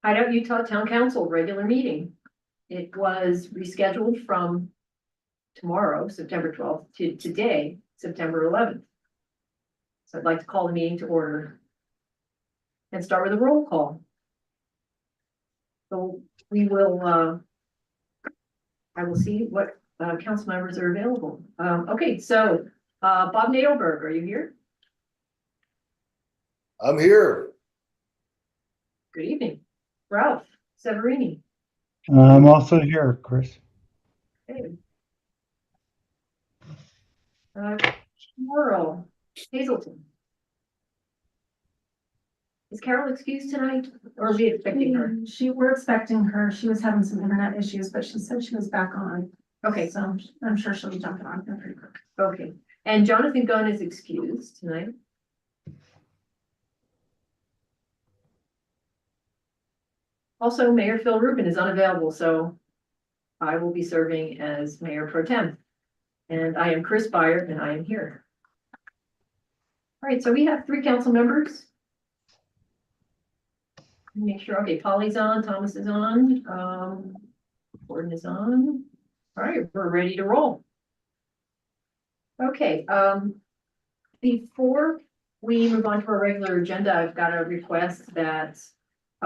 Hideout Utah Town Council regular meeting. It was rescheduled from tomorrow, September 12th, to today, September 11th. So I'd like to call the meeting to order and start with a roll call. So we will, I will see what council members are available. Okay, so Bob Nadelberg, are you here? I'm here. Good evening. Ralph Severini. I'm also here, Chris. Hey. Carol Hazelton. Is Carol excused tonight, or are we expecting her? We're expecting her. She was having some internet issues, but she said she was back on. Okay, So I'm sure she'll be jumping on here pretty quick. okay. And Jonathan Gunn is excused tonight. Also, Mayor Phil Rubin is unavailable, so I will be serving as Mayor Pro Tem. And I am Chris Byer, and I am here. All right, so we have 3 council members. Make sure, okay, Polly's on, Thomas is on, Gordon is on. All right, we're ready to roll. Okay, before we move on to our regular agenda, I've got a request that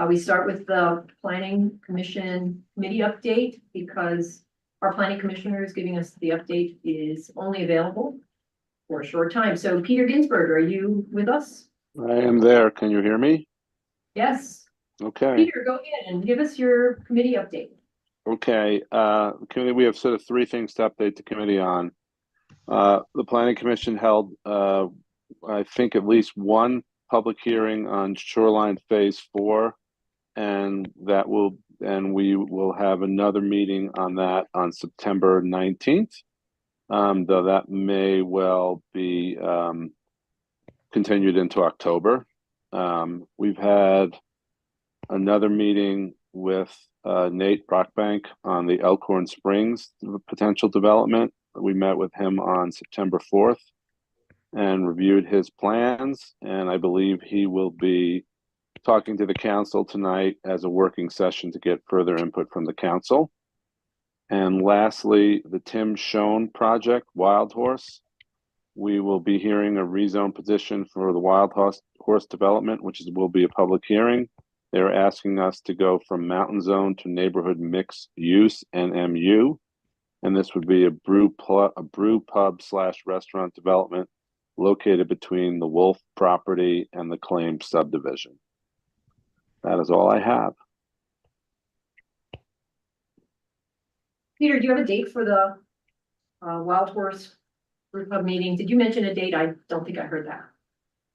we start with the Planning Commission committee update, because our planning commissioner is giving us the update is only available for a short time. So Peter Ginsburg, are you with us? I am there. Can you hear me? Yes. Okay. Peter, go ahead and give us your committee update. Okay. Committee, we have sort of 3 things to update the committee on. The Planning Commission held, I think, at least 1 public hearing on Shoreline Phase 4, and we will have another meeting on that on September 19th, though that may well be continued into October. We've had another meeting with Nate Brockbank on the Elkhorn Springs potential development. We met with him on September 4th and reviewed his plans, and I believe he will be talking to the council tonight as a working session to get further input from the council. And lastly, the Tim Schoen project, Wild Horse. We will be hearing a rezone petition for the Wild Horse development, will be a public hearing. They're asking us to go from mountain zone to neighborhood mixed use, NMU. And this would be a brew pub / restaurant development located between the Wolf property and the claimed subdivision. That is all I have. Peter, do you have a date for the Wild Horse Group Hub meeting? Did you mention a date? I don't think I heard that.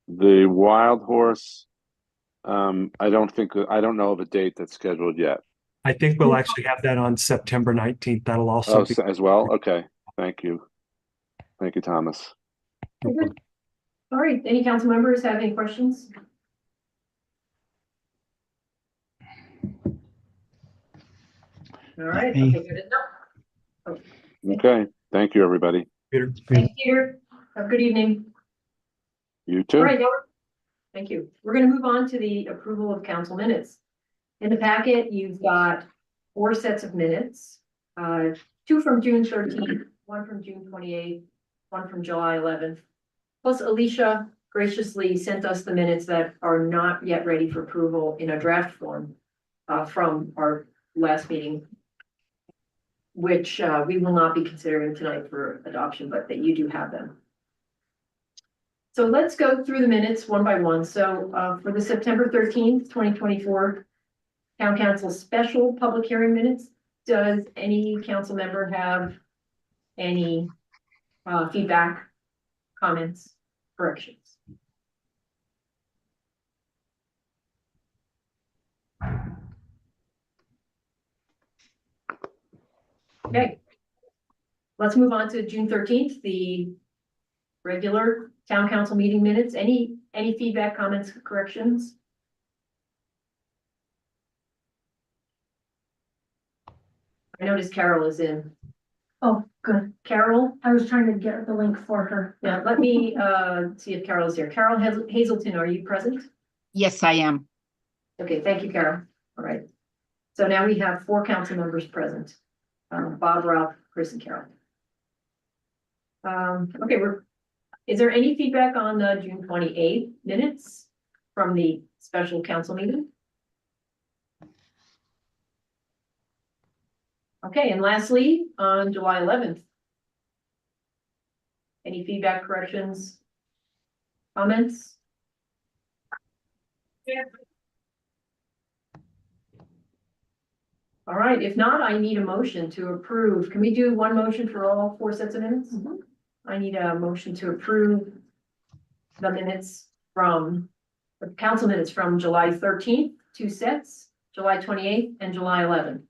The Wild Horse, I don't know of a date that's scheduled yet. I think we'll actually have that on September 19th. That'll also be as well. Okay, thank you, Thomas. Good. All right, any council members have any questions? All right, okay, good enough. Okay, thank you, everybody. Peter. Thanks, Peter. Have a good evening. You too. All right, thank you. We're going to move on to the approval of council minutes. In the packet, you've got 4 sets of minutes, 2 from June 13th, 1 from June 28th, 1 from July 11th. Plus, Alicia graciously sent us the minutes that are not yet ready for approval in a draft form from our last meeting, which we will not be considering tonight for adoption, but that you do have them. So let's go through the minutes one by one. So for the September 13th, 2024 Town Council special public hearing minutes, does any council member have any feedback, comments, corrections? Okay, let's move on to June 13th, the regular town council meeting minutes. Any feedback, comments, corrections? I noticed Carol is in. Oh, good. Carol, I was trying to get the link for her. yeah, let me see if Carol is here. Carol Hazelton, are you present? Yes, I am. Okay, thank you, Carol. All right. So now we have 4 council members present. Bob, Ralph, Chris, and Carol. Okay, is there any feedback on the June 28th minutes from the special council meeting? Okay, and lastly, on July 11th. Any feedback, corrections, comments? All right, if not, I need a motion to approve. Can we do one motion for all 4 sets of minutes? I need a motion to approve the minutes from, the council minutes from July 13th, 2 sets, July 28th, and July 11th.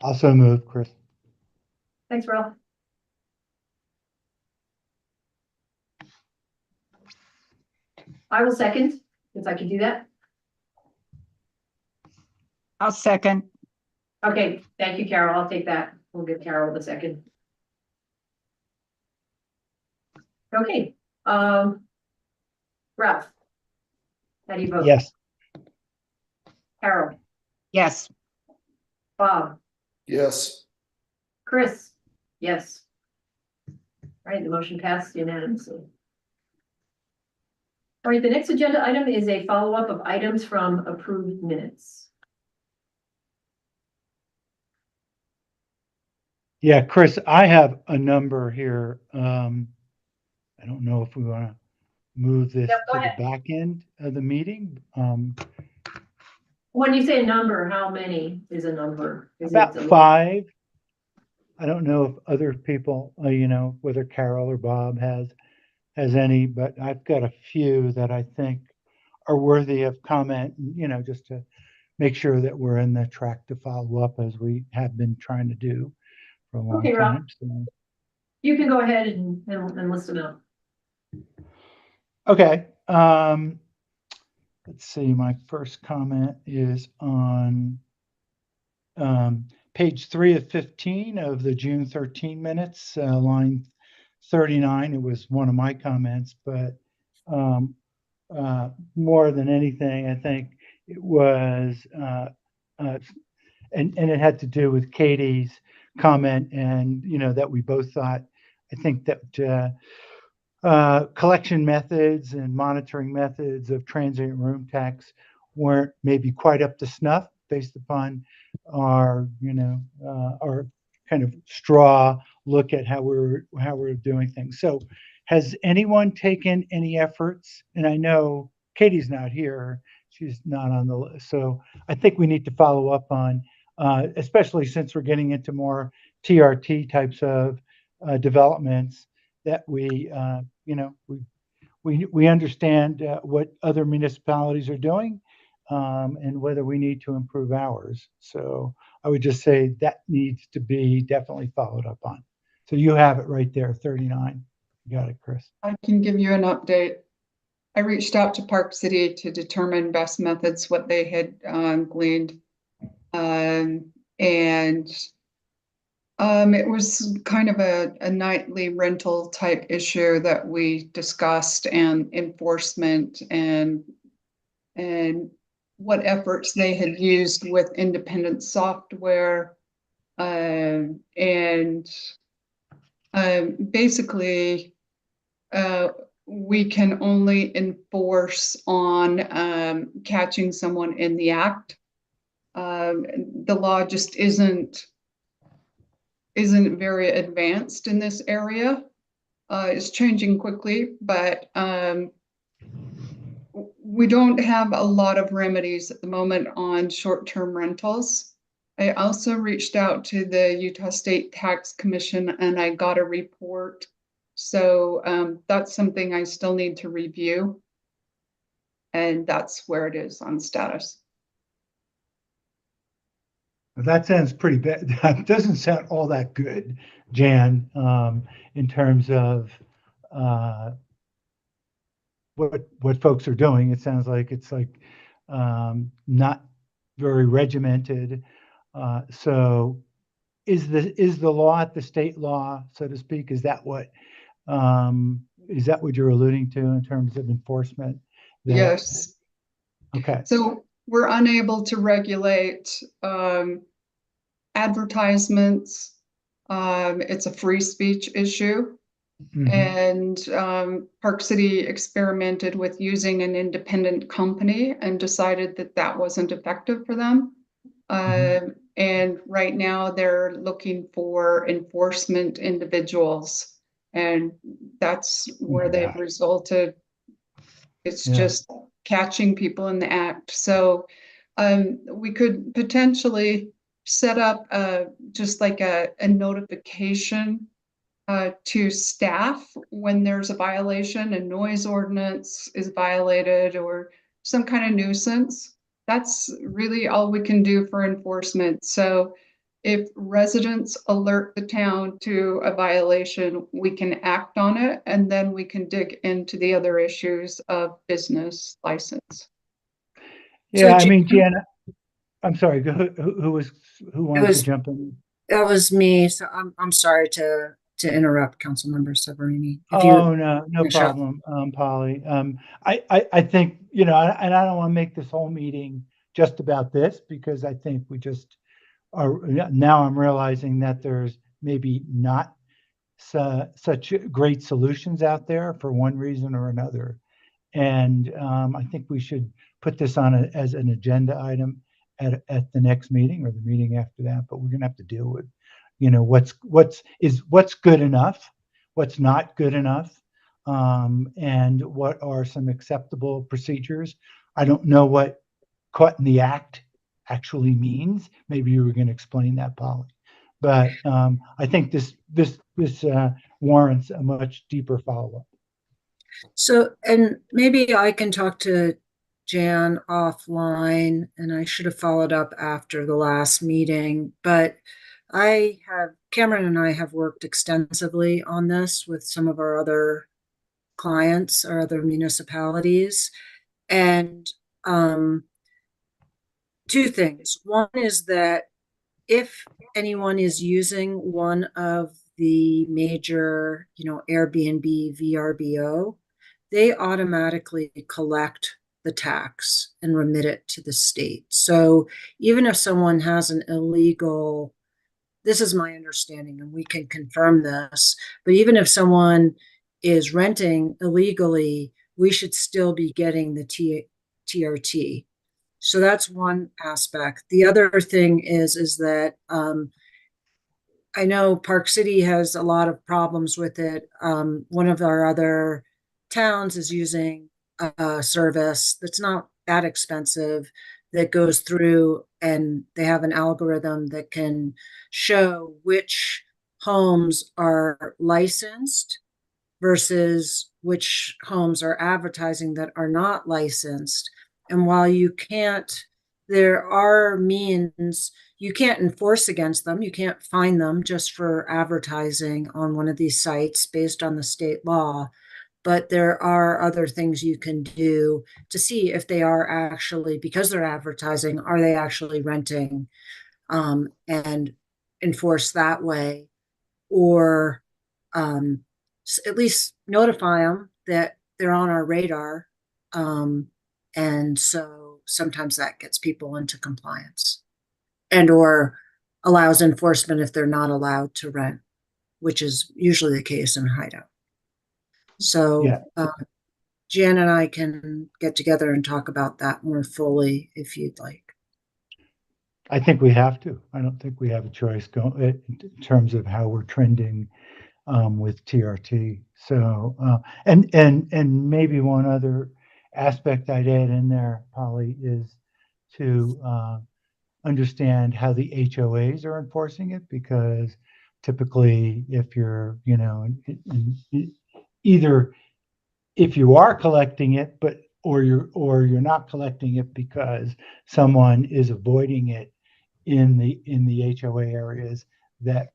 Also moved, Chris. Thanks, Ralph. I will second, since I can do that. I'll second. Okay, thank you, Carol. I'll take that. We'll give Carol the second. Okay, Ralph. How do you vote? Yes. Carol, Yes. Bob, Yes. Chris, yes. All right, the motion passed unanimously. All right, the next agenda item is a follow-up of items from approved minutes. Yeah, Chris, I have a number here. I don't know if we want to move this Yep, go to the ahead. back end of the meeting. When you say a number, how many is a number? Is About it 5. I don't know if other people, whether Carol or Bob has any, but I've got a few that I think are worthy of comment, just to make sure that we're in the track to follow up as we have been trying to do for a long Okay, Ralph. time. So. You can go ahead and list them out. Okay. Let's see. My first comment is on page 3 of 15 of the June 13 minutes, line 39. It was one of my comments, but more than anything, I think it was, and it had to do with Katie's comment, and that we both thought, I think that collection methods and monitoring methods of transient room tax weren't maybe quite up to snuff based upon our kind of straw look at how we're doing things. So has anyone taken any efforts? And I know Katie's not here. She's not on the list. So I think we need to follow up on, especially since we're getting into more TRT types of developments, that we understand what other municipalities are doing, and whether we need to improve ours. So I would just say that needs to be definitely followed up on. So you have it right there, 39. You got it, Chris. I can give you an update. I reached out to Park City to determine best methods, what they had gleaned. It was kind of a nightly rental type issue that we discussed, and enforcement and what efforts they had used with independent software. Basically, we can only enforce on catching someone in the act. The law just isn't very advanced in this area. It's changing quickly, but we don't have a lot of remedies at the moment on short-term rentals. I also reached out to the Utah State Tax Commission and I got a report. So that's something I still need to review. And that's where it is on status. That sounds pretty bad. That doesn't sound all that good, Jan, in terms of what folks are doing. It sounds like it's like not very regimented. So is the law at the state law, so to speak? Is that what you're alluding to in terms of enforcement? Yes. Okay. So we're unable to regulate advertisements. It's a free speech issue. Mhm. And Park City experimented with using an independent company and decided that that wasn't effective for them. And right now they're looking for enforcement individuals, and that's where my they've God. resulted. It's Yeah. just catching people in the act. So we could potentially set up just like a notification to staff when there's a violation, a noise ordinance is violated or some kind of nuisance. That's really all we can do for enforcement. So if residents alert the town to a violation, we can act on it, and then we can dig into the other issues of business license. Yeah, I mean, Jan, Jan, I'm sorry, who it wanted to was jump in? that was me. So I'm sorry to interrupt, Councilmember Severini. If Oh, you no finish up. problem, Polly. I think, and I don't want to make this whole meeting just about this, because I think we just are, now I'm realizing that there's maybe not such great solutions out there for one reason or another. And I think we should put this on as an agenda item at the next meeting or the meeting after that. But we're gonna have to deal with, what's good enough, what's not good enough, and what are some acceptable procedures. I don't know what caught in the act actually means. Maybe you were going to explain that, Polly. But I think this warrants a much deeper follow-up. So, and maybe I can talk to Jan offline, and I should have followed up after the last meeting, but Cameron and I have worked extensively on this with some of our other clients, our other municipalities. And two things. One is that if anyone is using one of the major, Airbnb, VRBO, they automatically collect the tax and remit it to the state. So even if someone has an illegal, this is my understanding, and we can confirm this, but even if someone is renting illegally, we should still be getting the TRT. So that's one aspect. The other thing is that I know Park City has a lot of problems with it. One of our other towns is using a service that's not that expensive, that goes through, and they have an algorithm that can show which homes are licensed versus which homes are advertising that are not licensed. And while there are means, you can't enforce against them. You can't fine them just for advertising on one of these sites based on the state law. But there are other things you can do to see if they are actually, because they're advertising, are they actually renting, and enforce that way, or at least notify them that they're on our radar. And so sometimes that gets people into compliance or allows enforcement if they're not allowed to rent, which is usually the case in Hideout. So Jan and I can get together and talk about that more fully if you'd like. I think we have to. I don't think we have a choice in terms of how we're trending with TRT. So and maybe one other aspect I'd add in there, Polly, is to understand how the HOAs are enforcing it, because typically if you're, either if you are collecting it, or you're not collecting it because someone is avoiding it in the HOA areas that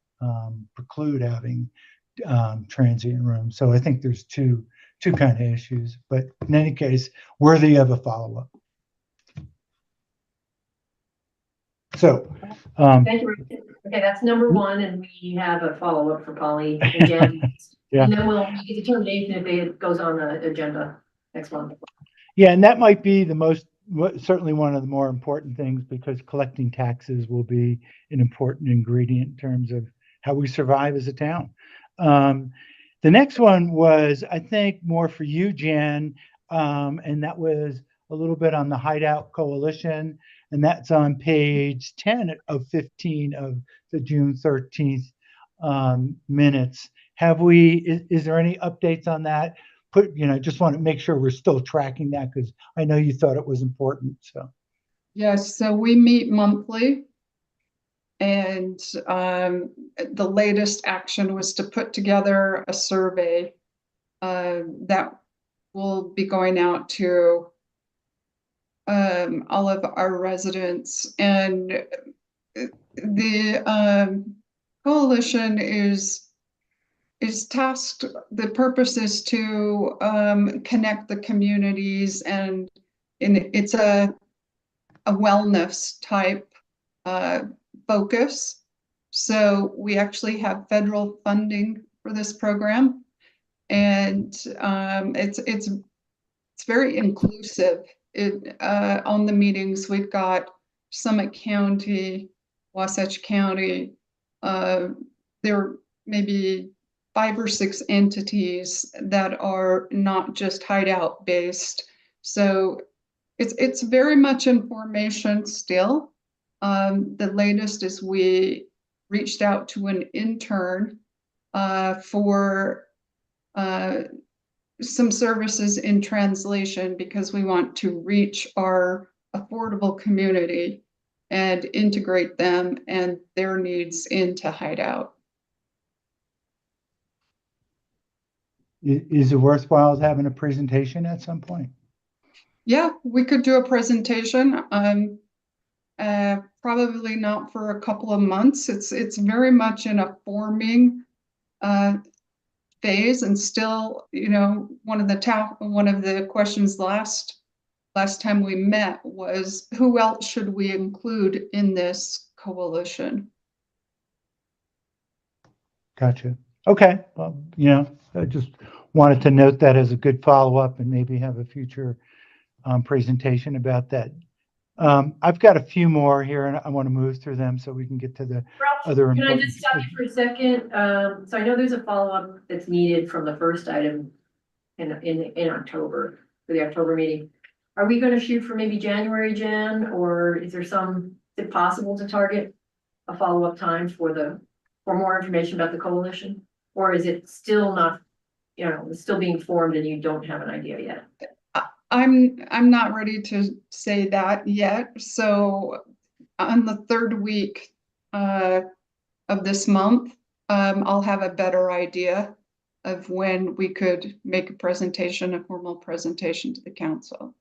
preclude having transient rooms. So I think there's two kind of issues, but in any case, worthy of a follow-up. So, Thank you. Okay, that's number one, and we have a follow-up for Polly and Jen. Yeah. And then we'll make a determination if it goes on the agenda next month. Yeah, and that might be the most certainly one of the more important things, because collecting taxes will be an important ingredient in terms of how we survive as a town. The next one was, I think, more for you, Jan, and that was a little bit on the Hideout Coalition, and that's on page 10 of 15 of the June 13th minutes. Is there any updates on that? Just want to make sure we're still tracking that, because I know you thought it was important, so. Yes, so we meet monthly. And the latest action was to put together a survey that will be going out to all of our residents. And the coalition is tasked, the purpose is to connect the communities, and it's a wellness type focus. So we actually have federal funding for this program, and it's very inclusive. On the meetings, we've got Summit County, Wasatch County. There may be 5 or 6 entities that are not just Hideout based. So it's very much in formation still. The latest is we reached out to an intern for some services in translation, because we want to reach our affordable community and integrate them and their needs into Hideout. Is it worthwhile having a presentation at some point? Yeah, we could do a presentation. Probably not for a couple of months. It's very much in a forming phase, and still, one of the questions last time we met was, who else should we include in this coalition? Gotcha. Okay. Well, I just wanted to note that as a good follow-up, and maybe have a future presentation about that. I've got a few more here, and I want to move through them so we can get to the Ralph, other can I important. just stop you for a second? So I know there's a follow-up that's needed from the first item in October, for the October meeting. Are we going to shoot for maybe January, Jan, or is it possible to target a follow-up time for more information about the coalition? Or is it still not, it's still being formed and you don't have an idea yet? I'm not ready to say that yet. So on the 3rd week of this month, I'll have a better idea of when we could make a formal presentation to the council.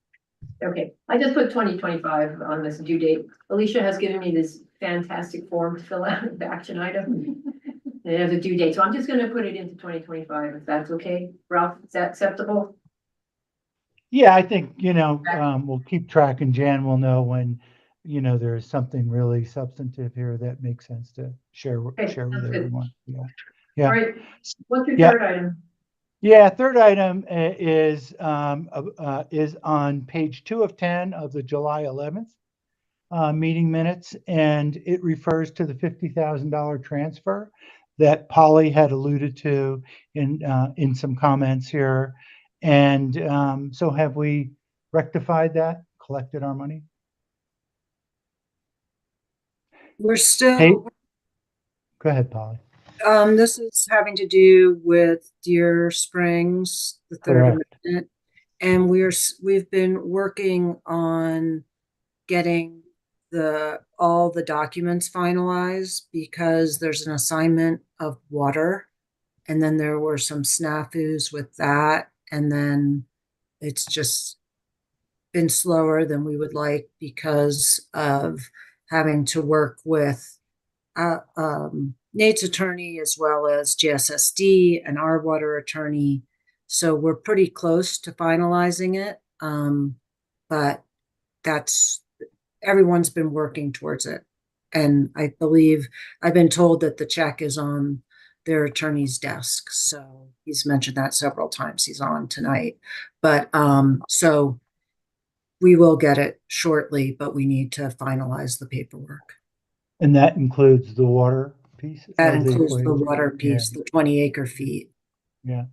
Okay, I just put 2025 on this due date. Alicia has given me this fantastic form to fill out, the action item. And it has a due date, so I'm just gonna put it into 2025, if that's okay. Ralph, is that acceptable? Yeah, I think, we'll keep track, and Jan will know when, there's something really substantive here that makes sense to share Okay, with sounds good. everyone. Yeah. All Yeah. right, what's your Yeah. third item? Yeah, third item is on page 2 of 10 of the July 11th meeting minutes, and it refers to the $50,000 transfer that Polly had alluded to in some comments here. And so have we rectified that, collected our money? We're still, Hey, go ahead, Polly. this is having to do with Deer Springs, the Third Correct. Amendment. And we've been working on getting all the documents finalized, because there's an assignment of water, and then there were some snafus with that, and then it's just been slower than we would like because of having to work with Nate's attorney as well as GSSD and our water attorney. So we're pretty close to finalizing it. But everyone's been working towards it. And I believe I've been told that the check is on their attorney's desk. So he's mentioned that several times. He's on tonight. But so we will get it shortly, but we need to finalize the paperwork. And that includes the water piece That of the includes the equation? water Yeah, piece, the 20 acre feet. yeah.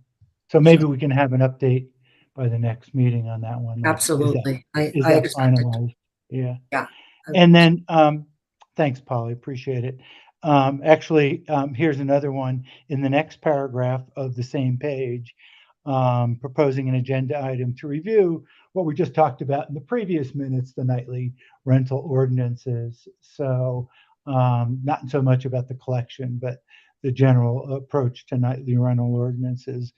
So maybe we can have an update by the next meeting on that one. Like, Absolutely. is I that expect it. finalized? Yeah. Yeah. And then, thanks, Polly, appreciate it. Actually, here's another one in the next paragraph of the same page, proposing an agenda item to review what we just talked about in the previous minutes, the nightly rental ordinances. So, not so much about the collection, but the general approach to nightly rental ordinances.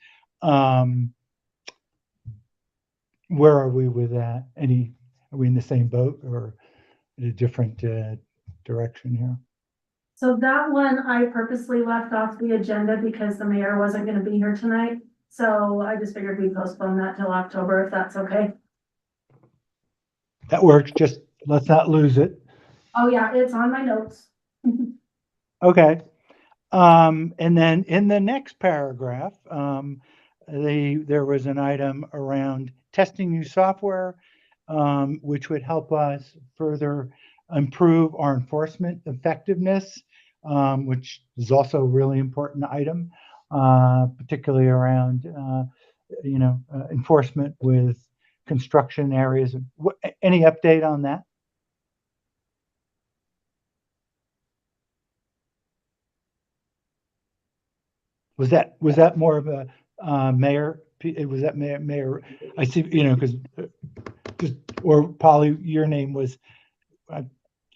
Where are we with that? Are we in the same boat or in a different direction here? So that one I purposely left off the agenda because the mayor wasn't gonna be here tonight. So I just figured we'd postpone that till October, if that's okay. That works. Just let's not lose it. Oh, yeah, it's on my notes. Okay. And then in the next paragraph, there was an item around testing new software, which would help us further improve our enforcement effectiveness, which is also a really important item, particularly around, enforcement with construction areas. Any update on that? Was that more of a mayor? Was that mayor? I see, because just, or Polly, your name was uh,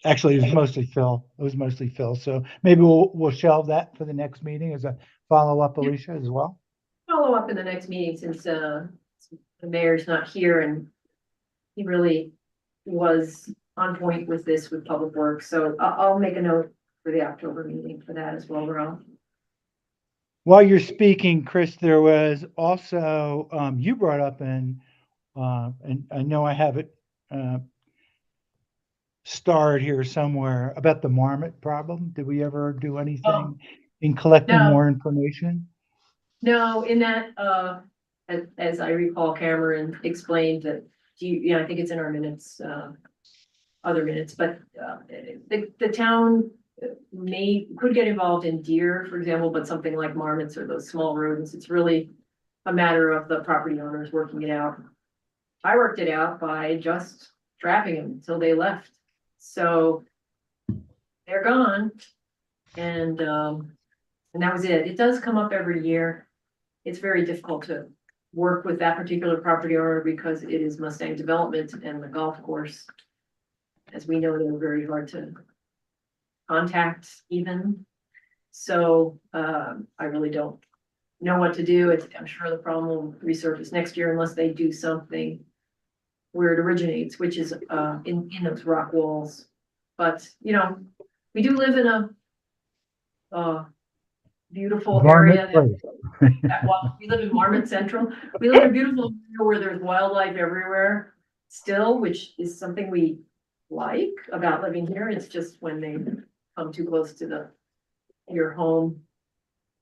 actually it was mostly Phil. It was mostly Phil. So maybe we'll shelve that for the next meeting as a follow up, Alicia, as well. Follow up in the next meeting since the mayor's not here and he really was on point with this with Public Works. So I'll make a note for the October meeting for that as well, Ralph. While you're speaking, Chris, there was also you brought up and I know I have it starred here somewhere about the marmot problem. Did we ever do anything in collecting no. more information? No, in that, as I recall, Cameron explained that, I think it's in our minutes, other minutes, but, the town could get involved in deer, for example, but something like marmots or those small rodents, it's really a matter of the property owners working it out. I worked it out by just trapping them until they left. So they're gone. And that was it. It does come up every year. It's very difficult to work with that particular property owner because it is Mustang Development and the golf course. As we know, they're very hard to contact even. So I really don't know what to do. I'm sure the problem will resurface next year unless they do something where it originates, which is in those rock walls. But we do live in a beautiful area. Well, we live in Marmot Central. We live in a beautiful area where there's wildlife everywhere still, which is something we like about living here. It's just when they come too close to your home,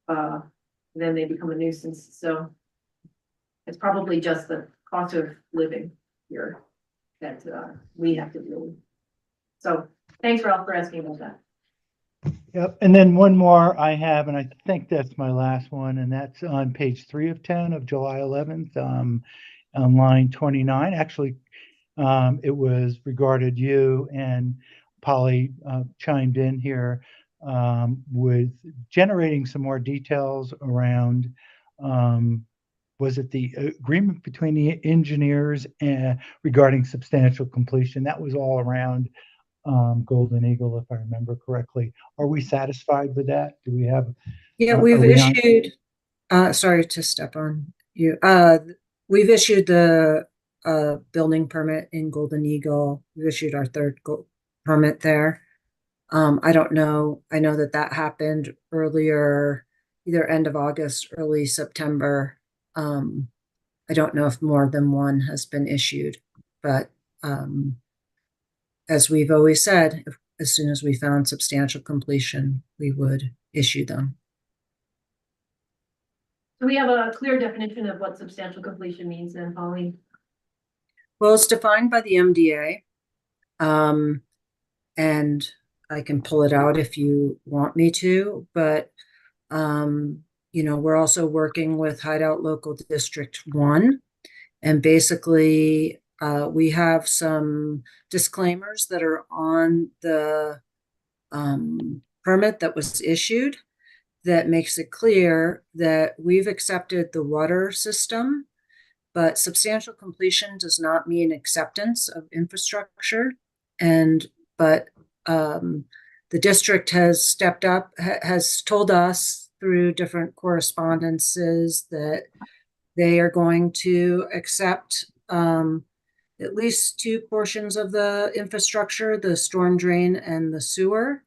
then they become a nuisance. So it's probably just the cost of living here that we have to deal with. So thanks, Ralph, for asking about that. Yep. And then one more I have, and I think that's my last one, and that's on page 3 of 10 of July 11th, on line 29. Actually, it was regarded you and Polly chimed in here with generating some more details around, was it the agreement between the engineers and regarding substantial completion? That was all around Golden Eagle, if I remember correctly. Are we satisfied with that? Do we have? Yeah, are we've we on- issued, sorry to step on you. We've issued the building permit in Golden Eagle. We've issued our third permit there. I don't know. I know that happened earlier, either end of August, early September. I don't know if more than one has been issued, but as we've always said, as soon as we found substantial completion, we would issue them. Do we have a clear definition of what substantial completion means then, Polly? Well, it's defined by the MDA. And I can pull it out if you want me to, but we're also working with Hideout Local District 1. And basically, we have some disclaimers that are on the permit that was issued that makes it clear that we've accepted the water system, but substantial completion does not mean acceptance of infrastructure. But the district has stepped up, has told us through different correspondences that they are going to accept at least two portions of the infrastructure, the storm drain and the sewer.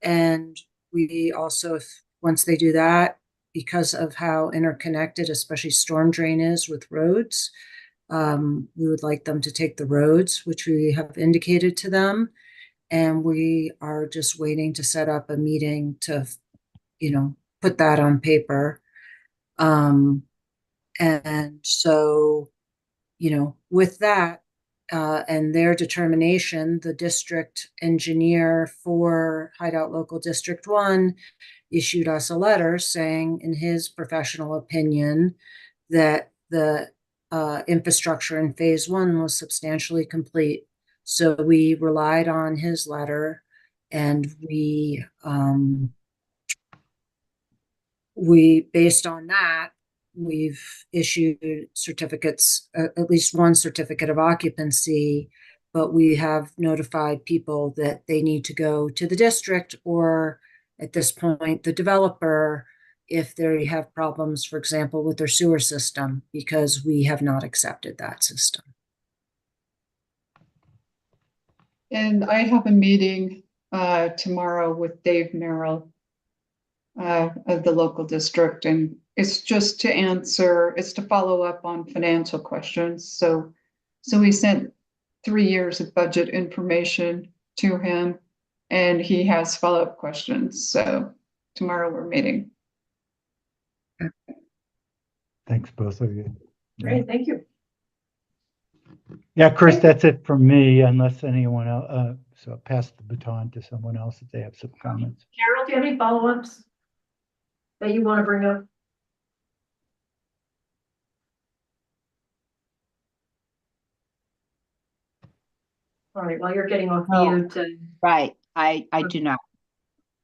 And we also, once they do that, because of how interconnected, especially storm drain is with roads, we would like them to take the roads, which we have indicated to them. And we are just waiting to set up a meeting to, put that on paper. And so, with that, and their determination, the district engineer for Hideout Local District 1 issued us a letter saying, in his professional opinion, that the infrastructure in phase 1 was substantially complete. So we relied on his letter, and we based on that, we've issued certificates, at least one certificate of occupancy, but we have notified people that they need to go to the district, or at this point, the developer, if they have problems, for example, with their sewer system, because we have not accepted that system. And I have a meeting tomorrow with Dave Merrill of the local district, and it's just to follow up on financial questions. So we sent 3 years of budget information to him, and he has follow-up questions. So tomorrow we're meeting. Thanks, both of you. Great, thank you. Yeah, Chris, that's it from me, unless anyone else, so I'll pass the baton to someone else if they have some comments. Carol, do you have any follow-ups that you want to bring up? All right, while you're getting off No. mute. Right. I do not.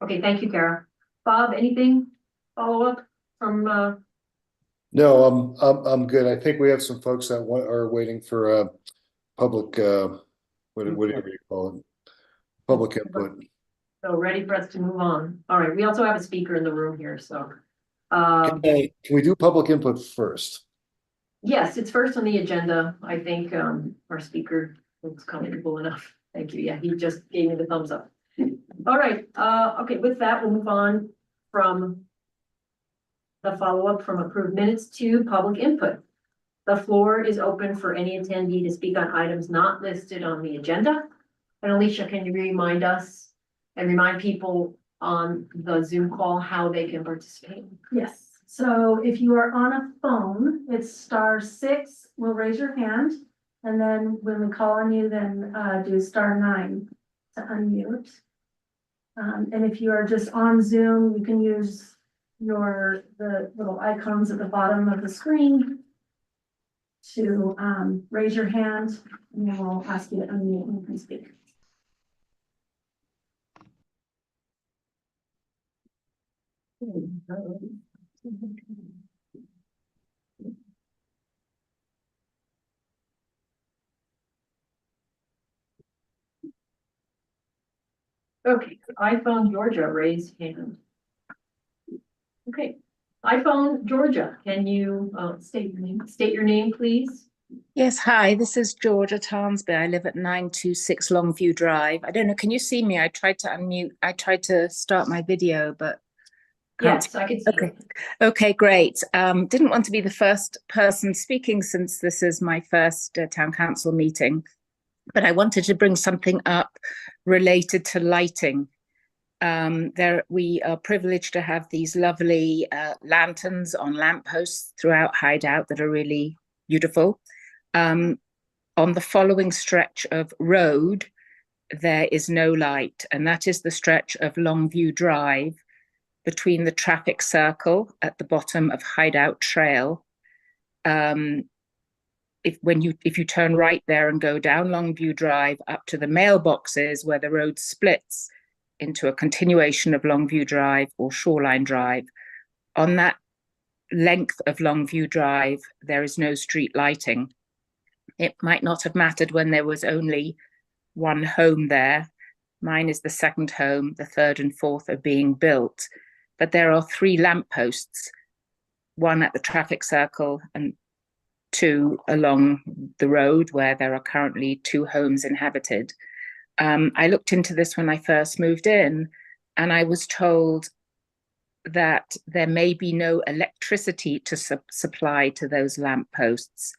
Okay, thank you, Carol. Bob, anything follow-up from, No, I'm good. I think we have some folks that are waiting for public, whatever you call it, public input. so ready for us to move on? All right, we also have a speaker in the room here, so. Can we do public input first? Yes, it's first on the agenda. I think our speaker looks comfortable enough. Thank you. Yeah, he just gave me the thumbs up. All right, okay, with that, we'll move on from the follow-up from approved minutes to public input. The floor is open for any attendee to speak on items not listed on the agenda. And Alicia, can you remind us and remind people on the Zoom call how they can participate? Yes, so if you are on a phone, it's *6, will raise your hand. And then when we call on you, then do *9 to unmute. And if you are just on Zoom, you can use the little icons at the bottom of the screen to raise your hand, and then we'll ask you to unmute and you can speak. Okay, iPhone Georgia, raise hand. Okay, iPhone Georgia, can you state your name, please? Yes, hi, this is Georgia Tarnsby. I live at 926 Longview Drive. I don't know, can you see me? I tried to unmute, I tried to start my video, but can't. Yes, I can see. Okay, okay, great. Didn't want to be the first person speaking since this is my first town council meeting, but I wanted to bring something up related to lighting. We are privileged to have these lovely lanterns on lampposts throughout Hideout that are really beautiful. on the following stretch of road, there is no light, and that is the stretch of Longview Drive between the traffic circle at the bottom of Hideout Trail. If you turn right there and go down Longview Drive up to the mailboxes where the road splits into a continuation of Longview Drive or Shoreline Drive, on that length of Longview Drive, there is no street lighting. It might not have mattered when there was only one home there. Mine is the second home, the third and fourth are being built. But there are 3 lampposts, one at the traffic circle and 2 along the road where there are currently 2 homes inhabited. I looked into this when I first moved in, and I was told that there may be no electricity to supply to those lampposts.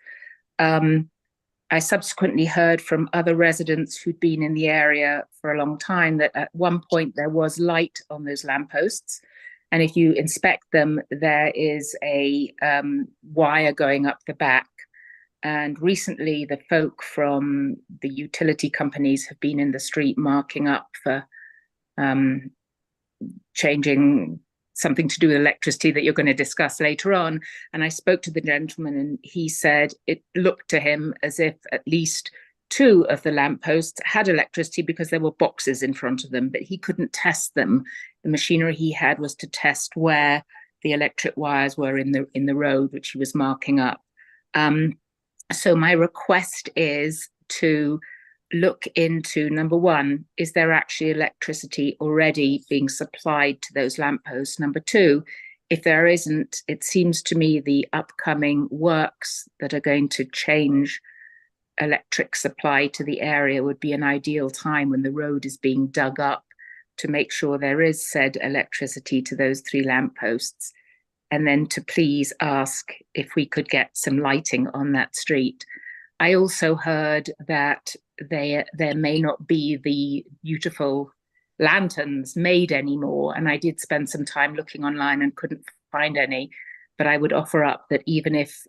I subsequently heard from other residents who'd been in the area for a long time that at one point there was light on those lampposts. And if you inspect them, there is a wire going up the back. And recently the folk from the utility companies have been in the street marking up for changing something to do with electricity that you're going to discuss later on. And I spoke to the gentleman and he said it looked to him as if at least 2 of the lampposts had electricity because there were boxes in front of them, but he couldn't test them. The machinery he had was to test where the electric wires were in the road, which he was marking up. So my request is to look into, number 1, is there actually electricity already being supplied to those lampposts? Number 2, if there isn't, it seems to me the upcoming works that are going to change electric supply to the area would be an ideal time when the road is being dug up to make sure there is said electricity to those 3 lampposts. And then to please ask if we could get some lighting on that street. I also heard that there may not be the beautiful lanterns made anymore. And I did spend some time looking online and couldn't find any. But I would offer up that even if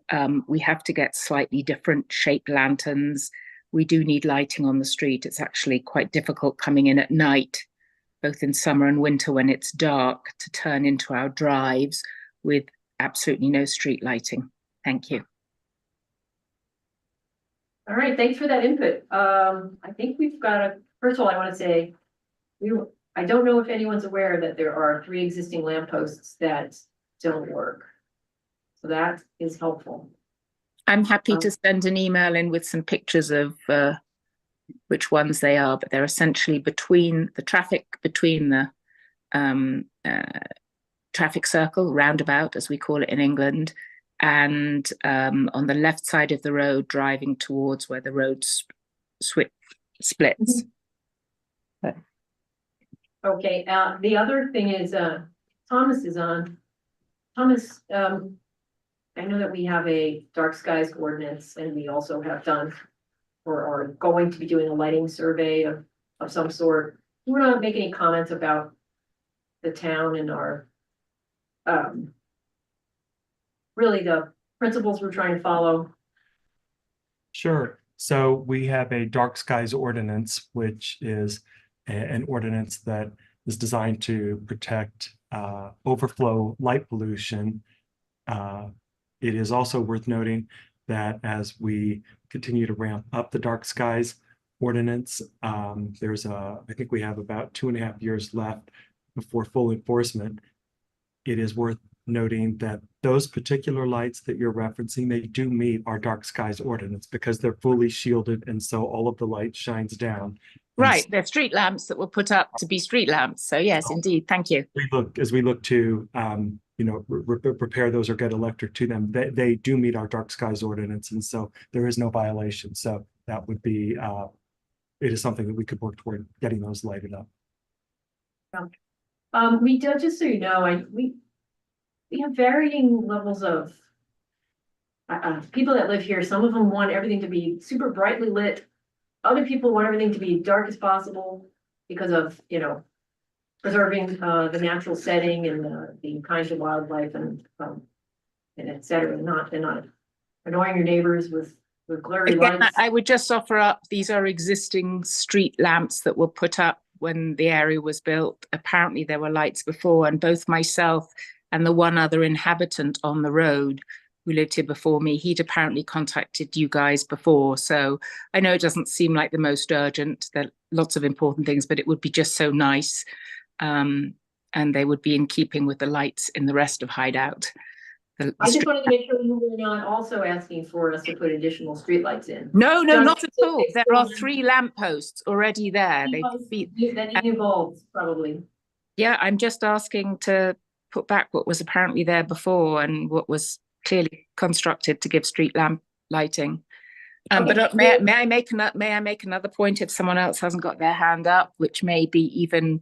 we have to get slightly different shaped lanterns, we do need lighting on the street. It's actually quite difficult coming in at night, both in summer and winter when it's dark, to turn into our drives with absolutely no street lighting. Thank you. All right, thanks for that input. I think we've got first of all, I want to say, I don't know if anyone's aware that there are 3 existing lampposts that don't work. So that is helpful. I'm happy to send an email in with some pictures of which ones they are, but they're essentially between the traffic circle, roundabout, as we call it in England, and on the left side of the road, driving towards where the road splits. Okay, the other thing is, Thomas is on. Thomas, I know that we have a dark skies ordinance, and we also have done or are going to be doing a lighting survey of some sort. You want to make any comments about the town and our really the principles we're trying to follow? Sure. So we have a dark skies ordinance, which is an ordinance that is designed to protect overflow light pollution. It is also worth noting that as we continue to ramp up the dark skies ordinance, I think we have about 2.5 years left before full enforcement. It is worth noting that those particular lights that you're referencing, they do meet our dark skies ordinance because they're fully shielded, and so all of the light shines down. Right, they're street lamps that were put up to be street lamps. So yes, indeed, thank you. As we look to repair those or get electric to them, they do meet our dark skies ordinance, and so there is no violation. So that would be it is something that we could work toward getting those lighted up. We do, just so you know, we have varying levels of people that live here. Some of them want everything to be super brightly lit. Other people want everything to be dark as possible because of, preserving the natural setting and the kinds of wildlife and et cetera. They're not annoying your neighbors with with glary Again, lights. I would just offer up, these are existing street lamps that were put up when the area was built. Apparently there were lights before, and both myself and the one other inhabitant on the road who lived here before me, he'd apparently contacted you guys before. So I know it doesn't seem like the most urgent, there are lots of important things, but it would be just so nice. And they would be in keeping with the lights in the rest of Hideout. I just wanted to make sure you were not also asking for us to put additional streetlights in. No, Just not at all. fix There the are one- 3 lampposts already there. That need new bulbs, probably. Yeah, I'm just asking to put back what was apparently there before and what was clearly constructed to give street lamp lighting. Okay. But may I make another point if someone else hasn't got their hand up, which may be even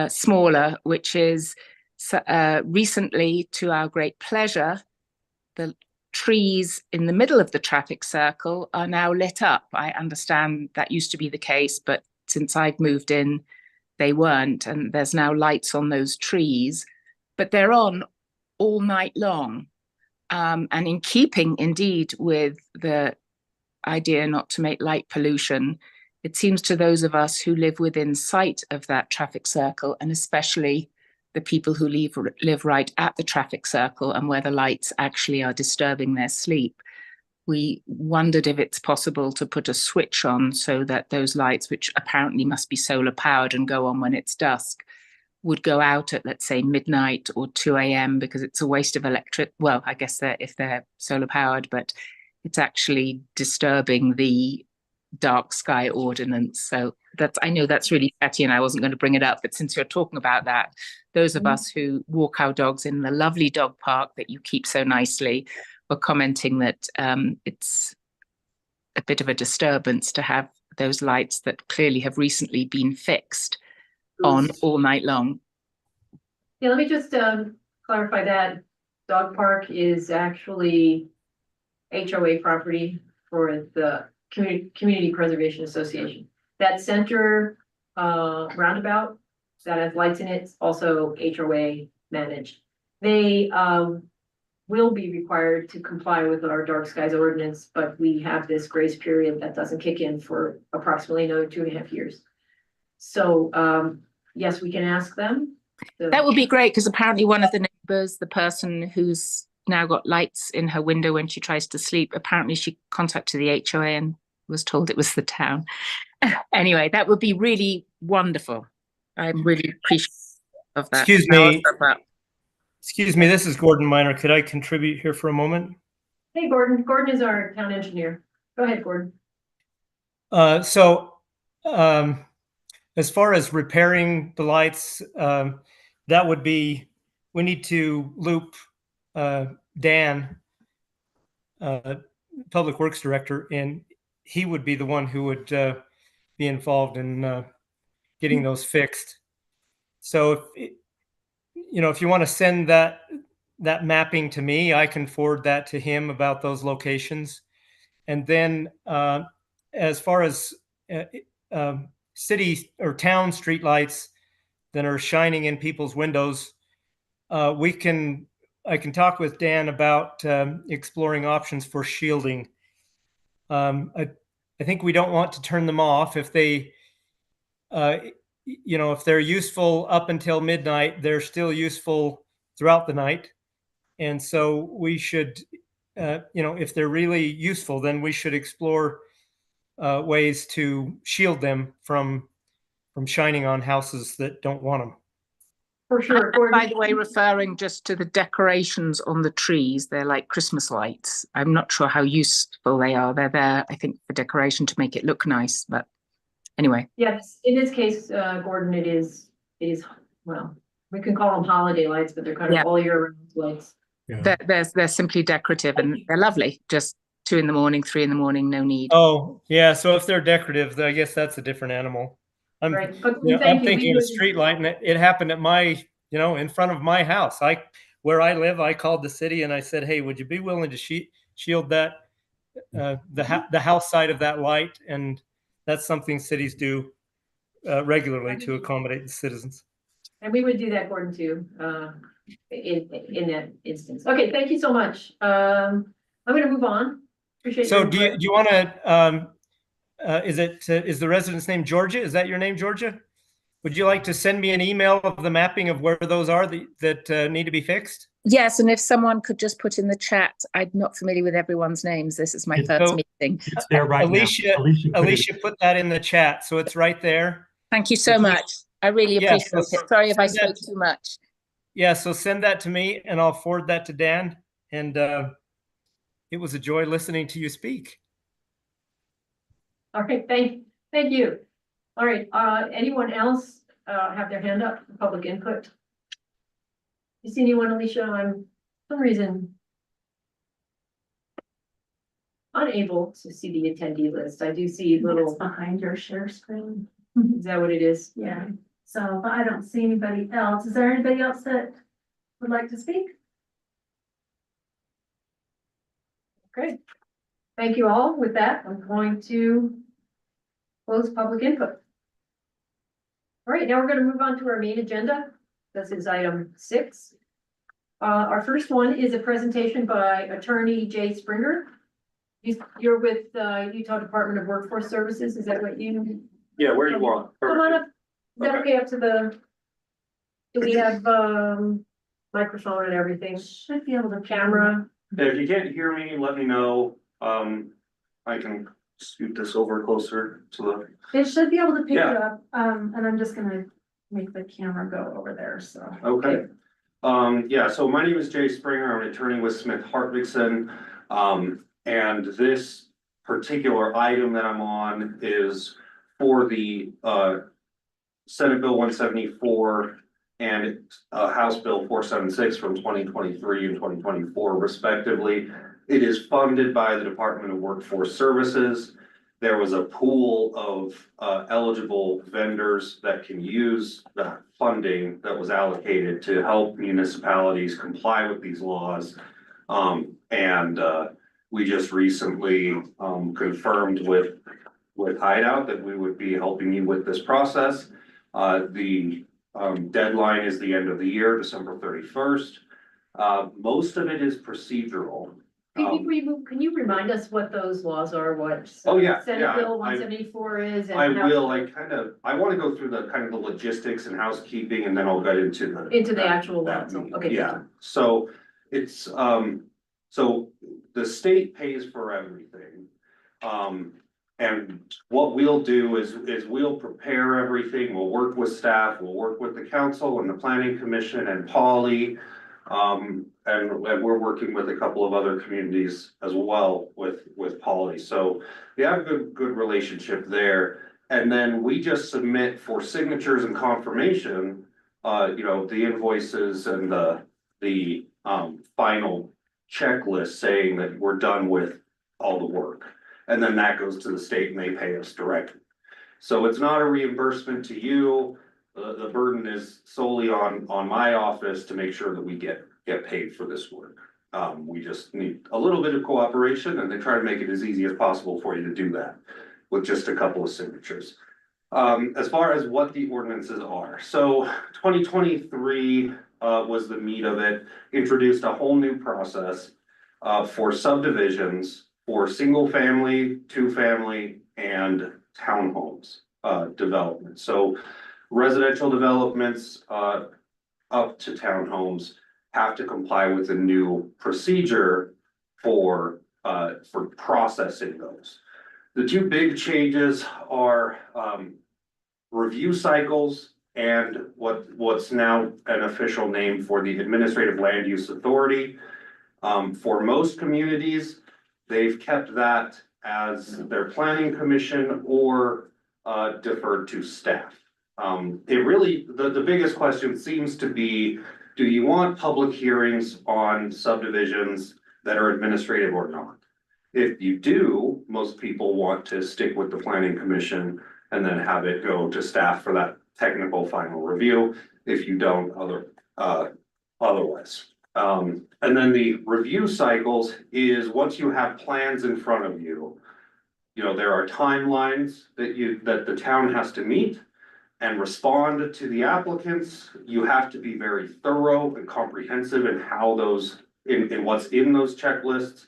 smaller, which is recently, to our great pleasure, the trees in the middle of the traffic circle are now lit up. I understand that used to be the case, but since I've moved in, they weren't. And there's now lights on those trees, but they're on all night long. And in keeping indeed with the idea not to make light pollution, it seems to those of us who live within sight of that traffic circle, and especially the people who live right at the traffic circle and where the lights actually are disturbing their sleep, we wondered if it's possible to put a switch on so that those lights, which apparently must be solar powered and go on when it's dusk, would go out at, let's say, midnight or 2 a.m. because it's a waste of electric. Well, I guess if they're solar powered, but it's actually disturbing the dark sky ordinance. So I know that's really petty and I wasn't going to bring it up, but since you're talking about that, those of us who walk our dogs in the lovely dog park that you keep so nicely were commenting that it's a bit of a disturbance to have those lights that clearly have recently been fixed on all night long. Yeah, let me just clarify that. Dog park is actually HOA property for the Community Preservation Association. That center roundabout that has lights in it is also HOA managed. They will be required to comply with our dark skies ordinance, but we have this grace period that doesn't kick in for approximately another 2.5 years. So yes, we can ask them. That would be great, because apparently one of the neighbors, the person who's now got lights in her window when she tries to sleep, apparently she contacted the HOA and was told it was the town. Anyway, that would be really wonderful. I'm really appreciative of that. Excuse me, this is Gordon Miner. Could I contribute here for a moment? Hey, Gordon. Gordon is our town engineer. Go ahead, Gordon. As far as repairing the lights, that would be, we need to loop Dan, Public Works Director, and he would be the one who would be involved in getting those fixed. So if you want to send that mapping to me, I can forward that to him about those locations. And then as far as city or town streetlights that are shining in people's windows, I can talk with Dan about exploring options for shielding. I think we don't want to turn them off. If they, if they're useful up until midnight, they're still useful throughout the night. And so we should, if they're really useful, then we should explore ways to shield them from shining on houses that don't want them. For sure. By the way, referring just to the decorations on the trees, they're like Christmas lights. I'm not sure how useful they are. They're there, I think, for decoration to make it look nice. But anyway. Yes, in this case, Gordon, it is, well, we can call them holiday lights, but they're kind of all year round lights. Yeah. They're simply decorative and they're lovely. Just 2 a.m, 3 a.m, no need. Oh, yeah. So if they're decorative, I guess that's a different animal. I'm thinking of a street light, and it happened at my, in front of my house. Where I live, I called the city and I said, hey, would you be willing to shield that, the house side of that light? And that's something cities do regularly to accommodate the citizens. And we would do that, Gordon, too, in that instance. Okay, thank you so much. I'm going to move on Appreciate So your do input. you want to, is the resident's name Georgia? Is that your name, Georgia? Would you like to send me an email of the mapping of where those are that need to be fixed? Yes, and if someone could just put in the chat, I'm not familiar with everyone's names. This is my first meeting. It's there right Alicia, now. Alicia put that in the chat, so it's right there. Thank you so much. I really Yeah, appreciate so it. Sorry if I send that- spoke too much. Yeah, so send that to me and I'll forward that to Dan. And it was a joy listening to you speak. All right, thank you. All right, anyone else have their hand up for public input? You see anyone, Alicia? I'm for some reason unable to see the attendee list. I do see little, Behind your share screen. is that what it is? Yeah, so but I don't see anybody else. Is there anybody else that would like to speak? Great. Thank you all. With that, I'm going to close public input. All right, now we're going to move on to our main agenda. This is item 6. Our first one is a presentation by Attorney Jay Springer. You're with Utah Department of Workforce Services. Is that what you? Yeah, where you want. Come on up. Is that okay up to the? Do we have microphone and everything? Should be able to. Camera. If you can't hear me, let me know. I can scoot this over closer to the. It should be able to pick Yeah. it up, and I'm just gonna make the camera go over there, so. Okay. Yeah, so my name is Jay Springer. I'm an attorney with Smith Hartwigson. And this particular item that I'm on is for the Senate Bill 174 and House Bill 476 from 2023 and 2024 respectively. It is funded by the Department of Workforce Services. There was a pool of eligible vendors that can use that funding that was allocated to help municipalities comply with these laws. We just recently confirmed with Hideout that we would be helping you with this process. The deadline is the end of the year, December 31st. Most of it is procedural. Before you move, can you remind us what those laws are? What? Oh, yeah, Senate yeah, Bill 174 is? And I how- will, I want to go through the kind of the logistics and housekeeping, and then I'll get into the. Into the actual that law. meeting. Okay. Yeah, so it's, so the state pays for everything. And what we'll do is we'll prepare everything, we'll work with staff, we'll work with the council and the planning commission and Polly. And we're working with a couple of other communities as well with Polly. So we have a good relationship there. And then we just submit for signatures and confirmation, the invoices and the final checklist saying that we're done with all the work. And then that goes to the state and they pay us directly. So it's not a reimbursement to you. The burden is solely on my office to make sure that we get paid for this work. We just need a little bit of cooperation, and they try to make it as easy as possible for you to do that with just a couple of signatures. As far as what the ordinances are, so 2023 was the meat of it, introduced a whole new process for subdivisions for single family, 2-family, and townhomes development. So residential developments up to townhomes have to comply with a new procedure for processing those. The two big changes are review cycles and what's now an official name for the Administrative Land Use Authority. For most communities, they've kept that as their planning commission or deferred to staff. It really, the biggest question seems to be, do you want public hearings on subdivisions that are administrative or not? If you do, most people want to stick with the planning commission and then have it go to staff for that technical final review. If you don't, otherwise. And then the review cycles is once you have plans in front of you, there are timelines that the town has to meet and respond to the applicants. You have to be very thorough and comprehensive in how those, in what's in those checklists.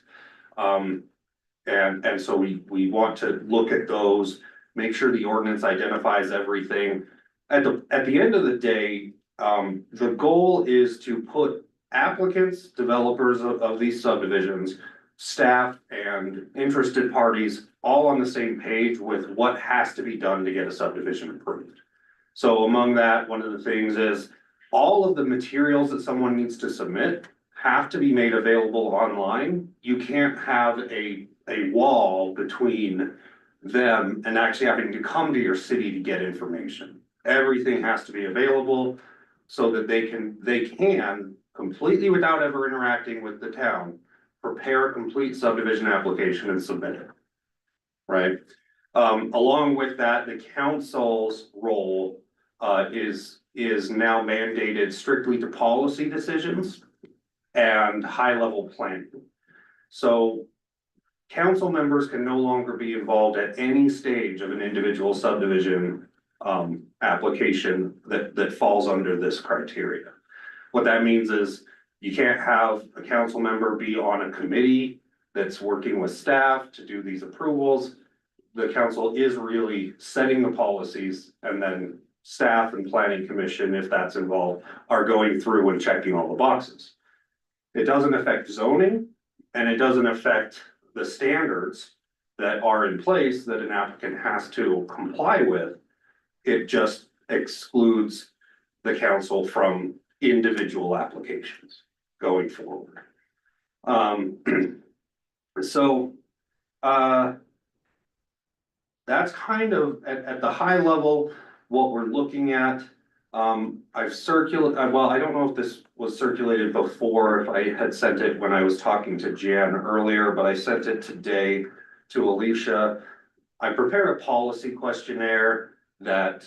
And so we want to look at those, make sure the ordinance identifies everything. At the end of the day, the goal is to put applicants, developers of these subdivisions, staff and interested parties all on the same page with what has to be done to get a subdivision approved. So among that, one of the things is all of the materials that someone needs to submit have to be made available online. You can't have a wall between them and actually having to come to your city to get information. Everything has to be available so that they can completely without ever interacting with the town, prepare a complete subdivision application and submit it. Right? Along with that, the council's role is now mandated strictly to policy decisions and high-level planning. So council members can no longer be involved at any stage of an individual subdivision application that falls under this criteria. What that means is you can't have a council member be on a committee that's working with staff to do these approvals. The council is really setting the policies, and then staff and planning commission, if that's involved, are going through and checking all the boxes. It doesn't affect zoning, and it doesn't affect the standards that are in place that an applicant has to comply with. It just excludes the council from individual applications going forward. That's kind of at the high level what we're looking at. I've circulated, well, I don't know if this was circulated before, if I had sent it when I was talking to Jan earlier, but I sent it today to Alicia. I prepared a policy questionnaire that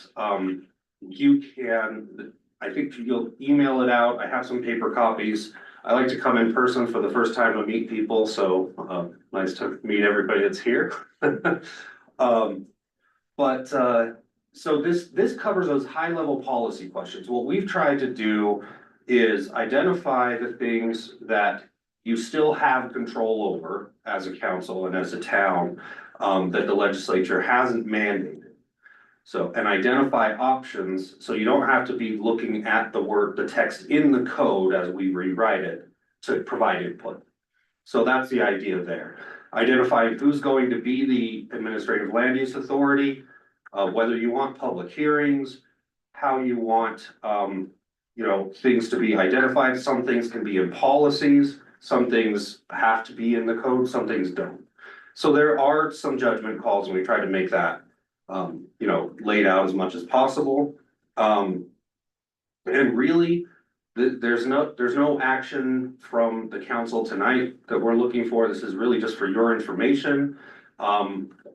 you can, I think you'll email it out. I have some paper copies. I like to come in person for the first time to meet people, so nice to meet everybody that's here. So this covers those high-level policy questions. What we've tried to do is identify the things that you still have control over as a council and as a town that the legislature hasn't mandated. So, and identify options, so you don't have to be looking at the text in the code as we rewrite it to provide input. So that's the idea there. Identifying who's going to be the administrative land use authority, whether you want public hearings, how you want, things to be identified. Some things can be in policies, some things have to be in the code, some things don't. So there are some judgment calls, and we try to make that, laid out as much as possible. And really, there's no action from the council tonight that we're looking for. This is really just for your information.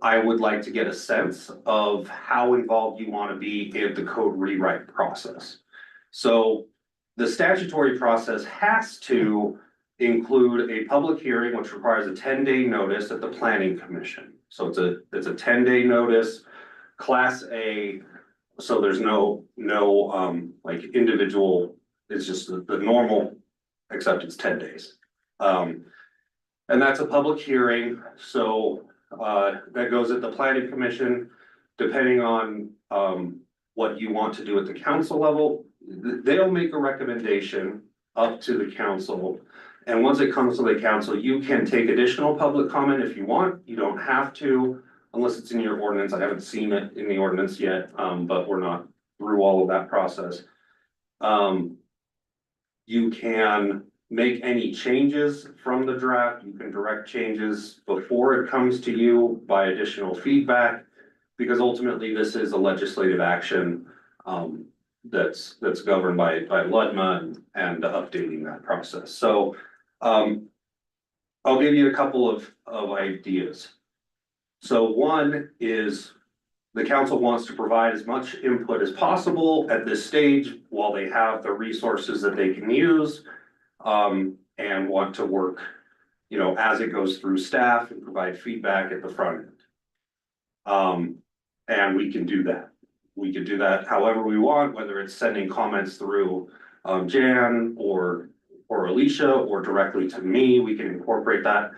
I would like to get a sense of how involved you want to be in the code rewrite process. So the statutory process has to include a public hearing, which requires a 10-day notice at the planning commission. So it's a 10-day notice, class A. So there's no like individual, it's just the normal, except it's 10 days. And that's a public hearing. So that goes at the planning commission, depending on what you want to do at the council level. They'll make a recommendation up to the council. And once it comes to the council, you can take additional public comment if you want. You don't have to, unless it's in your ordinance. I haven't seen it in the ordinance yet, but we're not through all of that process. You can make any changes from the draft. You can direct changes before it comes to you by additional feedback, because ultimately this is a legislative action that's governed by LUDMA and updating that process. So I'll give you a couple of ideas. So one is the council wants to provide as much input as possible at this stage while they have the resources that they can use, and want to work, as it goes through staff and provide feedback at the front end. And we can do that. We can do that however we want, whether it's sending comments through Jan or Alicia or directly to me. We can incorporate that.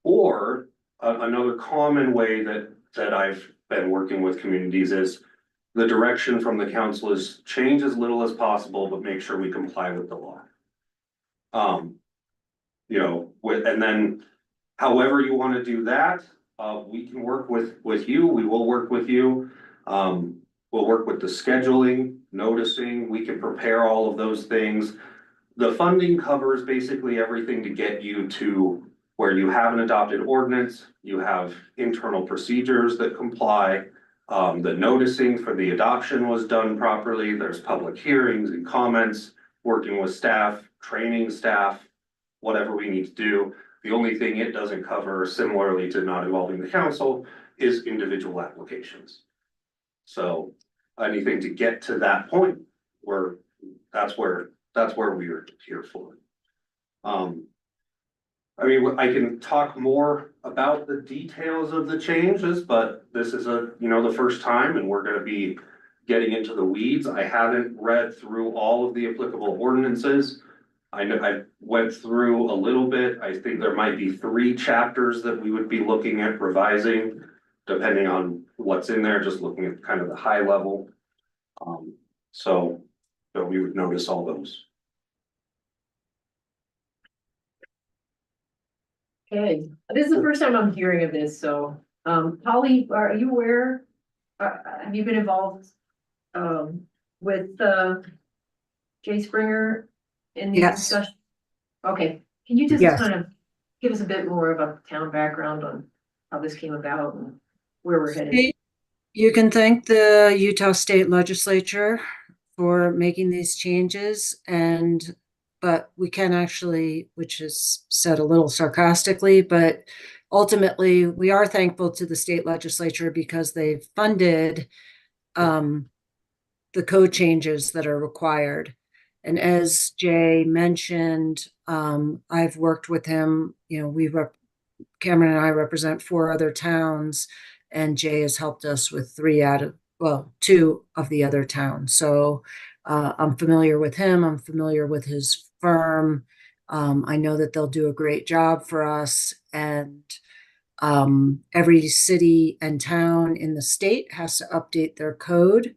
Or another common way that I've been working with communities is the direction from the council is change as little as possible, but make sure we comply with the law. And then however you want to do that, we can work with you. We will work with you. We'll work with the scheduling, noticing, we can prepare all of those things. The funding covers basically everything to get you to where you have an adopted ordinance, you have internal procedures that comply. The noticing for the adoption was done properly. There's public hearings and comments, working with staff, training staff, whatever we need to do. The only thing it doesn't cover, similarly to not involving the council, is individual applications. So anything to get to that point, that's where we are here for. I mean, I can talk more about the details of the changes, but this is the first time, and we're gonna be getting into the weeds. I haven't read through all of the applicable ordinances. I know I went through a little bit. I think there might be 3 chapters that we would be looking at revising, depending on what's in there, just looking at kind of the high level. So we would notice all those. Okay, this is the first time I'm hearing of this, so, Holly, are you aware? Have you been involved, with, Jay Springer in the Yes. discussion? Okay, can you just Yes. kind of give us a bit more of a town background on how this came about and where we're headed? You can thank the Utah State Legislature for making these changes, but we can actually, which is said a little sarcastically, but ultimately we are thankful to the state legislature because they've funded the code changes that are required. And as Jay mentioned, I've worked with him. Cameron and I represent 4 other towns, and Jay has helped us with 2 of the other towns. So I'm familiar with him. I'm familiar with his firm. I know that they'll do a great job for us. And every city and town in the state has to update their code.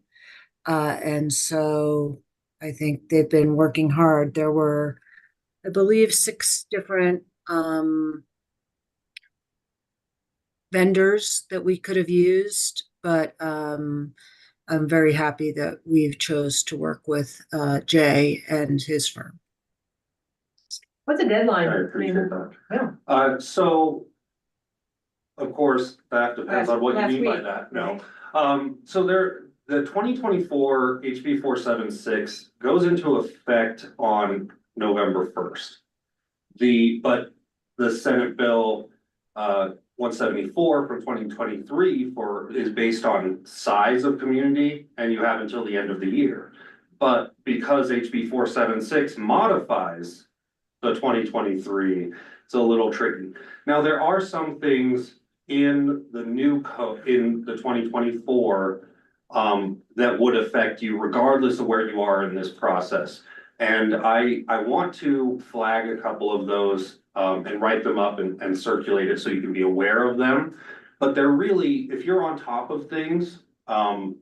And so I think they've been working hard. There were, I believe, 6 different vendors that we could have used, but I'm very happy that we've chose to work with Jay and his firm. What's the deadline? I appreciate that. Yeah. So of course, that depends on what you Last mean by week. that. No. So the 2024 HB 476 goes into effect on November 1st. But the Senate bill 174 from 2023 is based on size of community, and you have until the end of the year. But because HB 476 modifies the 2023, it's a little tricky. Now, there are some things in the new code in the 2024 that would affect you regardless of where you are in this process. And I want to flag a couple of those and write them up and circulate it so you can be aware of them. But they're really, if you're on top of things, and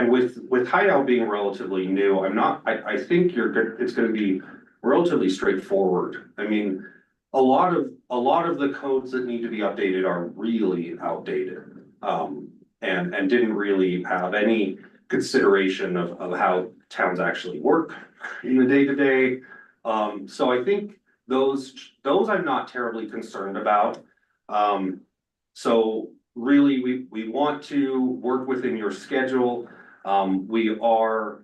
with Hideout being relatively new, I think it's going to be relatively straightforward. I mean, a lot of the codes that need to be updated are really outdated, and didn't really have any consideration of how towns actually work in the day-to-day. So I think those I'm not terribly concerned about. So really we want to work within your schedule. We are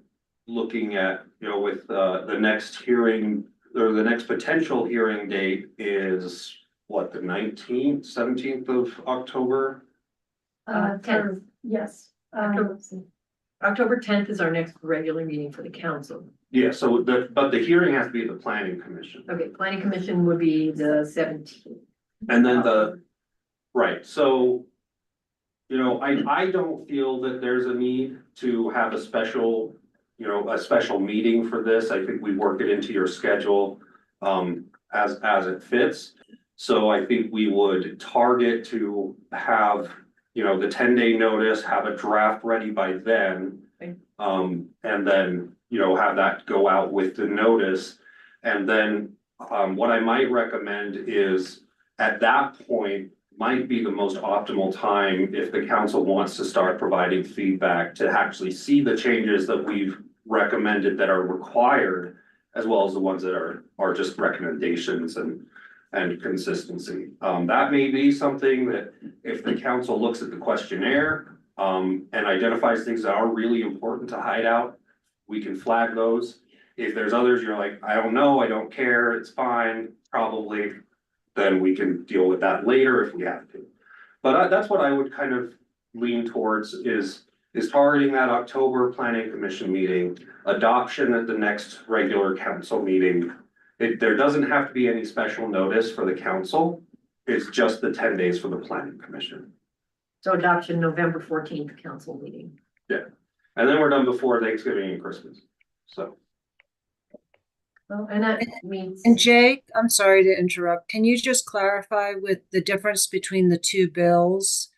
looking at, with the next hearing or the next potential hearing date is what, the 19th, 17th of October? 10th. Yes. October 10th is our next regular meeting for the council. Yeah, so but the hearing has to be the planning commission. Okay, planning commission would be the 17th. And then right, so, I don't feel that there's a need to have a special meeting for this. I think we work it into your schedule, as it fits. So I think we would target to have, you know, the 10-day notice, have a draft ready by then. Okay. And then, you know, have that go out with the notice. And then, what I might recommend is at that point might be the most optimal time if the council wants to start providing feedback to actually see the changes that we've recommended that are required, as well as the ones that are just recommendations and consistency. That may be something that if the council looks at the questionnaire, and identifies things that are really important to Hideout, we can flag those. If there's others, you're like, I don't know, I don't care, it's fine, probably, then we can deal with that later if we have to. But that's what I would kind of lean towards is targeting that October planning commission meeting, adoption at the next regular council meeting. There doesn't have to be any special notice for the council. It's just the 10 days for the planning commission. So adoption November 14th council meeting. Yeah, and then we're done before Thanksgiving and Christmas, so. Well, and that means. And Jay, I'm sorry to interrupt. Can you just clarify with the difference between the two bills?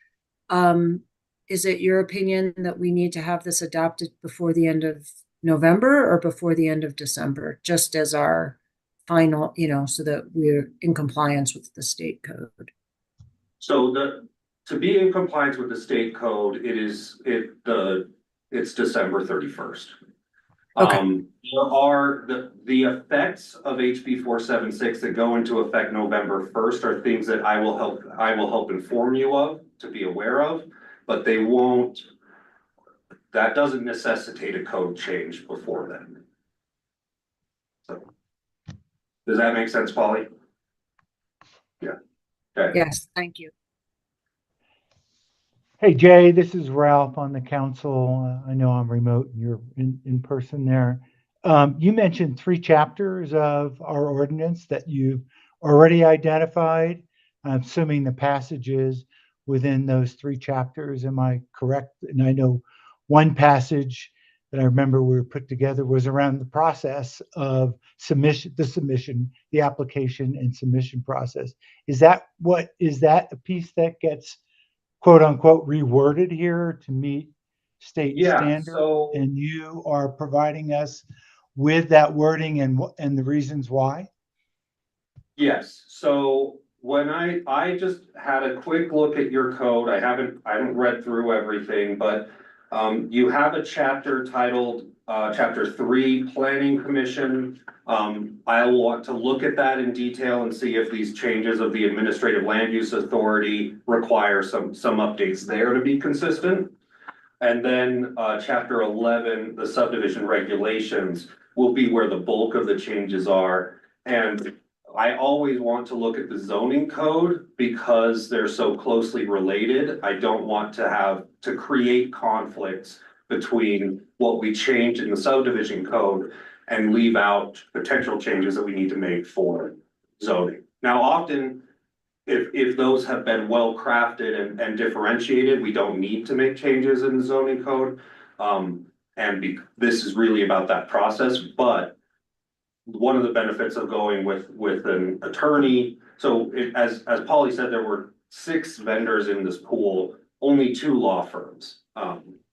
Is it your opinion that we need to have this adopted before the end of November or before the end of December, just as our final, you know, so that we're in compliance with the state code? So to be in compliance with the state code, it's December 31st. Okay. There are the effects of HB 476 that go into effect November 1st are things that I will help inform you of, to be aware of, but they won't, that doesn't necessitate a code change before then. So, does that make sense, Polly? Yeah. Okay. Yes, thank you. Hey, Jay, this is Ralph on the council. I know I'm remote and you're in person there. You mentioned 3 chapters of our ordinance that you've already identified. I'm assuming the passages within those 3 chapters. Am I correct? And I know one passage that I remember we were put together was around the process of submission, the application and submission process. Is that a piece that gets quote unquote reworded here to meet state standards? So, and you are providing us with that wording and the reasons why? yes, so when I just had a quick look at your code, I haven't read through everything, but you have a chapter titled Chapter 3, Planning Commission. I'll want to look at that in detail and see if these changes of the Administrative Land Use Authority require some updates there to be consistent. And then Chapter 11, the subdivision regulations, will be where the bulk of the changes are. And I always want to look at the zoning code because they're so closely related. I don't want to create conflicts between what we change in the subdivision code and leave out potential changes that we need to make for zoning. Now, often, if those have been well crafted and differentiated, we don't need to make changes in the zoning code. This is really about that process, but one of the benefits of going with an attorney, so as Polly said, there were 6 vendors in this pool, only 2 law firms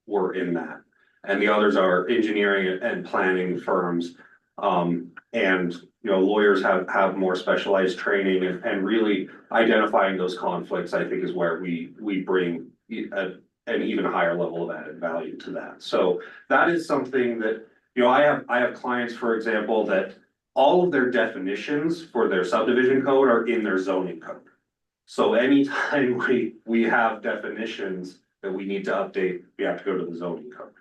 were in that. And the others are engineering and planning firms. And you know, lawyers have more specialized training and really identifying those conflicts, I think, is where we bring an even higher level of added value to that. So that is something that, you know, I have clients, for example, that all of their definitions for their subdivision code are in their zoning code. So anytime we have definitions that we need to update, we have to go to the zoning code.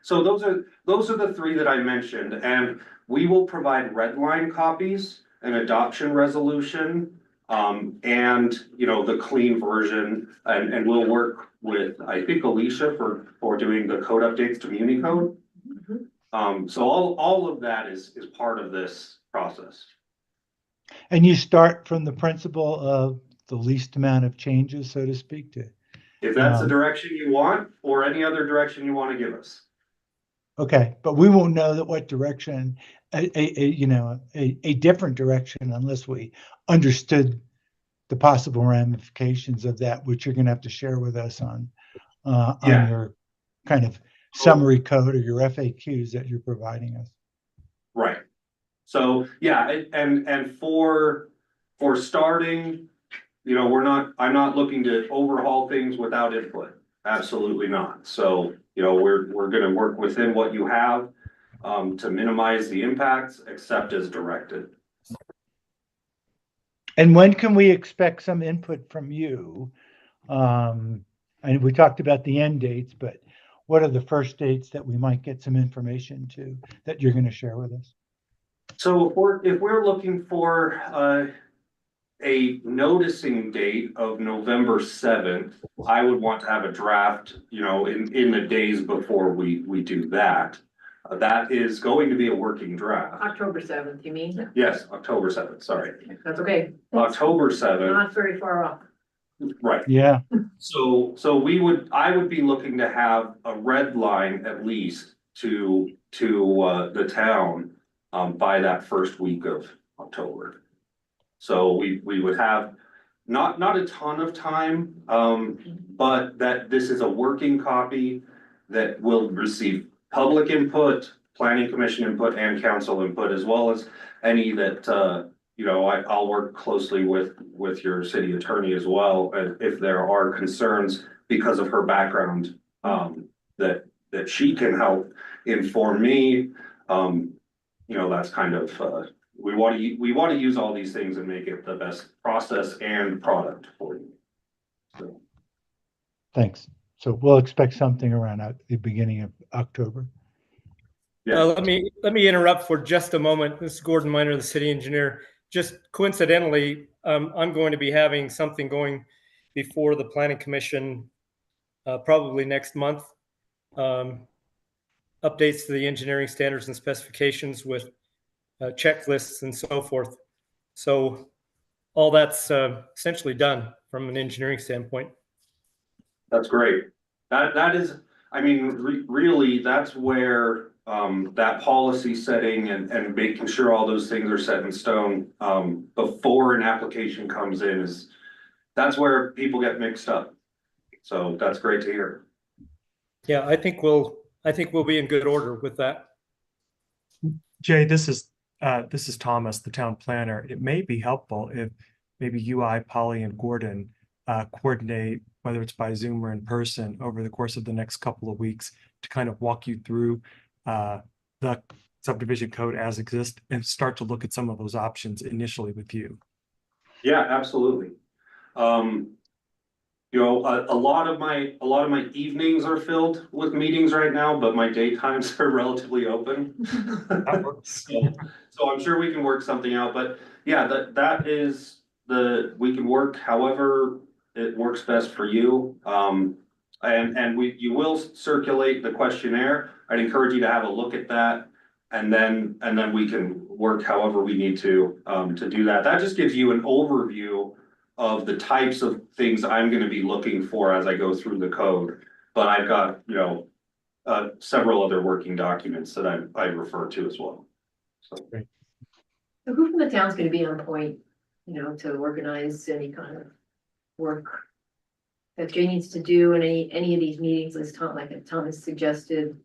So those are the 3 that I mentioned, and we will provide red line copies, an adoption resolution, and you know, the clean version, and we'll work with, I think, Alicia for doing the code updates to Muni code. So all of that is part of this process. And you start from the principle of the least amount of changes, so to speak, to. If that's the direction you want, or any other direction you want to give us. Okay, but we won't know that what direction, a different direction unless we understood the possible ramifications of that, which you're going to have to share with us on Yeah. your kind of summary code or your FAQs that you're providing us. Right. So, yeah, and for starting, you know, I'm not looking to overhaul things without input. Absolutely not. So, you know, we're gonna work within what you have to minimize the impacts, except as directed. And when can we expect some input from you? And we talked about the end dates, but what are the first dates that we might get some information to that you're going to share with us? So if we're looking for a noticing date of November 7th, I would want to have a draft, you know, in the days before we do that. That is going to be a working draft. October 7th, you mean? Yes, October 7th, sorry. That's okay. October 7th, Not very far off. right. Yeah. So I would be looking to have a red line at least to the town by that first week of October. So we would have not a ton of time, but that this is a working copy that will receive public input, planning commission input, and council input, as well as any that you know, I'll work closely with your city attorney as well, if there are concerns because of her background, that she can help inform me. You know, that's kind of, we want to use all these things and make it the best process and product for you. So. Thanks. So we'll expect something around the beginning of October. Yeah. Let me interrupt for just a moment. This is Gordon Miner, the city engineer. Just coincidentally, I'm going to be having something going before the Planning Commission probably next month. Updates to the engineering standards and specifications with checklists and so forth. So all that's essentially done from an engineering standpoint. That's great. That is, I mean, really, that's where that policy setting and making sure all those things are set in stone before an application comes in that's where people get mixed up. So that's great to hear. Yeah, I think we'll be in good order with that. Jay, this is Thomas, the town planner. It may be helpful if maybe you, Polly, and Gordon coordinate, whether it's by Zoom or in person, over the course of the next couple of weeks to kind of walk you through the subdivision code as exists and start to look at some of those options initially with you. Yeah, absolutely. You know, a lot of my evenings are filled with meetings right now, but my daytimes are relatively open. That works. So I'm sure we can work something out, but yeah, that is we can work however it works best for you. And you will circulate the questionnaire. I'd encourage you to have a look at that, and then we can work however we need to do that. That just gives you an overview of the types of things I'm going to be looking for as I go through the code. But I've got, you know, several other working documents that I refer to as well. So great. So who from the town's going to be on point, you know, to organize any kind of work that Jay needs to do in any of these meetings, as Thomas suggested?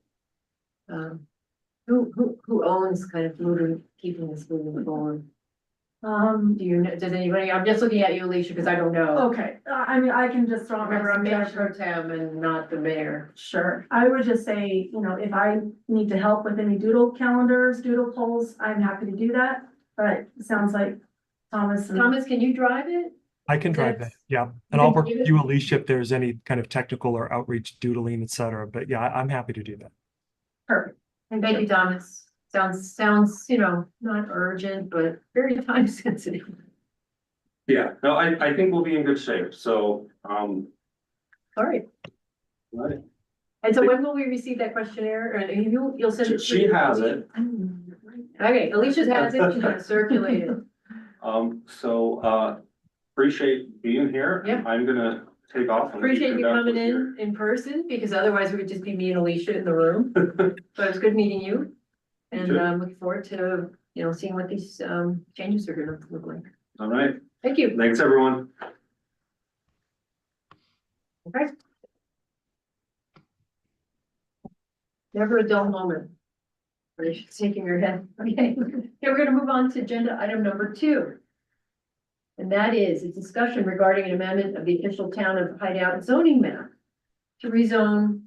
Who owns kind of keeping this moving forward? Do you know, does anybody, I'm just looking at you, Alicia, because I don't know. Okay, I mean, I can just throw out my Remember, I'm mayor suggestion. pro tem and not the mayor. Sure, I would just say, you know, if I need to help with any doodle calendars, doodle polls, I'm happy to do that. But it sounds like Thomas. Thomas, can you drive it? I can drive that, yeah. And I'll work with you, Alicia, if there's any kind of technical or outreach doodling, et cetera. But yeah, I'm happy to do that. Perfect. And thank you, Thomas. Sounds, you know, not urgent, but very time sensitive. yeah, no, I think we'll be in good shape. So All right. right. And so when will we receive that questionnaire? Or you'll send it? She has it. Okay, Alicia has it. She's gonna circulate it. So appreciate being here. Yeah. I'm gonna take off. And Appreciate you coming in person, because otherwise it would just be me and Alicia in the room. But it was good meeting you. And I'm looking forward to, you know, seeing what these changes are gonna look like. All right. Thank you. Thanks, everyone. Okay. Never a dull moment. But it's shaking your head. Okay. Okay, we're gonna move on to agenda item number 2. And that is a discussion regarding an amendment of the official town of Hideout zoning map to rezone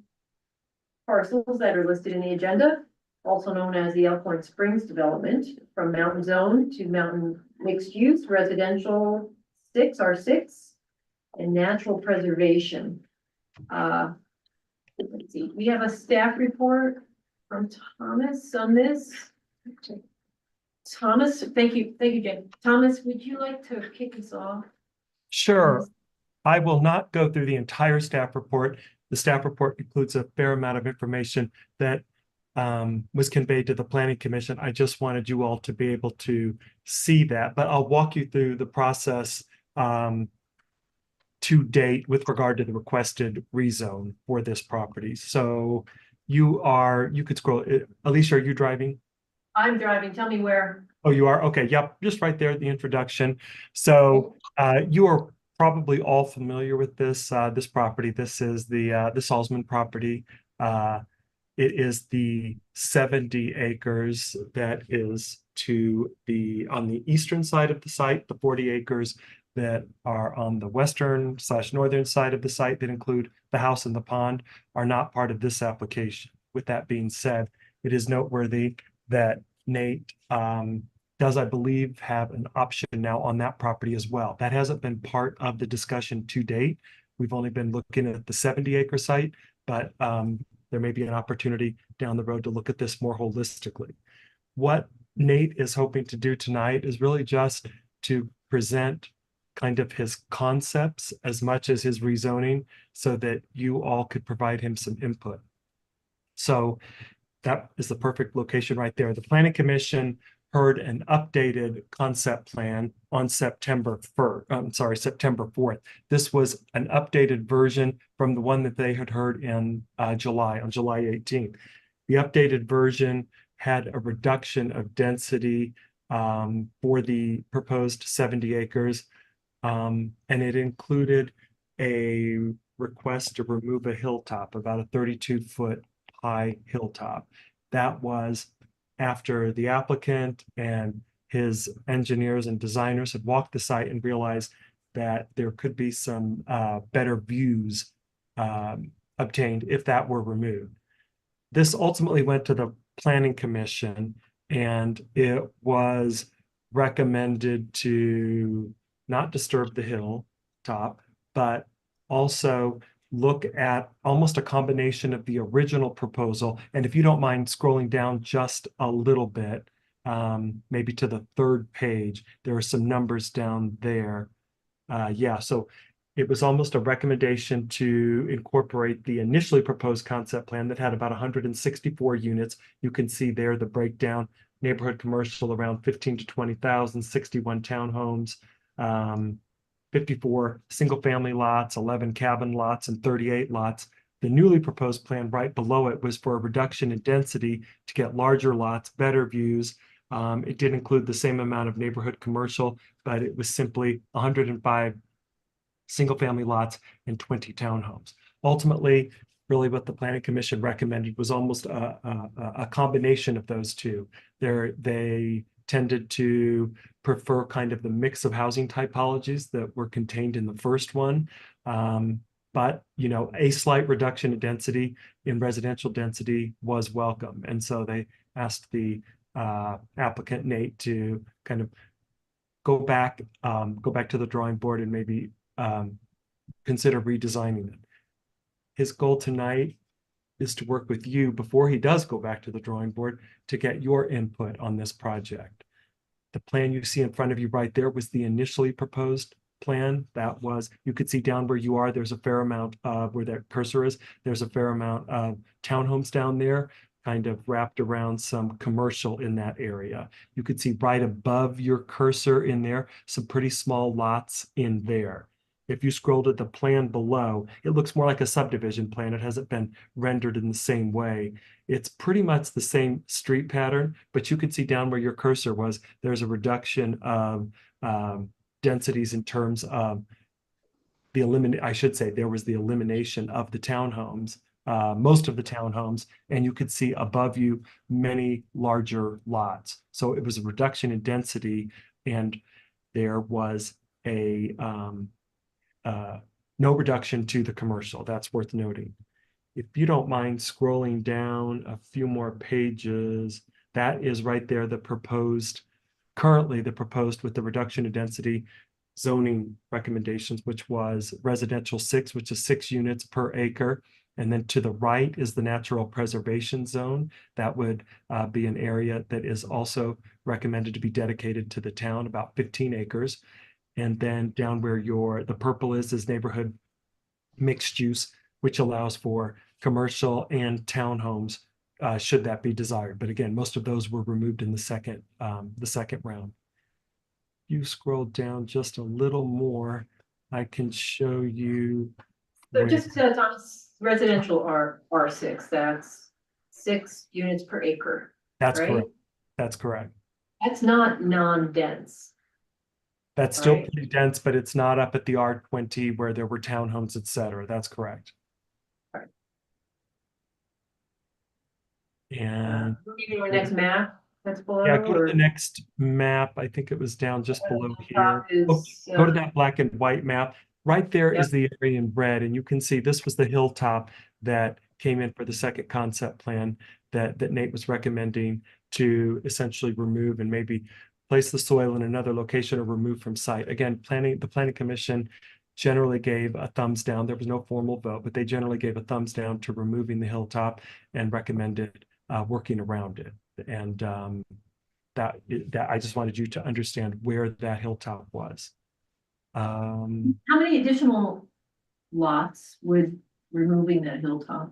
parcels that are listed in the agenda, also known as the Elkhorn Springs development, from mountain zone to mountain mixed use, residential 6 R6, and natural preservation. Let's see, we have a staff report from Thomas on this. Thomas, thank you, Jen. Thomas, would you like to kick us off? Sure. I will not go through the entire staff report. The staff report includes a fair amount of information that was conveyed to the Planning Commission. I just wanted you all to be able to see that, but I'll walk you through the process to date with regard to the requested rezone for this property. So you could scroll. Alicia, are you driving? I'm driving, tell me where. Oh, you are? Okay, yep, just right there at the introduction. So you are probably all familiar with this this property. This is the Salzman property. It is the 70 acres that is on the eastern side of the site, the 40 acres that are on the western/northern side of the site that include the house and the pond are not part of this application. With that being said, it is noteworthy that Nate does, I believe, have an option now on that property as well. That hasn't been part of the discussion to date. We've only been looking at the 70-acre site, but there may be an opportunity down the road to look at this more holistically. What Nate is hoping to do tonight is really just to present kind of his concepts as much as his rezoning so that you all could provide him some input. So that is the perfect location right there. The Planning Commission heard an updated concept plan on September 4th. This was an updated version from the one that they had heard in on July 18th. The updated version had a reduction of density for the proposed 70 acres. And it included a request to remove a hilltop, about a 32-foot high hilltop. That was after the applicant and his engineers and designers had walked the site and realized that there could be some better views obtained if that were removed. This ultimately went to the Planning Commission, and it was recommended to not disturb the hilltop, but also look at almost a combination of the original proposal. And if you don't mind scrolling down just a little bit, maybe to the 3rd page, there are some numbers down there. Yeah, so it was almost a recommendation to incorporate the initially proposed concept plan that had about 164 units. You can see there the breakdown: neighborhood commercial around 15 to 20,000, 61 townhomes, 54 single-family lots, 11 cabin lots, and 38 lots. The newly proposed plan right below it was for a reduction in density to get larger lots, better views. It did include the same amount of neighborhood commercial, but it was simply 105 single-family lots and 20 townhomes. Ultimately, really what the Planning Commission recommended was almost a combination of those two. They tended to prefer kind of the mix of housing typologies that were contained in the first one. But, you know, a slight reduction in density, in residential density, was welcome. And so they asked the applicant, Nate, to kind of go back to the drawing board and maybe consider redesigning it. His goal tonight is to work with you before he does go back to the drawing board to get your input on this project. The plan you see in front of you right there was the initially proposed plan. That was, you could see down where you are, there's a fair amount of, where that cursor is, there's a fair amount of townhomes down there, kind of wrapped around some commercial in that area. You could see right above your cursor in there, some pretty small lots in there. If you scroll to the plan below, it looks more like a subdivision plan. It hasn't been rendered in the same way. It's pretty much the same street pattern, but you can see down where your cursor was, there's a reduction of densities in terms of I should say there was the elimination of the townhomes, most of the townhomes, and you could see above you many larger lots. So it was a reduction in density, and there was a no reduction to the commercial. That's worth noting. If you don't mind scrolling down a few more pages, that is right there, currently the proposed with the reduction in density zoning recommendations, which was residential 6, which is 6 units per acre. And then to the right is the natural preservation zone. That would be an area that is also recommended to be dedicated to the town, about 15 acres. And then down where the purple is neighborhood mixed use, which allows for commercial and townhomes, should that be desired. But again, most of those were removed in the second round. You scroll down just a little more, I can show you. So just so it's on residential R6, that's 6 units per acre. That's right? correct. That's correct. That's not non-dense. That's still right? pretty dense, but it's not up at the R20 where there were townhomes, et cetera. That's correct. Right. And Moving to our next map. That's below. yeah, go to or- the next map. I think it was down just below here. top is, Go to that black and white map. Right there is Yep. the area in red, and you can see this was the hilltop that came in for the second concept plan that Nate was recommending to essentially remove and maybe place the soil in another location or remove from site. Again, the planning commission generally gave a thumbs down. There was no formal vote, but they generally gave a thumbs down to removing the hilltop and recommended working around it. And that I just wanted you to understand where that hilltop was. How many additional lots would removing that hilltop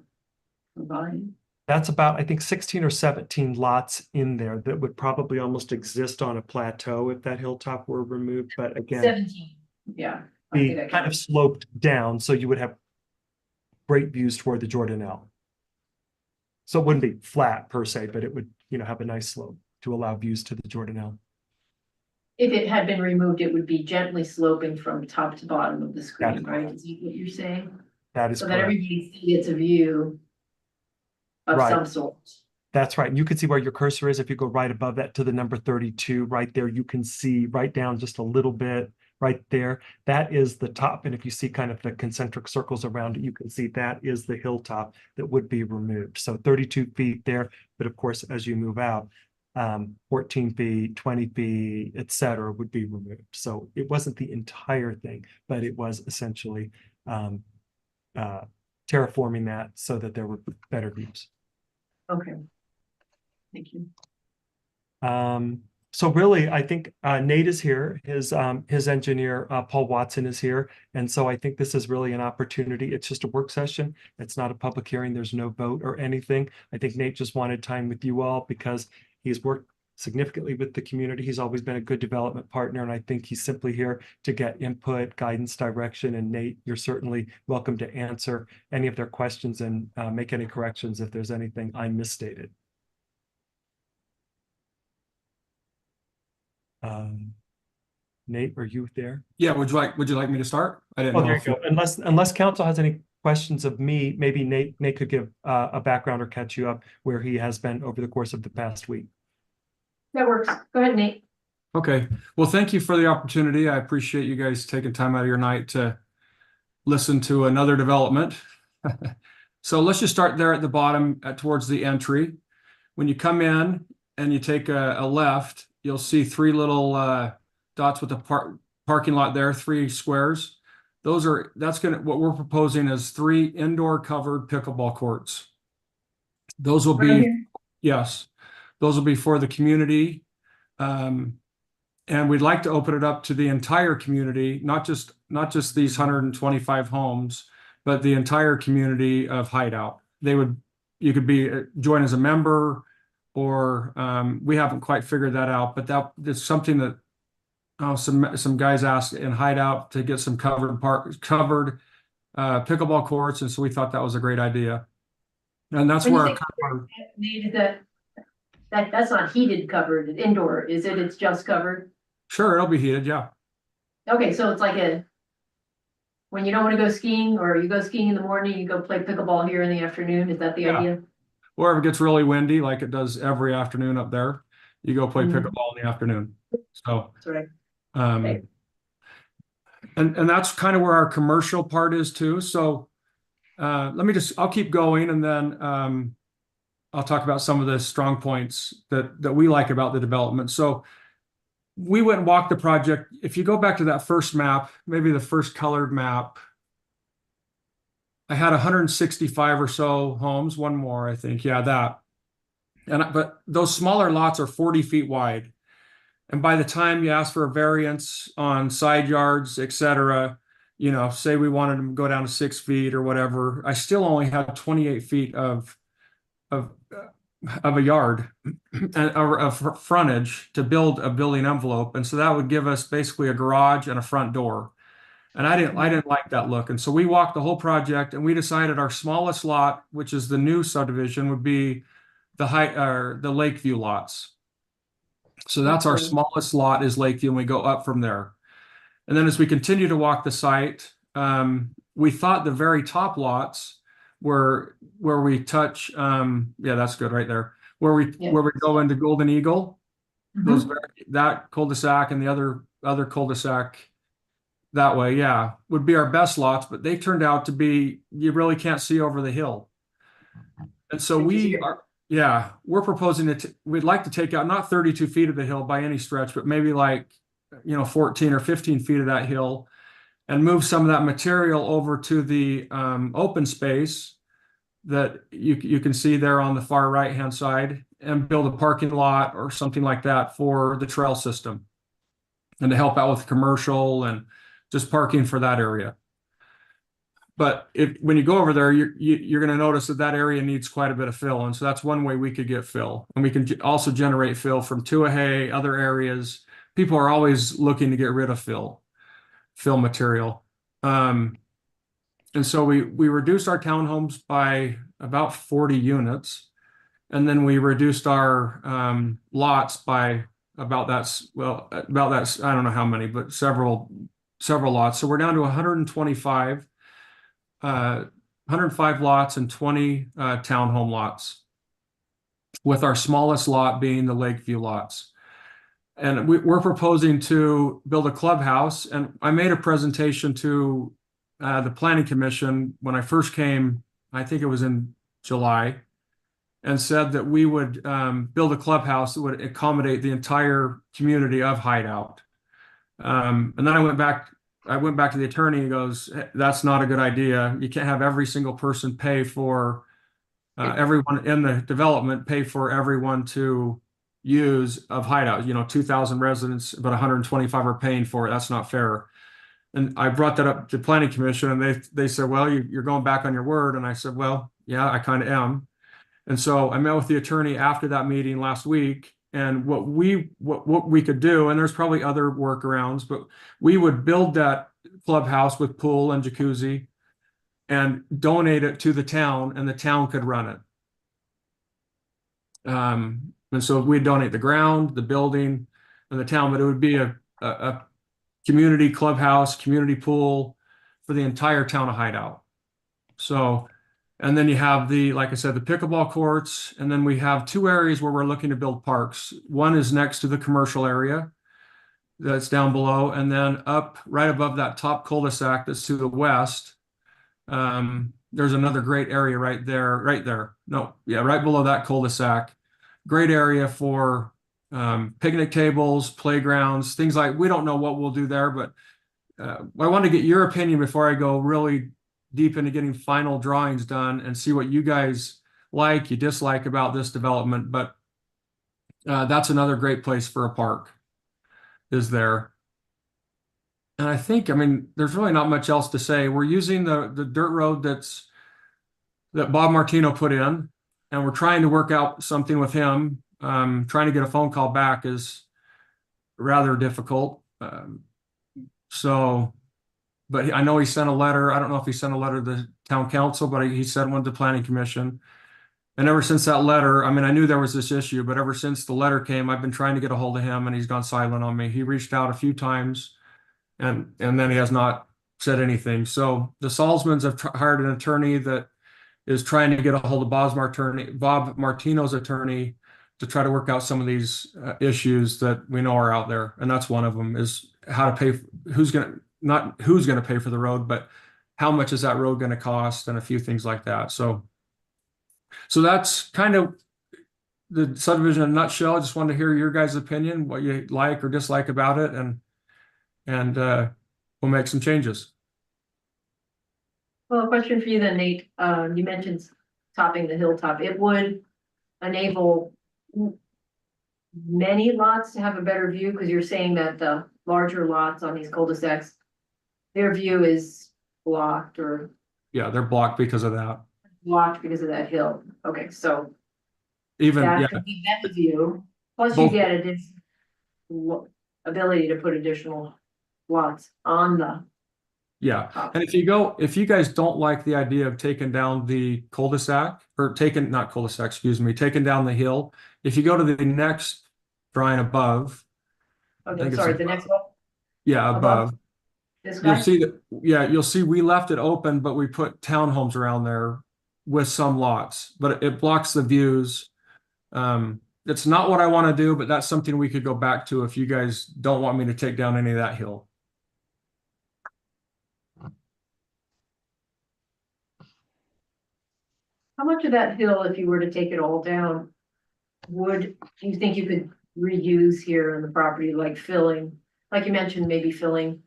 provide? That's about, I think, 16 or 17 lots in there that would probably almost exist on a plateau if that hilltop were removed. But again, 17. Yeah. I be think I kind can- of sloped down, so you would have great views toward the Jordanelle. So it wouldn't be flat per se, but it would, have a nice slope to allow views to the Jordanelle. If it had been removed, it would be gently sloping from top to bottom of the screen, That's right? Is that what you're saying? That is So that correct. everybody gets a view of Right. some sort. That's right. And you can see where your cursor is. If you go right above that to the number 32, right there, you can see right down just a little bit right there. That is the top. And if you see kind of the concentric circles around it, you can see that is the hilltop that would be removed. So 32 feet there. But of course, as you move out, 14 feet, 20 feet, et cetera, would be removed. So it wasn't the entire thing, but it was essentially terraforming that so that there were better views. Okay. Thank you. So really, I think Nate is here. His engineer, Paul Watson, is here. And so I think this is really an opportunity. It's just a work session. It's not a public hearing. There's no vote or anything. I think Nate just wanted time with you all because he's worked significantly with the community. He's always been a good development partner. And I think he's simply here to get input, guidance, direction. And Nate, you're certainly welcome to answer any of their questions and make any corrections if there's anything I misstated. Nate, are you there? Yeah, would you like me to start? I didn't Oh, know there you if go. Unless council has any questions of me, maybe Nate could give a background or catch you up where he has been over the course of the past week. That works. Go ahead, Nate. Okay. Well, thank you for the opportunity. I appreciate you guys taking time out of your night to listen to another development. So let's just start there at the bottom towards the entry. When you come in and you take a left, you'll see 3 little dots with the parking lot there, 3 squares. What we're proposing is 3 indoor covered pickleball courts. Those will be, yes, those will be for the community. And we'd like to open it up to the entire community, not just these 125 homes, but the entire community of Hideout. You could join as a member, or we haven't quite figured that out, but that's something that some guys asked in Hideout to get some covered pickleball courts, and so we thought that was a great idea. And that's where that's not heated covered indoor, is it? It's just covered. Sure, it'll be heated, yeah. Okay, so it's like when you don't want to go skiing or you go skiing in the morning, you go play pickleball here in the afternoon. Is that the Yeah. idea? Or if it gets really windy, like it does every afternoon up there, you go play Mhm. pickleball in the afternoon. So, That's right. um, and that's kind of where our commercial part is too. So, I'll keep going, and then I'll talk about some of the strong points that we like about the development. So we went and walked the project. If you go back to that first map, maybe the first colored map, I had 165 or so homes, one more, I think. Yeah, that. But those smaller lots are 40 feet wide. And by the time you ask for a variance on side yards, et cetera, say we wanted them to go down to 6 feet or whatever, I still only have 28 feet of a yard or of frontage to build a building envelope. And so that would give us basically a garage and a front door. And I didn't like that look. And so we walked the whole project and we decided our smallest lot, which is the new subdivision, would be the Lakeview lots. So that's our smallest lot is Lakeview, and we go up from there. And then as we continue to walk the site, we thought the very top lots were where we touch, yeah, that's good right there. Where we go into Golden Eagle, that cul-de-sac and the other cul-de-sac that way, yeah, would be our best lots, but they turned out to be, you really can't see over the hill. And so we're proposing we'd like to take out not 32 feet of the hill by any stretch, but maybe 14 or 15 feet of that hill and move some of that material over to the open space that you can see there on the far right-hand side and build a parking lot or something like that for the trail system and to help out with commercial and just parking for that area. But when you go over there, you're going to notice that area needs quite a bit of fill. And so that's one way we could get fill. And we can also generate fill from Tuahey, other areas. People are always looking to get rid of fill material. And so we reduced our townhomes by about 40 units. And then we reduced our lots by about that, I don't know how many, but several lots. So we're down to 125 lots and 20 townhome lots, with our smallest lot being the Lakeview lots. And we're proposing to build a clubhouse. And I made a presentation to the Planning Commission when I first came, I think it was in July, and said that we would build a clubhouse that would accommodate the entire community of Hideout. And then I went back to the attorney. He goes, "That's not a good idea. You can't have every single person pay for everyone in the development pay for everyone to use of Hideout. 2,000 residents, but 125 are paying for it. That's not fair." And I brought that up to the Planning Commission, and they said, "Well, you're going back on your word." And I said, "Well, yeah, I kind of am." And so I met with the attorney after that meeting last week, and what we could do, and there's probably other workarounds, but we would build that clubhouse with pool and jacuzzi and donate it to the town, and the town could run it. And so we'd donate the ground, the building, and the town, but it would be a community clubhouse, community pool for the entire town of Hideout. So, and then you have like I said, the pickleball courts, and then we have two areas where we're looking to build parks. One is next to the commercial area that's down below, and then up right above that top cul-de-sac that's to the west. There's another great area right there. No, yeah, right below that cul-de-sac. Great area for picnic tables, playgrounds, things like, we don't know what we'll do there, but I want to get your opinion before I go really deep into getting final drawings done and see what you guys you dislike about this development. But that's another great place for a park is there. And I think, there's really not much else to say. We're using the dirt road that Bob Martino put in, and we're trying to work out something with him. Trying to get a phone call back is rather difficult. But I know he sent a letter. I don't know if he sent a letter to the town council, but he sent one to the Planning Commission. And ever since that letter, I knew there was this issue, but ever since the letter came, I've been trying to get a hold of him, and he's gone silent on me. He reached out a few times and then he has not said anything. So the Salzmans have hired an attorney that is trying to get a hold of Bob Martino's attorney, to try to work out some of these issues that we know are out there. And that's one of them, is how to pay, not who's going to pay for the road, but how much is that road going to cost, and a few things like that. So that's kind of the subdivision in a nutshell. I just wanted to hear your guys' opinion, what you like or dislike about it, and we'll make some changes. Well, a question for you then, Nate. You mentioned topping the hilltop. It would enable many lots to have a better view, because you're saying that the larger lots on these cul-de-sacs, their view is blocked or Yeah, they're blocked because of that. blocked because of that hill. Okay, so Even, yeah, that could give them a view. Plus you Both. get ability to put additional lots on the yeah. top. And if you guys don't like the idea of taking down the cul-de-sac, or not cul-de-sac, excuse me, taking down the hill, if you go to the next drawing above, Okay, sorry, the next one, yeah, above, this you'll guy? see that, yeah, you'll see we left it open, but we put townhomes around there with some lots, but it blocks the views. It's not what I want to do, but that's something we could go back to if you guys don't want me to take down any of that hill. How much of that hill, if you were to take it all down, do you think you could reuse here on the property, like filling, like you mentioned, maybe filling?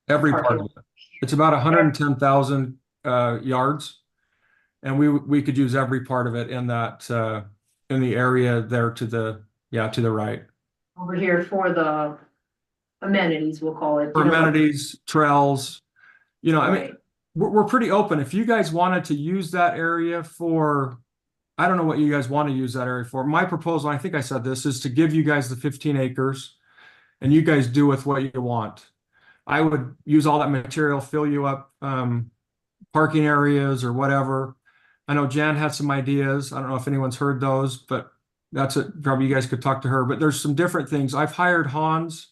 Every Parking. part of it. It's about 110,000 yards, and we could use every part of it in that in the area there to the right. Over here for the amenities, we'll call it. For amenities, trails, I mean, Right. we're pretty open. If you guys wanted to use that area for, I don't know what you guys want to use that area for. My proposal, I think I said this, is to give you guys the 15 acres, and you guys do with what you want. I would use all that material, fill you up parking areas or whatever. I know Jan had some ideas. I don't know if anyone's heard those, but that's it. Probably you guys could talk to her. But there's some different things. I've hired Hans.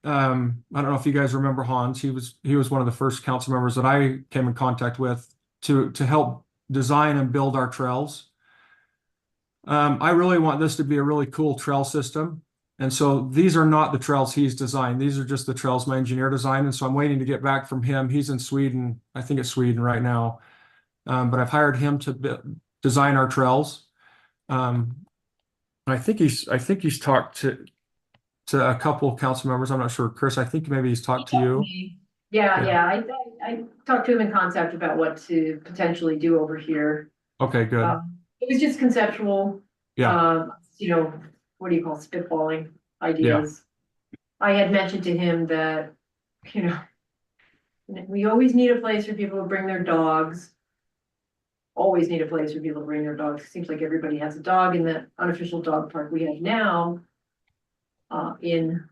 I don't know if you guys remember Hans. He was one of the first council members that I came in contact with to help design and build our trails. I really want this to be a really cool trail system. And so these are not the trails he's designed. These are just the trails my engineer designed. And so I'm waiting to get back from him. He's in Sweden. I think it's Sweden right now. But I've hired him to design our trails. I think he's talked to a couple of council members. I'm not sure. Chris, I think maybe he's talked to you. Yeah. I talked to him in concept about what to potentially do over here. Okay, good. It was just conceptual. Yeah. What do you call spitballing ideas? Yeah. I had mentioned to him that, we always need a place for people to bring their dogs. Always need a place for people to bring their dogs. Seems like everybody has a dog in the unofficial dog park we have now. In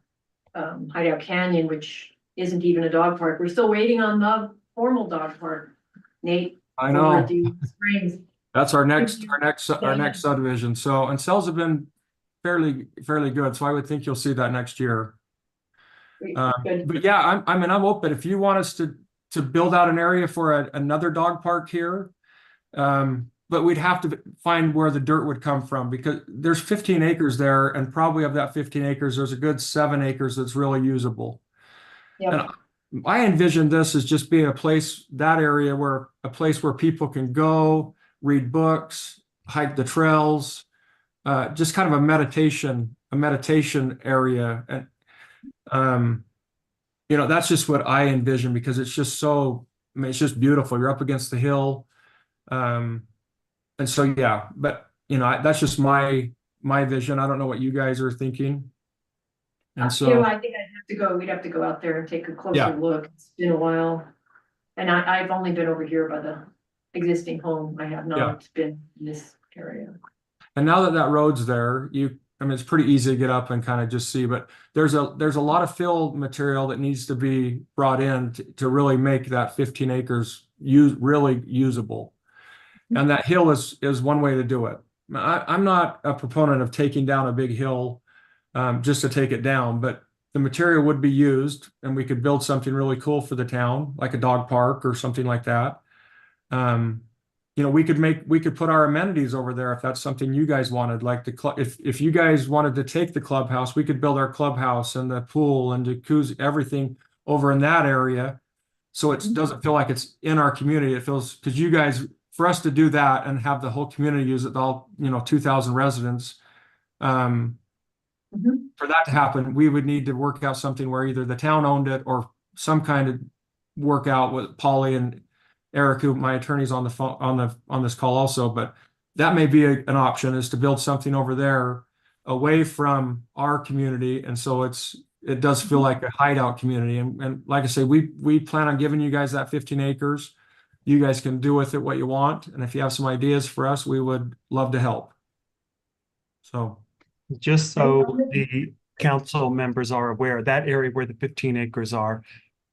Hideout Canyon, which isn't even a dog park. We're still waiting on the formal dog park. Nate. I know. Springs. That's our next subdivision. So, and sales have been fairly good. So I would think you'll see that next year. But yeah, I'm open. If you want us to build out an area for another dog park here, but we'd have to find where the dirt would come from, because there's 15 acres there, and probably of that 15 acres, there's a good 7 acres that's really usable. Yep. And I envision this as just being a place where people can go, read books, hike the trails, just kind of a meditation area. And, that's just what I envision, because it's just it's just beautiful. You're up against the hill. And so, yeah, but that's just my vision. I don't know what you guys are thinking. And so I think we'd have to go out there and take a closer look. It's been a while. And I've only been over here by the existing home. I have not been in this area. And now that road's there, it's pretty easy to get up and kind of just see, but there's a lot of fill material that needs to be brought in to really make that 15 acres really usable. And that hill is one way to do it. I'm not a proponent of taking down a big hill just to take it down, but the material would be used and we could build something really cool for the town, like a dog park or something like that. You know, we could put our amenities over there if that's something you guys wanted, like if you guys wanted to take the clubhouse, we could build our clubhouse and the pool and jacuzzi, everything over in that area. So it doesn't feel like it's in our community. It feels, because you guys, for us to do that and have the whole community use it, all, 2,000 residents, for that to happen, we would need to work out something where either the town owned it or some kind of work out with Polly and Eric, who my attorney's on the phone on this call also, but that may be an option, is to build something over there away from our community. And so it does feel like a hideout community. And like I say, we plan on giving you guys that 15 acres. You guys can do with it what you want. And if you have some ideas for us, we would love to help. So just so the council members are aware, that area where the 15 acres are,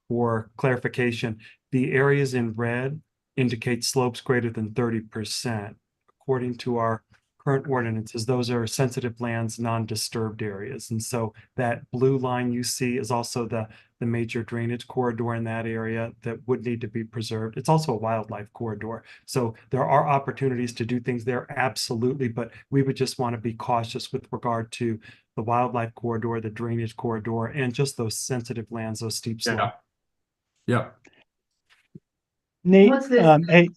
for clarification, the areas in red indicate slopes greater than 30%. According to our current ordinances, those are sensitive lands, non-disturbed areas. And so that blue line you see is also the major drainage corridor in that area that would need to be preserved. It's also a wildlife corridor. So there are opportunities to do things there, absolutely, but we would just want to be cautious with regard to the wildlife corridor, the drainage corridor, and just those sensitive lands, those steep slopes. Yeah. Nate, What's this? hey,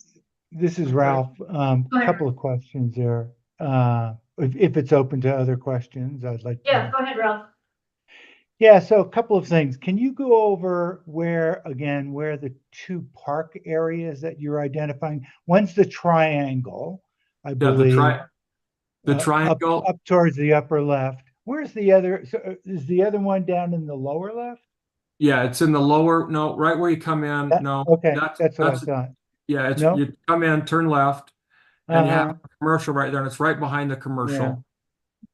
this is Ralph. ahead. Couple of questions there. If it's open to other questions, I'd like to. Yeah, go ahead, Ralph. Yeah, so a couple of things. Can you go over where the two park areas that you're identifying? One's the triangle, I believe. The triangle up towards the upper left. Where's the other? So is the other one down in the lower left? Yeah, it's in the lower, no, right where you come in. No, Okay, that's what I thought. Yeah, it's No? you come in, turn left, and you have Uh-huh. a commercial right there, and it's right behind the commercial.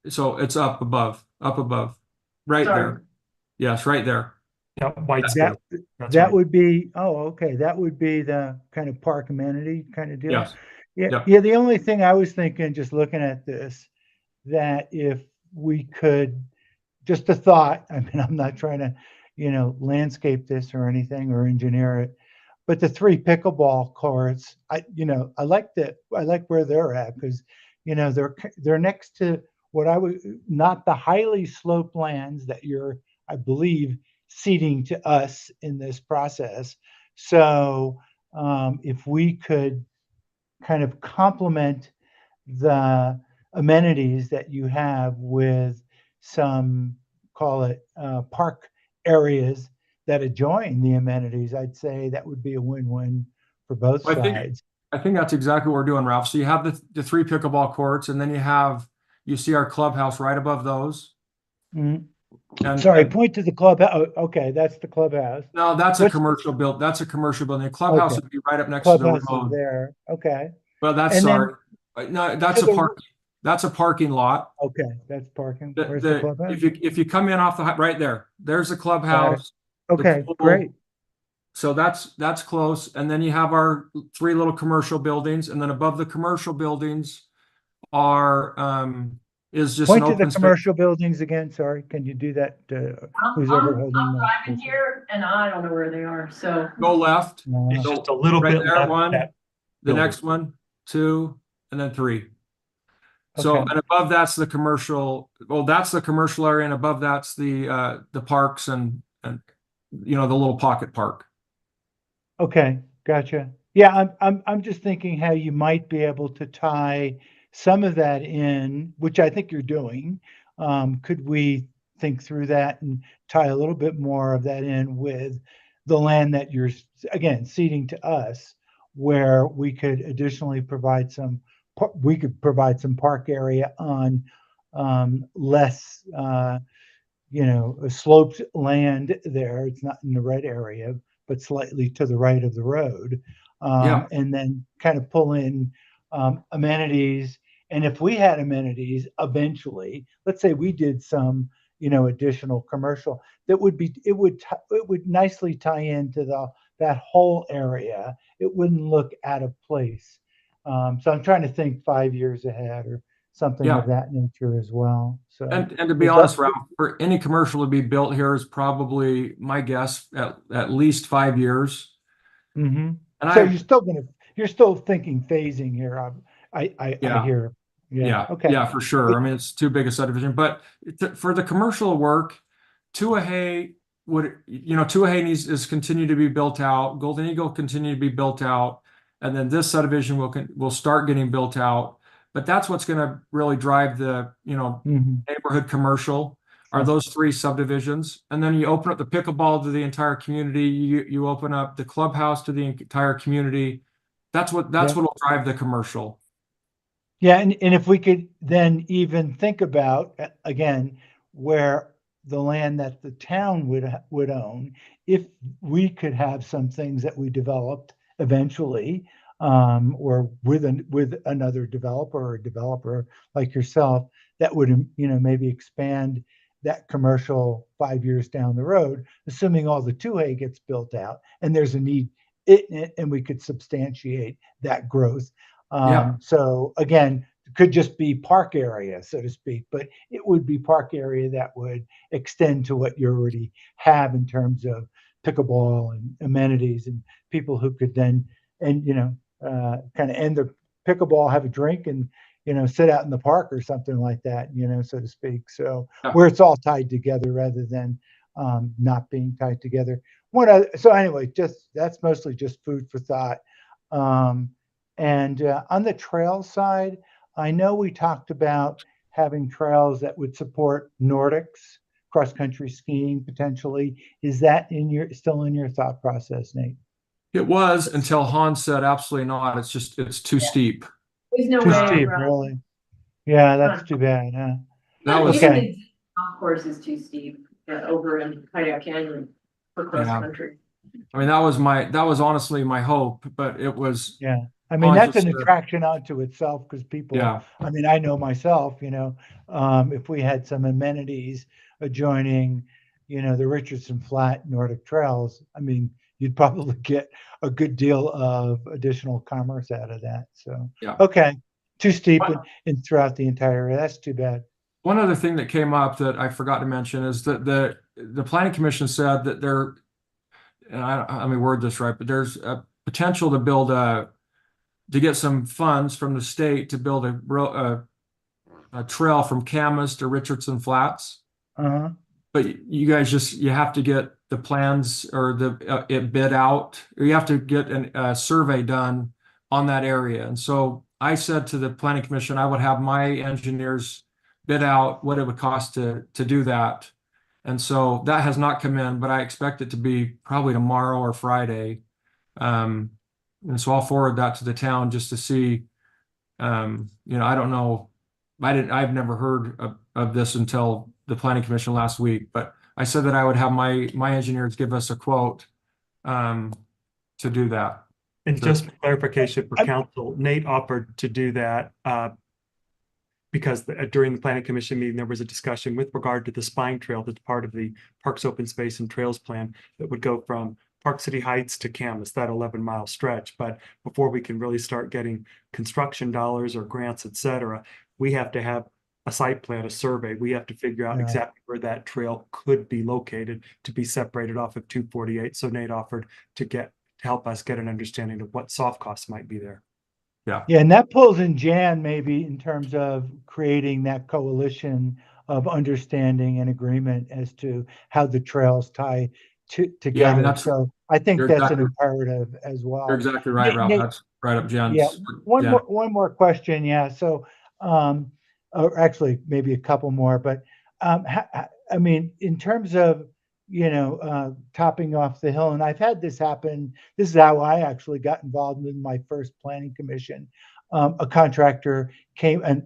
So it's up above, right Sorry. there. Yes, right there. Yeah, white space. That right. would be, okay, that would be the kind of park amenity kind of deal. Yes. Yeah, Yep. yeah. The only thing I was thinking, just looking at this, that if we could, just a thought, I mean, I'm not trying to, landscape this or anything or engineer it, but the 3 pickleball courts, I like where they're at, because, they're next to what I would, not the highly sloped lands that you're, I believe, ceding to us in this process. So if we could kind of complement the amenities that you have with some, call it park areas that adjoin the amenities, I'd say that would be a win-win for both sides. I think that's exactly what we're doing, Ralph. So you have the 3 pickleball courts, and then you see our clubhouse right above those. Mhm. And Sorry, point to the clubhouse. Okay, that's the clubhouse. No, that's a commercial build. That's a commercial building. The clubhouse Okay. would be right up next to the Clubhouse is road. there. Okay. Well, that's And then sorry. No, that's to a park. That's a parking lot. Okay, that's parking. Where's the clubhouse? If you come in off right there, there's the clubhouse. Okay, the pool. great. So that's close. And then you have our 3 little commercial buildings, and then above the commercial buildings is just Point an to the open space. commercial buildings again. Sorry, can you do that? Who's ever holding I'm the driving here and I don't know where they are, so. Go left. It's So just a little right bit there, left. one. That The building. next one, 2, and then 3. So, Okay. and above that's the commercial. Well, that's the commercial area, and above that's the parks and the little pocket park. Okay, gotcha. Yeah, I'm just thinking how you might be able to tie some of that in, which I think you're doing. Could we think through that and tie a little bit more of that in with the land that you're, again, ceding to us, where we could additionally provide some park area on less sloped land there. It's not in the red area, but slightly to the right of the road. And then kind of pull in amenities. And if we had amenities eventually, let's say we did some, additional commercial, it would nicely tie into that whole area. It wouldn't look out of place. So I'm trying to think 5 years ahead or something Yeah. of that nature as well. So, And to be honest, Ralph, for any commercial to be built here is probably, my guess, at least 5 years. Mhm. And So you're still thinking phasing here. I Yeah. hear. Yeah, Okay. yeah, for sure. I mean, it's too big a subdivision, but for the commercial work, Tuahey Tuahey is continue to be built out. Golden Eagle continue to be built out, and then this subdivision will start getting built out. But that's what's going to really drive the Mhm. neighborhood commercial are Sure. those 3 subdivisions, and then you open up the pickleball to the entire community. You open up the clubhouse to the entire community. That's Yeah. what'll drive the commercial. Yeah, and if we could then even think about, again, where the land that the town would own, if we could have some things that we developed eventually, or with another developer or a developer like yourself, that would, maybe expand that commercial 5 years down the road, assuming all the 2A gets built out and there's a need and we could substantiate that growth. Yeah. So again, it could just be park area, so to speak, but it would be park area that would extend to what you already have in terms of pickleball and amenities and people who could then, and kind of end their pickleball, have a drink, and sit out in the park or something like that, so to speak. So Yeah. where it's all tied together rather than not being tied together. So anyway, that's mostly just food for thought. And on the trail side, I know we talked about having trails that would support Nordics, cross-country skiing potentially. Is that still in your thought process, Nate? It was until Hans said, absolutely not. It's too steep. There's no Too way. steep, really? Yeah, that's too bad, huh? That was Even okay. the golf course is too steep over in Hideout Canyon for cross country. I mean, that was honestly my hope, but it was. Yeah. I mean, Hans that's just an said, attraction unto itself because people, yeah, I mean, I know myself, if we had some amenities adjoining, the Richardson Flat Nordic Trails, I mean, you'd probably get a good deal of additional commerce out of that. So, yeah. okay, too steep and throughout the entire area. That's too bad. One other thing that came up that I forgot to mention is that the Planning Commission said that and let me word this right, but there's a potential to build to get some funds from the state to build a trail from Camas to Richardson Flats. Uh-huh. But you guys you have to get the plans or it bid out, or you have to get a survey done on that area. And so I said to the Planning Commission, I would have my engineers bid out what it would cost to do that. And so that has not come in, but I expect it to be probably tomorrow or Friday. And so I'll forward that to the town just to see, I don't know. I've never heard of this until the Planning Commission last week, but I said that I would have my engineers give us a quote to do that. And just for clarification for council, Nate offered to do that because during the Planning Commission meeting, there was a discussion with regard to the spine trail that's part of the Parks Open Space and Trails Plan that would go from Park City Heights to Camas, that 11-mile stretch. But before we can really start getting construction dollars or grants, et cetera, we have to have a site plan, a survey. We have to figure out exactly where that trail could be located to be separated off of 248. So Nate offered to help us get an understanding of what soft costs might be there. Yeah. Yeah, and that pulls in Jan maybe in terms of creating that coalition of understanding and agreement as to how the trails tie together. Yeah, so I think that's an imperative as well. You're exactly right, Ralph. That's right up Jen's. Yeah, one more question. Yeah, so or actually maybe a couple more, but I mean, in terms of topping off the hill, and I've had this happen. This is how I actually got involved in my first planning commission. A contractor came, and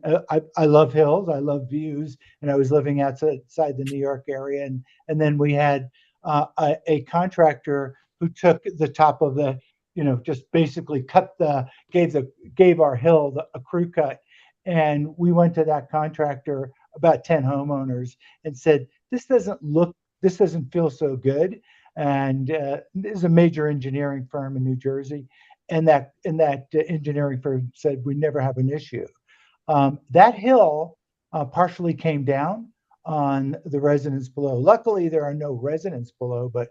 I love hills, I love views, and I was living outside the New York area, and then we had a contractor who took the top of the, just basically gave our hill a crew cut, and we went to that contractor, about 10 homeowners, and said, this doesn't feel so good. And this is a major engineering firm in New Jersey. And that engineering firm said, we never have an issue. That hill partially came down on the residents below. Luckily, there are no residents below, but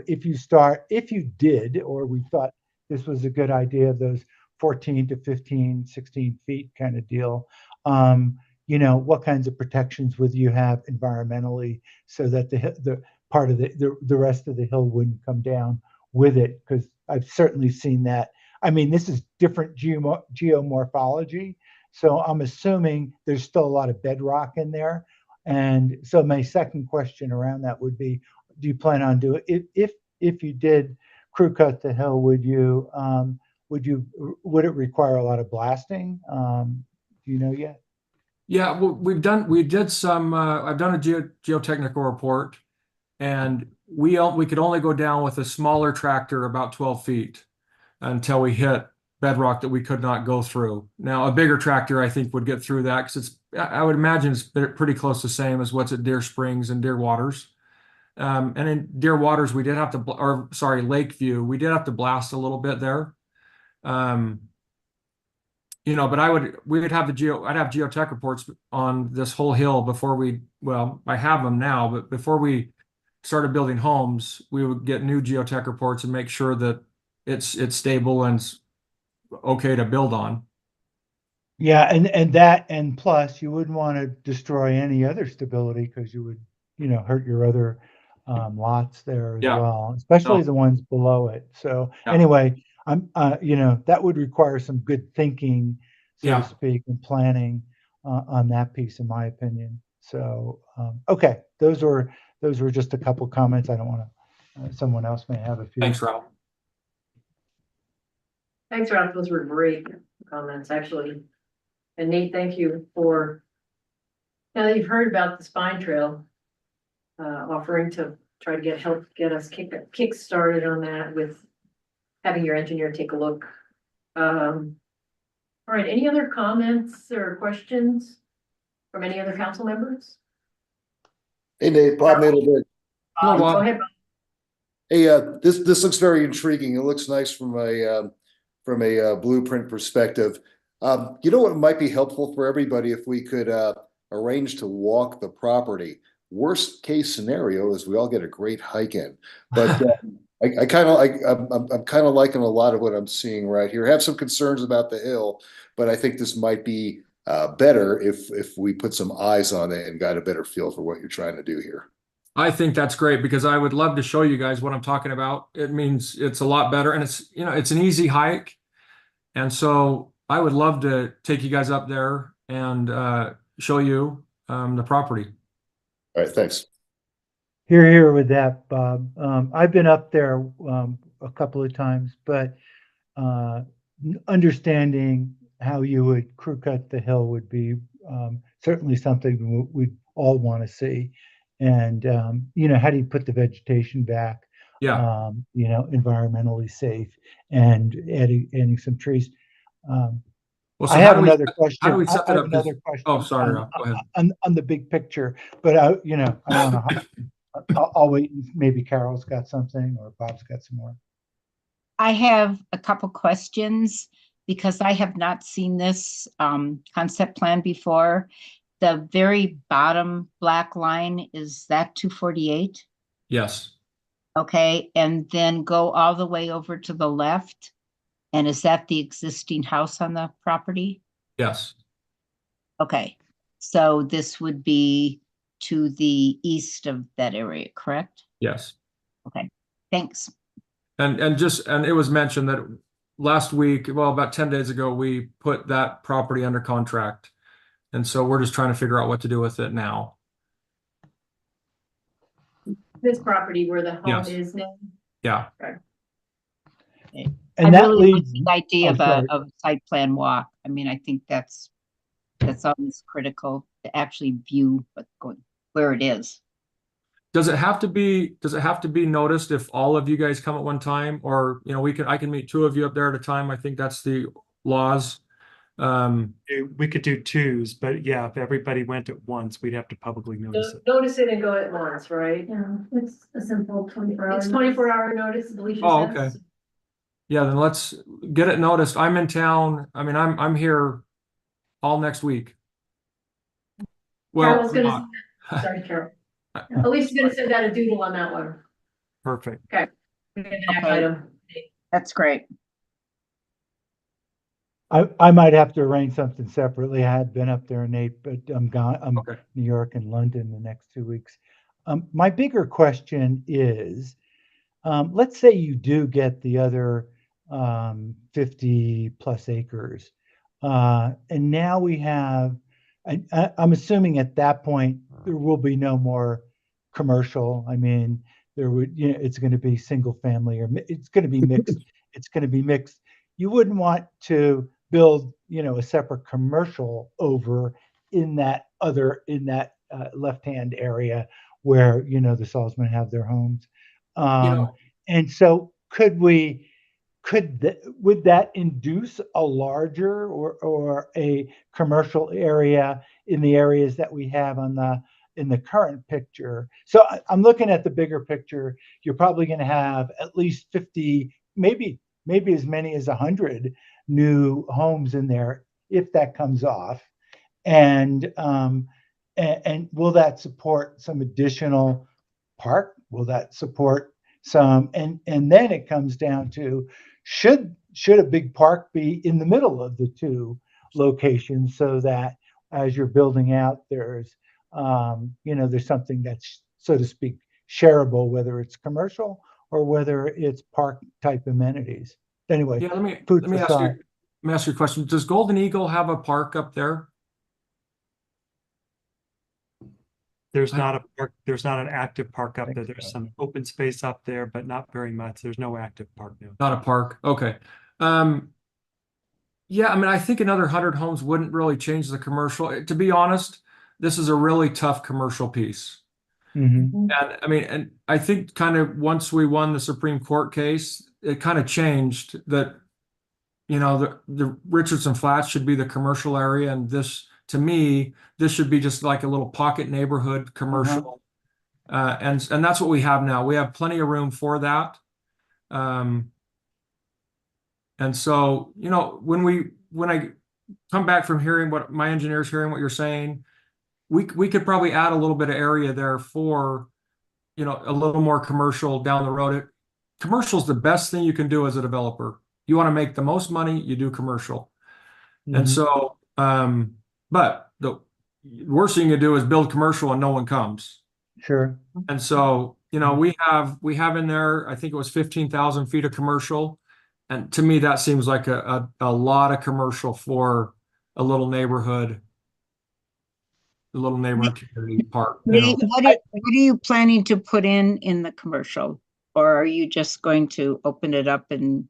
if you did, or we thought this was a good idea, those 14 to 15, 16 feet kind of deal, what kinds of protections would you have environmentally so that the part of the rest of the hill wouldn't come down with it? Because I've certainly seen that. I mean, this is different geomorphology, so I'm assuming there's still a lot of bedrock in there. And so my second question around that would be, do you plan on doing, if you did crew cut the hill, would it require a lot of blasting? Do you know yet? Yeah, well, I've done a geotechnical report, and we could only go down with a smaller tractor about 12 feet until we hit bedrock that we could not go through. Now, a bigger tractor, I think, would get through that, because I would imagine it's pretty close the same as what's at Deer Springs and Deer Waters. And in Deer Waters, Lakeview, we did have to blast a little bit there. But I'd have geotech reports on this whole hill before I have them now, but before we started building homes, we would get new geotech reports and make sure that it's stable and okay to build on. Yeah, and plus you wouldn't want to destroy any other stability, because you would, hurt your other lots there as well, especially the ones below it. So anyway, I'm that would require some good thinking, so to speak, and planning on that piece, in my opinion. So okay, those were just a couple comments. I don't want to. Someone else may have a few. Thanks, Ralph. Thanks, Ralph. Those were great comments, actually. And Nate, thank you for, now that you've heard about the spine trail, offering to try to get us kick started on that with having your engineer take a look. All right, any other comments or questions from any other council members? Hey, Nate, Bob Nadelberg. Go ahead, Bob. Hey, this looks very intriguing. It looks nice from a blueprint perspective. You know what might be helpful for everybody if we could arrange to walk the property. Worst case scenario is we all get a great hike in, but I'm kind of liking a lot of what I'm seeing right here. I have some concerns about the hill, but I think this might be better if we put some eyes on it and got a better feel for what you're trying to do here. I think that's great, because I would love to show you guys what I'm talking about. It means it's a lot better, and it's an easy hike. And so I would love to take you guys up there and show you the property. All right, thanks. Here with that, Bob. I've been up there a couple of times, but understanding how you would crew cut the hill would be certainly something we'd all want to see. And how do you put the vegetation back? Yeah. Environmentally safe, and adding some trees. Well, I have another question. How do we set that up? Another question. Oh, sorry, Rob. Go ahead. On the big picture, but I want to. I'll wait. Maybe Carol's got something, or Bob's got some more. I have a couple questions, because I have not seen this concept plan before. The very bottom black line, is that 248? Yes. Okay, and then go all the way over to the left. And is that the existing house on the property? Yes. Okay, so this would be to the east of that area, correct? Yes. Okay, thanks. And it was mentioned that last week, well, about 10 days ago, we put that property under contract. And so we're just trying to figure out what to do with it now. This property where the home Yes. is now? Yeah. Okay. And I that really leads like the idea of sorry. a site plan walk. I mean, I think that's always critical to actually view where it is. Does it have to be noticed if all of you guys come at one time, or I can meet two of you up there at a time? I think that's the laws. We could do twos, but yeah, if everybody went at once, we'd have to publicly notice it. Notice it and go at once, right? Yeah, it's a simple 24-hour. It's 24-hour notice, Alicia Oh, says. okay. Yeah, then let's get it noticed. I'm in town. I mean, I'm here all next week. Carol's Well, gonna, sorry, Carol. Alicia's gonna send out a doodle on that one. Perfect. Okay. We have an act Okay. item. That's great. I might have to arrange something separately. I had been up there in April, but I'm gone. I'm Okay. New York and London the next 2 weeks. My bigger question is, let's say you do get the other 50 plus acres, and now we have. I'm assuming at that point there will be no more commercial. I mean, there would, it's going to be single family or it's going to be mixed. It's going to be mixed. You wouldn't want to build, a separate commercial over in that left-hand area where, the Salzman have their homes. And so would that induce a larger or a commercial area in the areas that we have in the current picture? So I'm looking at the bigger picture. You're probably going to have at least 50, maybe as many as 100 new homes in there if that comes off. And will that support some additional park? Will that support some? And then it comes down to should a big park be in the middle of the two locations so that as you're building out, there's there's something that's, so to speak, shareable, whether it's commercial or whether it's park type amenities. Anyway, yeah, let me ask you a question. Does Golden Eagle have a park up there? There's not a park. There's not an active park up there. There's some open space up there, but not very much. There's no active park now. Not a park. Okay. Yeah, I mean, I think another 100 homes wouldn't really change the commercial. To be honest, this is a really tough commercial piece. Mm-hmm. And I mean, and I think kind of once we won the Supreme Court case, it kind of changed that, the Richardson Flats should be the commercial area. And this, to me, this should be just like a little pocket neighborhood commercial. And that's what we have now. We have plenty of room for that. And so, when I come back from hearing what my engineer's hearing what you're saying, we could probably add a little bit of area there for, a little more commercial down the road. Commercial is the best thing you can do as a developer. You want to make the most money, you do commercial. And so, but the worst thing you do is build commercial and no one comes. Sure. And so, we have in there, I think it was 15,000 feet of commercial. And to me, that seems like a lot of commercial for a little neighborhood community park. What are you planning to put in the commercial? Or are you just going to open it up and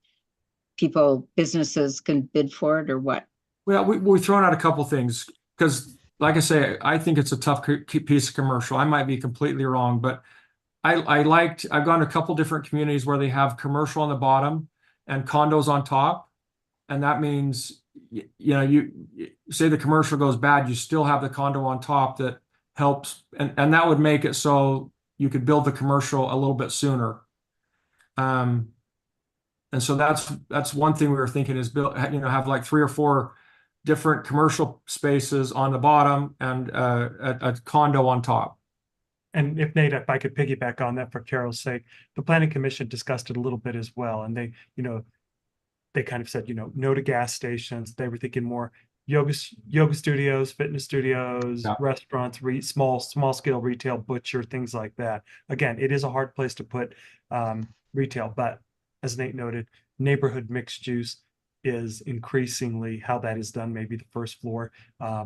businesses can bid for it, or what? Well, we've thrown out a couple things because, like I say, I think it's a tough piece of commercial. I might be completely wrong, but I've gone to a couple different communities where they have commercial on the bottom and condos on top. And that means, you say the commercial goes bad, you still have the condo on top that helps. And that would make it so you could build the commercial a little bit sooner. And so that's one thing we were thinking is have like 3 or 4 different commercial spaces on the bottom and a condo on top. And if Nate, if I could piggyback on that for Carol's sake, the Planning Commission discussed it a little bit as well. And they kind of said, no to gas stations. They were thinking more yoga studios, fitness studios, restaurants, small scale retail, butcher, things like that. Again, it is a hard place to put retail, but as Nate noted, neighborhood mixed use is increasingly how that is done. Maybe the first floor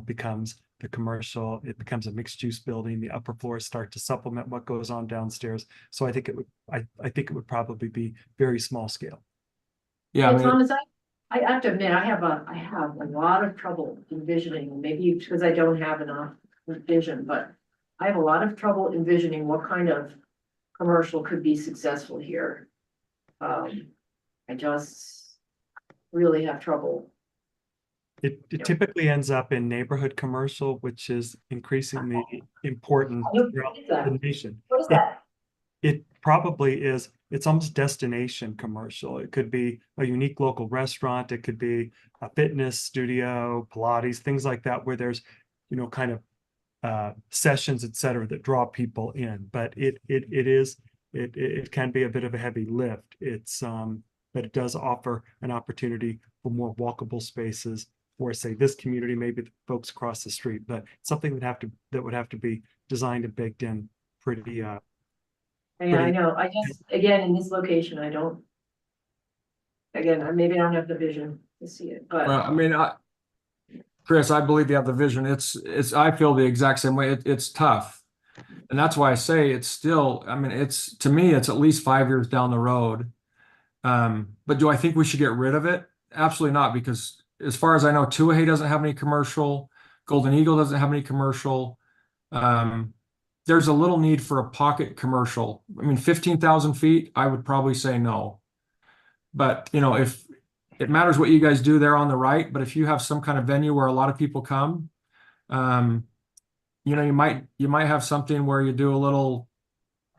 becomes the commercial, it becomes a mixed use building. The upper floors start to supplement what goes on downstairs. So I think it would probably be very small scale. Yeah, Thomas, I have to admit, I have a lot of trouble envisioning, maybe because I don't have enough vision, but I have a lot of trouble envisioning what kind of commercial could be successful here. I just really have trouble. It typically ends up in neighborhood commercial, which is increasingly important throughout the nation. What is that? it probably is, it's almost destination commercial. It could be a unique local restaurant. It could be a fitness studio, Pilates, things like that, where there's, kind of sessions, et cetera, that draw people in. But it can be a bit of a heavy lift. But it does offer an opportunity for more walkable spaces for, say, this community, maybe the folks across the street, but something that would have to be designed and baked in pretty Yeah, I know. I just, again, in this location, I don't. Again, maybe I don't have the vision to see it, but. Well, I mean, Chris, I believe you have the vision. I feel the exact same way. It's tough. And that's why I say it's still, I mean, to me, it's at least 5 years down the road. But do I think we should get rid of it? Absolutely not, because as far as I know, Tuahey doesn't have any commercial. Golden Eagle doesn't have any commercial. There's a little need for a pocket commercial. I mean, 15,000 feet, I would probably say no. But, if it matters what you guys do there on the right, but if you have some kind of venue where a lot of people come, you might have something where you do a little,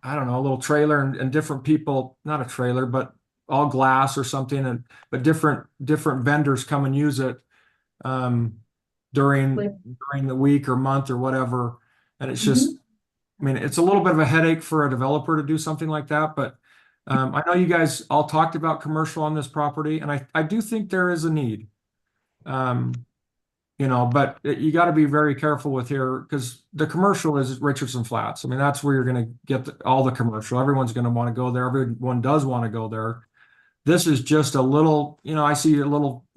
I don't know, a little trailer and different people, not a trailer, but all glass or something, but different vendors come and use it during the week or month or whatever. And it's just, I mean, it's a little bit of a headache for a developer to do something like that, but I know you guys all talked about commercial on this property, and I do think there is a need. But you got to be very careful with here, because the commercial is Richardson Flats. I mean, that's where you're going to get all the commercial. Everyone's going to want to go there. Everyone does want to go there. This is just a little, I see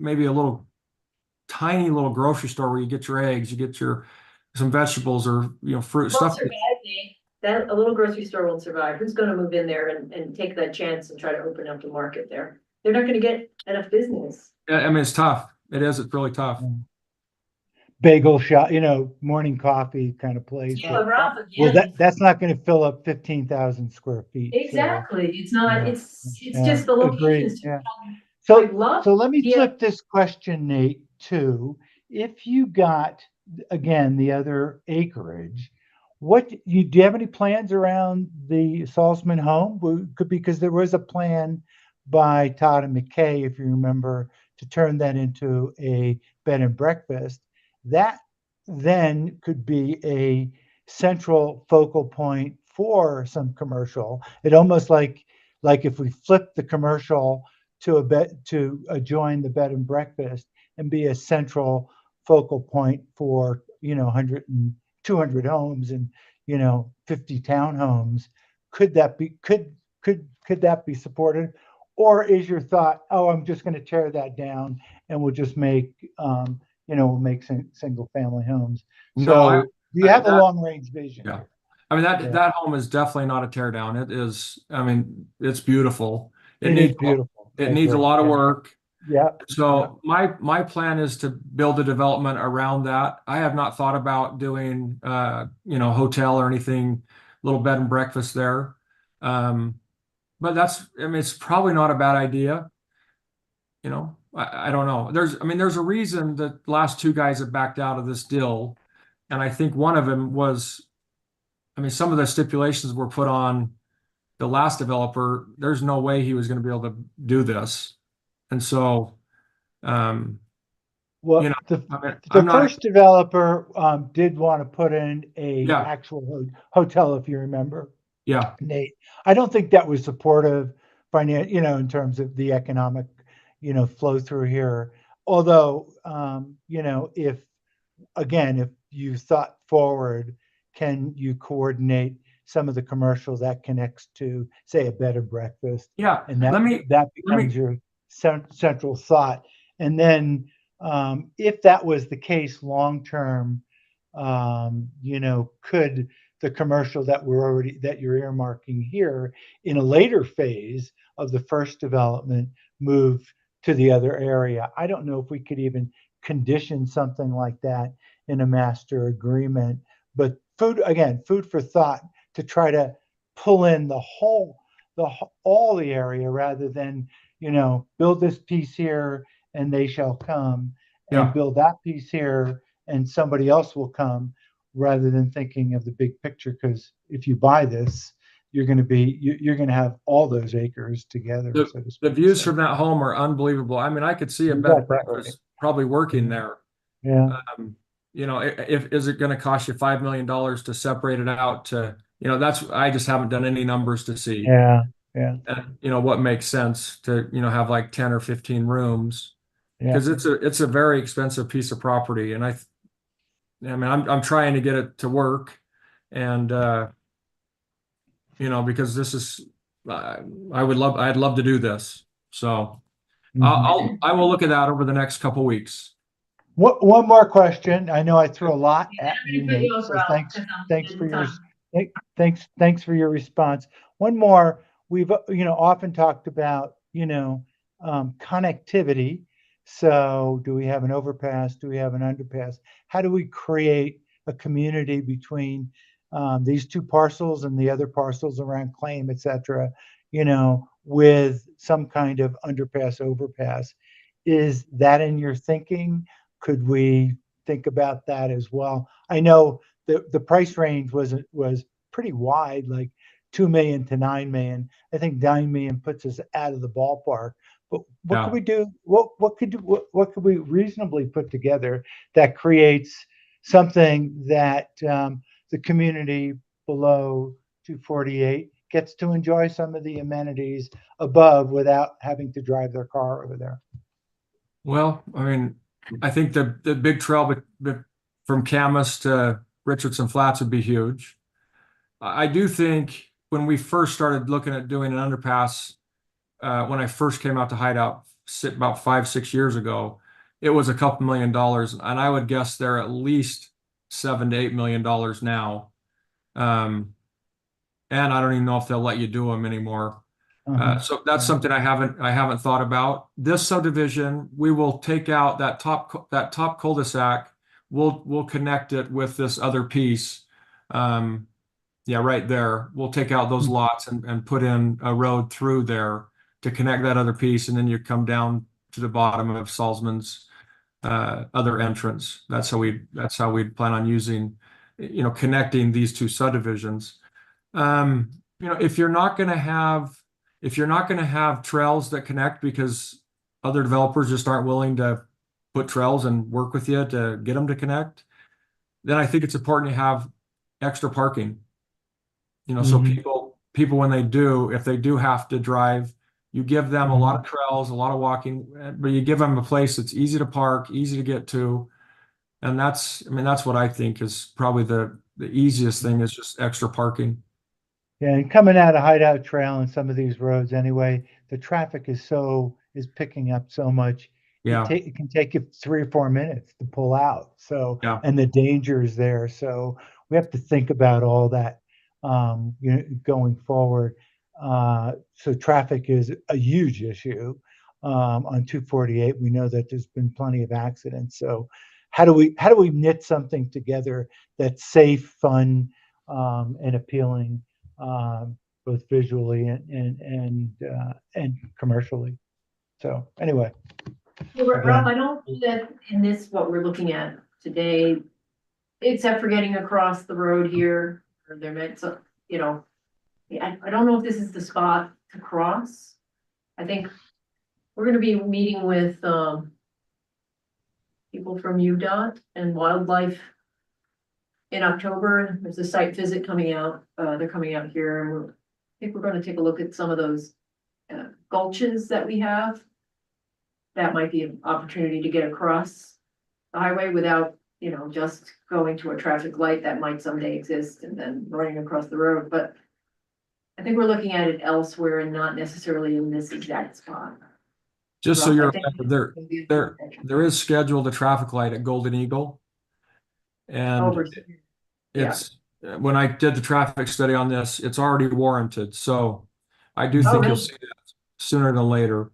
maybe a little tiny little grocery store where you get your eggs, you get some vegetables or, fruit stuff. That a little grocery store won't survive. Who's going to move in there and take that chance and try to open up the market there? They're not going to get enough business. I mean, it's tough. It's really tough. Bagel shop, morning coffee kind of place. Yeah, well, that's not going to fill up 15,000 square feet. Exactly. So, it's not, it's just the location. Yeah. So let me flip this question, Nate, too. If you got, again, the other acreage, do you have any plans around the Salzman home? Because there was a plan by Todd and McKay, if you remember, to turn that into a bed and breakfast. That then could be a central focal point for some commercial. It almost like if we flip the commercial to join the bed and breakfast and be a central focal point for 100 and 200 homes and 50 townhomes. Could that be supported? Or is your thought, oh, I'm just going to tear that down and we'll just make we'll make single family homes? So you have a long range vision. Yeah. I mean, that home is definitely not a tear down. It is, I mean, it's beautiful. It needs beautiful. It needs a lot of work. Yeah. So my plan is to build a development around that. I have not thought about doing hotel or anything, little bed and breakfast there. But it's probably not a bad idea. I don't know. There's a reason that the last two guys have backed out of this deal. And I think one of them was, some of the stipulations were put on the last developer. There's no way he was going to be able to do this. And so, the first developer did want to put in a actual hotel, if you remember. Yeah, Nate. I don't think that was supportive, in terms of the economic, flow through here. Although, if you thought forward, can you coordinate some of the commercial that connects to, say, a bed and breakfast? Yeah, and that becomes your central thought. And then, if that was the case long term, could the commercial that you're earmarking here in a later phase of the first development move to the other area? I don't know if we could even condition something like that in a master agreement, but food for thought to try to pull in all the area rather than, build this piece here and they shall come, and build that piece here and somebody else will come, rather than thinking of the big picture. Because if you buy this, you're going to be, you're going to have all those acres together, so to The speak. views So from that home are unbelievable. I mean, I could see a you bed got and that breakfast probably working there. Yeah. You know, if is it going to cost you $5 million to separate it out to, you know, that's, I just haven't done any numbers to see. Yeah. Yeah. And, you know, what makes sense to, you know, have like 10 or 15 rooms. Yeah. Because it's a very expensive piece of property. And I mean, I'm trying to get it to work. And you know, because this is I'd love to do this. So I will look at that over the next couple weeks. One more question. I know I threw a lot at you, Nate, so thanks for your thanks for your response. One more. We've often talked about connectivity. So do we have an overpass? Do we have an underpass? How do we create a community between these two parcels and the other parcels around Claim, et cetera, with some kind of underpass, overpass? Is that in your thinking? Could we think about that as well? I know the price range was pretty wide, like 2 million to 9 million. I think 9 million puts us out of the ballpark. But what could we do? What could we reasonably put together that creates something that the community below 248 gets to enjoy some of the amenities above without having to drive their car over there? Well, I mean, I think the big trail from Camas to Richardson Flats would be huge. I do think when we first started looking at doing an underpass, when I first came out to Hideout about 5-6 years ago, it was a couple $1 million, and I would guess they're at least $7 to $8 million now. And I don't even know if they'll let you do them anymore. So that's something I haven't thought about. This subdivision, we will take out that top cul-de-sac. We'll connect it with this other piece. Yeah, right there. We'll take out those lots and put in a road through there to connect that other piece, and then you come down to the bottom of Salzman's other entrance. That's how we plan on using, connecting these two subdivisions. If you're not going to have trails that connect because other developers just aren't willing to put trails and work with you to get them to connect, then I think it's important to have extra parking. So people when if they do have to drive, you give them a lot of trails, a lot of walking, but you give them a place that's easy to park, easy to get to. And that's what I think is probably the easiest thing is just extra parking. Yeah, and coming out of Hideout Trail and some of these roads anyway, the traffic is picking up so much. Yeah. It can take you 3 or 4 minutes to pull out. So, yeah. And the danger is there. So we have to think about all that, going forward. So traffic is a huge issue on 248. We know that there's been plenty of accidents. So how do we knit something together that's safe, fun, and appealing? Both visually and commercially. So anyway. Rob, I don't think that in this, what we're looking at today, except for getting across the road here, or there might, I don't know if this is the spot to cross. I think we're gonna be meeting with, people from UDOT and wildlife in October. There's a site visit coming out. They're coming out here, and I think we're going to take a look at some of those gulches that we have. That might be an opportunity to get across the highway without, just going to a traffic light that might someday exist and then running across the road. But I think we're looking at it elsewhere and not necessarily in this exact spot. Just so you're aware, there is scheduled a traffic light at Golden Eagle. And it's when I did the traffic study on this, it's already warranted. So I do think you'll see that sooner than later.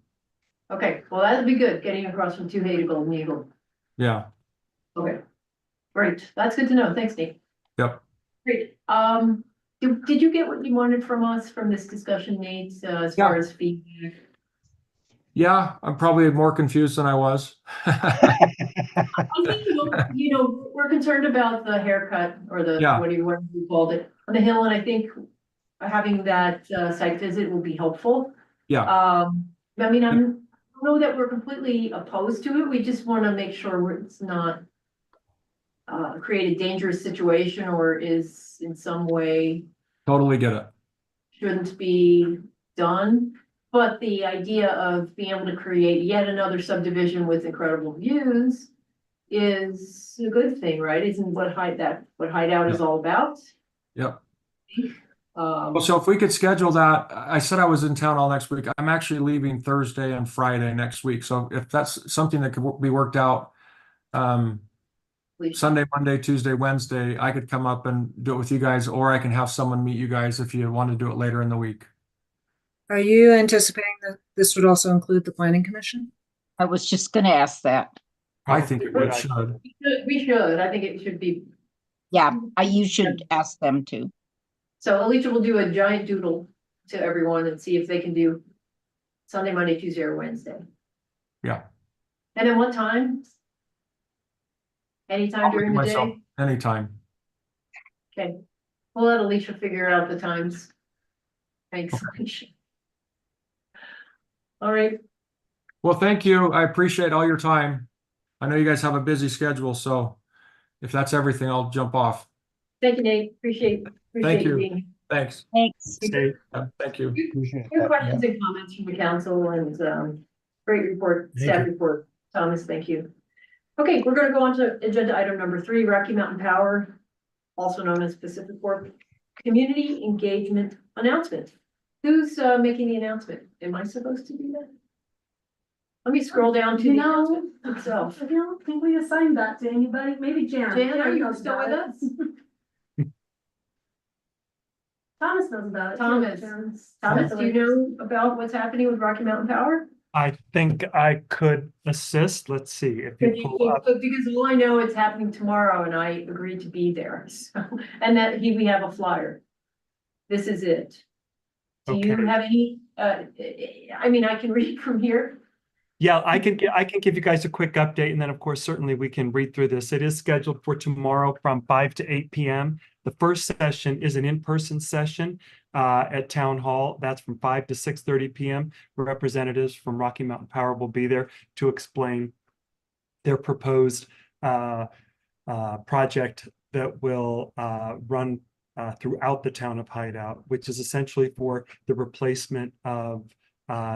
Okay, well, that'd be good, getting across from 2A to Golden Eagle. Yeah. Okay, great. That's good to know. Thanks, Nate. Yep. Great. Did you get what you wanted from us from this discussion, Nate, as far as feedback? Yeah, I'm probably more confused than I was. I think, we're concerned about the haircut or what do you called it on the hill. And I think having that site visit will be helpful. Yeah, I mean, I don't know that we're completely opposed to it. We just want to make sure it's not create a dangerous situation or is in some way totally get it. shouldn't be done. But the idea of being able to create yet another subdivision with incredible views is a good thing, right? Isn't what Hideout is all about? Yep. Well, so if we could schedule that, I said I was in town all next week. I'm actually leaving Thursday and Friday next week. So if that's something that could be worked out, Sunday, Monday, Tuesday, Wednesday, I could come up and do it with you guys, or I can have someone meet you guys if you want to do it later in the week. Are you anticipating that this would also include the planning commission? I was just gonna ask that. I think it should. We should. I think it should be. Yeah, you should ask them to. So Alicia will do a giant doodle to everyone and see if they can do Sunday, Monday, Tuesday, or Wednesday. Yeah. And then what time? Anytime during the day? Anytime. Okay. We'll let Alicia figure out the times. Thanks, Alicia. All right. Well, thank you. I appreciate all your time. I know you guys have a busy schedule, so if that's everything, I'll jump off. Thank you, Nate. Appreciate Thank you you. being here. Thanks. Thanks. Stay. Thank you. Good questions and comments from the council and great report, staff report. Thomas, thank you. Okay, we're gonna go on to agenda item number 3, Rocky Mountain Power, also known as Pacific Corp, community engagement announcement. Who's making the announcement? Am I supposed to do that? Let me scroll down to the announcement itself. I don't think we assigned that to anybody, maybe Jan. Jan, are you knows still about with it. us? Thomas knows about it. Thomas, do you know about what's happening with Rocky Mountain Power? I think I could assist. Let's see if you pull up. Because all I know it's happening tomorrow and I agreed to be there. So, and that we have a flyer. This is it. Do you Okay. have any, I mean, I can read from here. Yeah, I can give you guys a quick update, and then of course, certainly we can read through this. It is scheduled for tomorrow from 5 to 8 p.m. The first session is an in-person session at Town Hall. That's from 5 to 6:30 p.m. Representatives from Rocky Mountain Power will be there to explain their proposed project that will run throughout the town of Hideout, which is essentially for the replacement of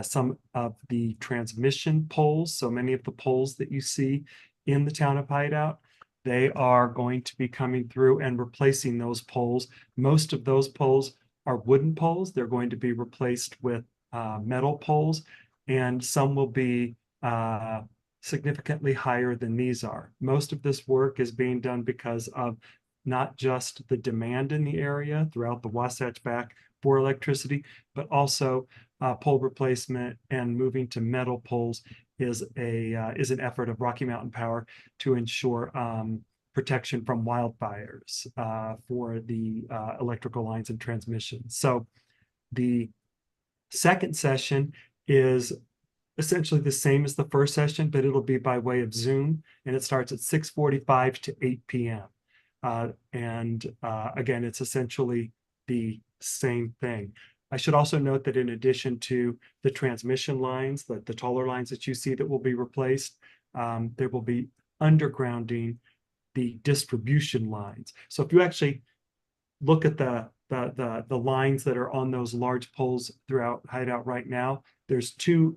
some of the transmission poles. So many of the poles that you see in the town of Hideout, they are going to be coming through and replacing those poles. Most of those poles are wooden poles. They're going to be replaced with metal poles, and some will be significantly higher than these are. Most of this work is being done because of not just the demand in the area throughout the Wasatch Back for electricity, but also pole replacement and moving to metal poles is an effort of Rocky Mountain Power to ensure protection from wildfires for the electrical lines and transmission. So the second session is essentially the same as the first session, but it'll be by way of Zoom, and it starts at 6:45 to 8 p.m. Again, it's essentially the same thing. I should also note that in addition to the transmission lines, the taller lines that you see that will be replaced, there will be undergrounding the distribution lines. So if you actually look at the lines that are on those large poles throughout Hideout right now, there's two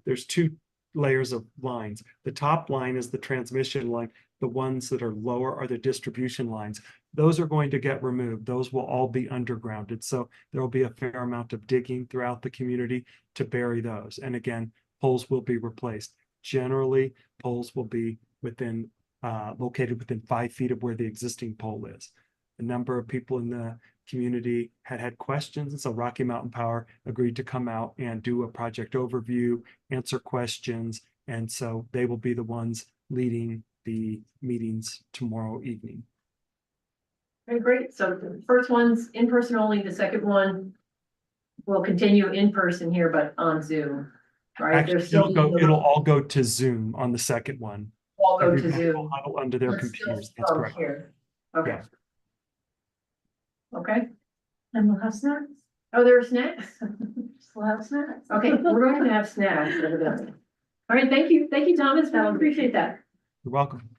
layers of lines. The top line is the transmission line. The ones that are lower are the distribution lines. Those are going to get removed. Those will all be undergrounded. So there will be a fair amount of digging throughout the community to bury those. And again, poles will be replaced. Generally, poles will be located within 5 feet of where the existing pole is. A number of people in the community had questions, and so Rocky Mountain Power agreed to come out and do a project overview, answer questions, and so they will be the ones leading the meetings tomorrow evening. Okay, great. So the first one's in person only. The second one will continue in person here, but on Zoom, right? Actually, it'll all go to Zoom on the second one. All go to Everybody will Zoom. huddle under their But computers. still That's from correct. here. Okay. Yeah. Okay. And we'll have snacks. Oh, there are snacks? We'll have snacks. Okay, we're going to have snacks. Evidently. All right, thank you. Thank you, Thomas. I appreciate that. You're welcome.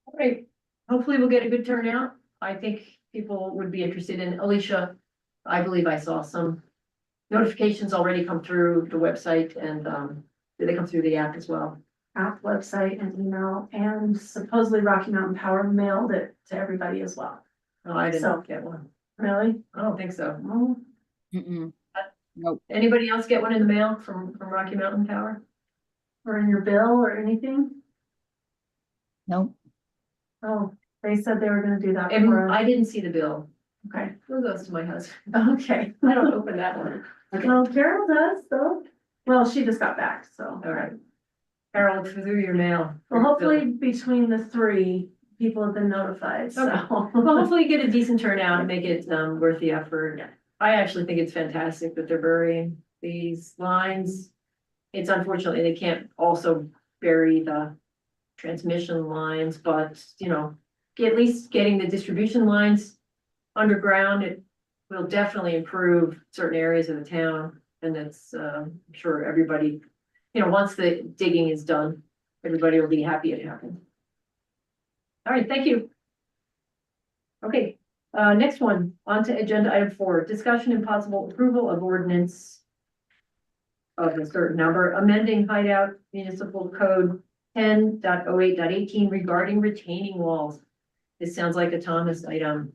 All right, hopefully we'll get a good turnout. I think people would be interested in Alicia. I believe I saw some notifications already come through the website and, did they come through the app as well? App, website and email, and supposedly Rocky Mountain Power mailed it to everybody as well. Oh, I So- didn't get one. Really? I don't think so. Oh, Mm-mm. Nope. Anybody else get one in the mail from Rocky Mountain Power? or in your bill or anything? Nope. Oh, they said they were gonna do that And for us. I didn't see the bill. Okay, It goes to my husband. okay. I don't open that one. Okay, Well, Carol does though. Well, she just got back, so. all right. Carol, through your mail. Well, hopefully between the three, people have been notified, so. Okay. Well, hopefully get a decent turnout and make it worth the effort. I actually think it's fantastic that they're burying these lines. It's unfortunately, they can't also bury the transmission lines, but you know, at least getting the distribution lines underground, it will definitely improve certain areas of the town. And it's, I'm sure everybody, you know, once the digging is done, everybody will be happy it happened. All right, thank you. Okay, next one, on to agenda item 4, discussion and possible approval of ordinance of a certain number, amending Hideout Municipal Code 10.08.18 regarding retaining walls. This sounds like a Thomas item.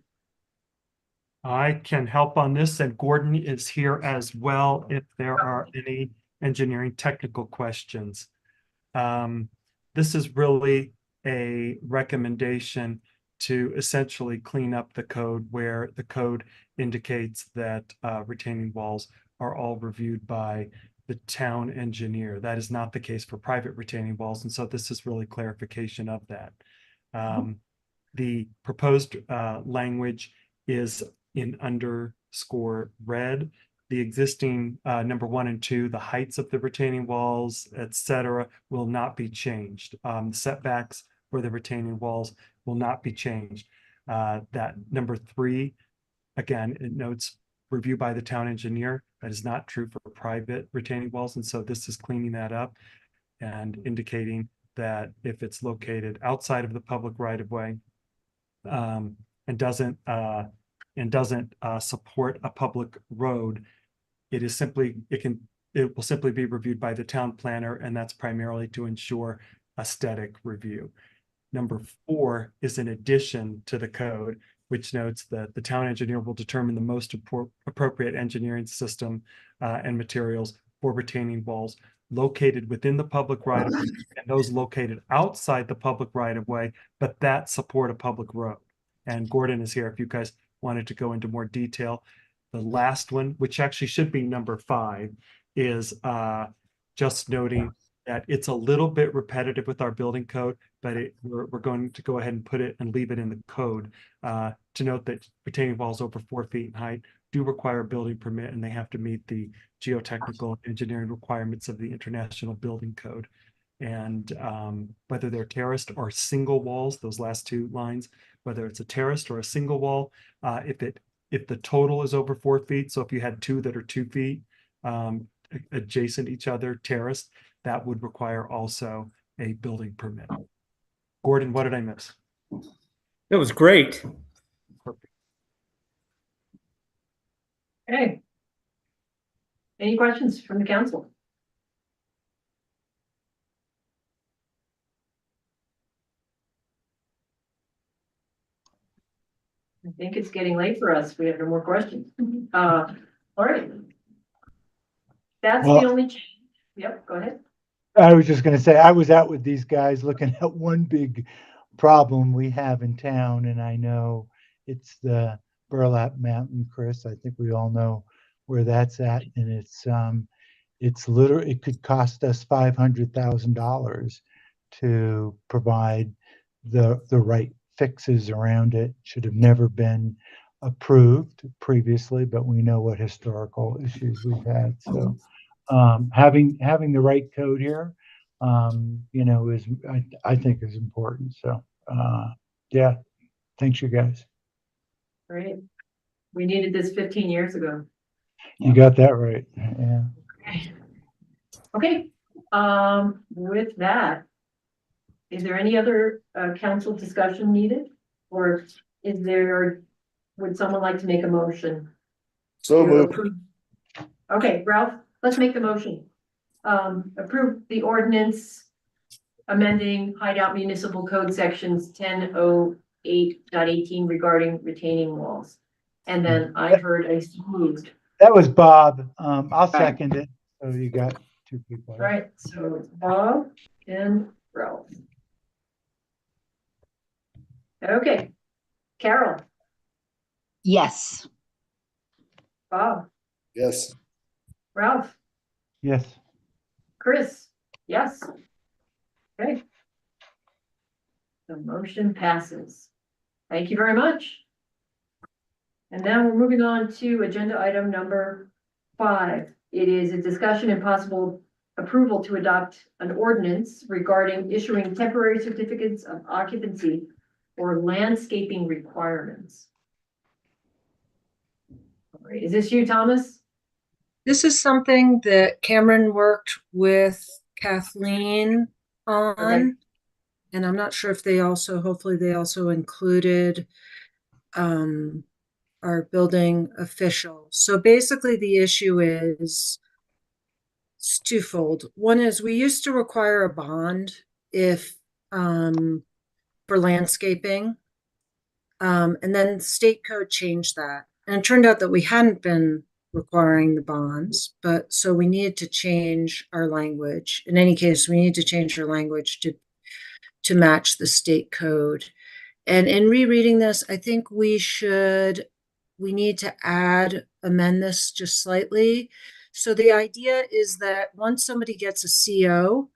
I can help on this, and Gordon is here as well if there are any engineering technical questions. This is really a recommendation to essentially clean up the code where the code indicates that retaining walls are all reviewed by the town engineer. That is not the case for private retaining walls, and so this is really clarification of that. The proposed language is in underscore red. The existing number 1 and 2, the heights of the retaining walls, etc., will not be changed. Setbacks for the retaining walls will not be changed. That number 3, again, it notes review by the town engineer. That is not true for private retaining walls, and so this is cleaning that up and indicating that if it's located outside of the public right-of-way and doesn't support a public road, it will simply be reviewed by the town planner, and that's primarily to ensure aesthetic review. Number 4 is an addition to the code, which notes that the town engineer will determine the most appropriate engineering system and materials for retaining walls located within the public right of way and those located outside the public right of way, but that support a public road. And Gordon is here if you guys wanted to go into more detail. The last one, which actually should be number 5, is just noting that it's a little bit repetitive with our building code, but we're going to go ahead and put it and leave it in the code to note that retaining walls over 4 feet in height do require a building permit, and they have to meet the geotechnical engineering requirements of the International Building Code. And whether they're terraced or single walls, those last 2 lines, whether it's a terraced or a single wall, if the total is over 4 feet, so if you had 2 that are 2 feet adjacent each other, terraced, that would require also a building permit. Gordon, what did I miss? It was great. Perfect. Okay. Any questions from the council? I think it's getting late for us. We have no more questions. All right. That's the only change. Yep, go ahead. I was just going to say, I was out with these guys looking at one big problem we have in town, and I know it's the Burlap Mountain, Chris. I think we all know where that's at, and it's literally, it could cost us $500,000 to provide the right fixes around it. Should have never been approved previously, but we know what historical issues we've had. So having the right code here, you know, is I think is important. So yeah, thanks you guys. Great. We needed this 15 years ago. You got that right. Yeah. Okay, with that, is there any other council discussion needed? Or would someone like to make a motion? So to moved. approve? Okay, Ralph, let's make the motion. Approve the ordinance amending Hideout Municipal Code sections 1008.18 regarding retaining walls. And then I heard a so moved. That was Bob. I'll second it. So you got two people. All right, so it's Bob and Ralph. Okay, Carol, Yes. Bob, Yes. Ralph, Yes. Chris, yes. Okay. The motion passes. Thank you very much. And now we're moving on to agenda item number 5. It is a discussion and possible approval to adopt an ordinance regarding issuing temporary certificates of occupancy or landscaping requirements. All right, is this you, Thomas? This is something that Cameron worked with Kathleen on. Okay. And I'm not sure if hopefully they also included our building official. So basically the issue is it's twofold. One is we used to require a bond if for landscaping. And then state code changed that. And it turned out that we hadn't been requiring the bonds, but so we needed to change our language. In any case, we need to change our language to match the state code. And in rereading this, I think we need to amend this just slightly. So the idea is that once somebody gets a CO,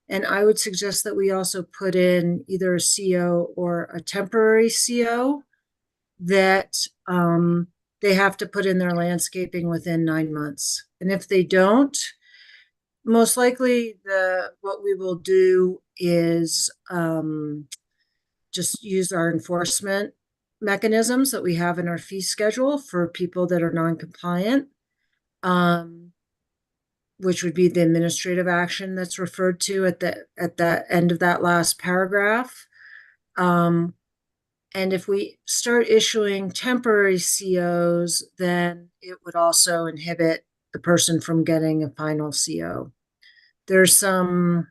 and I would suggest that we also put in either a CO or a temporary CO, that they have to put in their landscaping within 9 months. And if they don't, most likely what we will do is just use our enforcement mechanisms that we have in our fee schedule for people that are non-compliant, which would be the administrative action that's referred to at the end of that last paragraph. And if we start issuing temporary COs, then it would also inhibit the person from getting a final CO. There's some,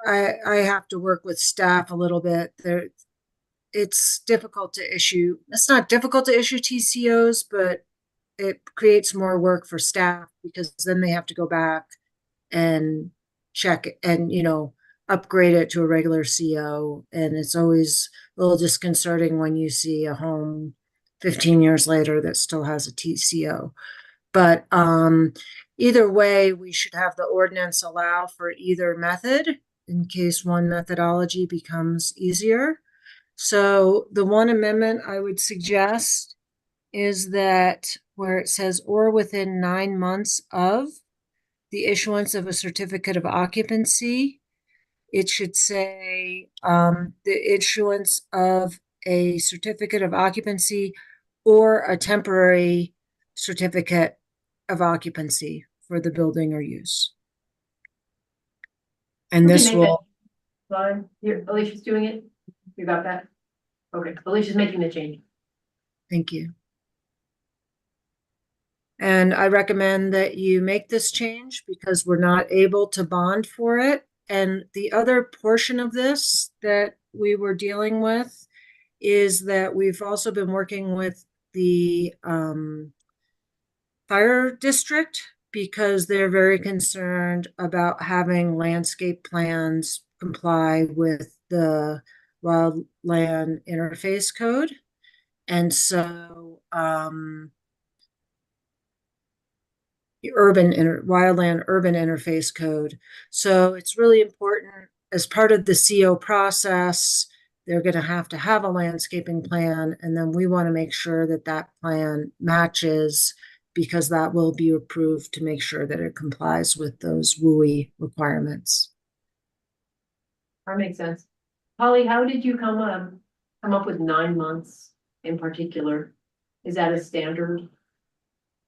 I have to work with staff a little bit. It's difficult to issue. It's not difficult to issue TCOs, but it creates more work for staff because then they have to go back and check and, upgrade it to a regular CO. And it's always a little disconcerting when you see a home 15 years later that still has a TCO. But either way, we should have the ordinance allow for either method in case one methodology becomes easier. So the one amendment I would suggest is that where it says or within 9 months of the issuance of a certificate of occupancy, it should say the issuance of a certificate of occupancy or a temporary certificate of occupancy for the building or use. And this will. Fine. Here, Alicia's doing it. You got that? Okay, Alicia's making the change. Thank you. And I recommend that you make this change because we're not able to bond for it. And the other portion of this that we were dealing with is that we've also been working with the fire district because they're very concerned about having landscape plans comply with the wildland interface code. And so wildland urban interface code. So it's really important as part of the CO process, they're going to have a landscaping plan. And then we want to make sure that that plan matches because that will be approved to make sure that it complies with those WUI requirements. That makes sense. Holly, how did you come up with 9 months in particular? Is that a standard?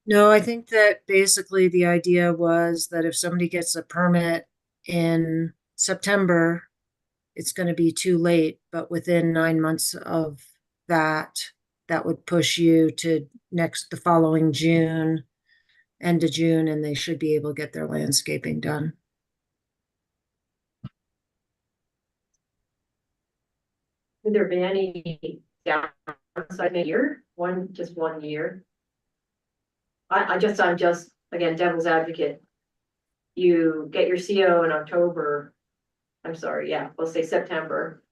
No, I think that basically the idea was that if somebody gets a permit in September, it's going to be too late, but within 9 months of that, that would push you to the following June, end of June, and they should be able to get their landscaping done. Would there be any downside in a year? Just 1 year? I'm just, again, devil's advocate. You get your CO in October. I'm sorry, yeah, let's say September.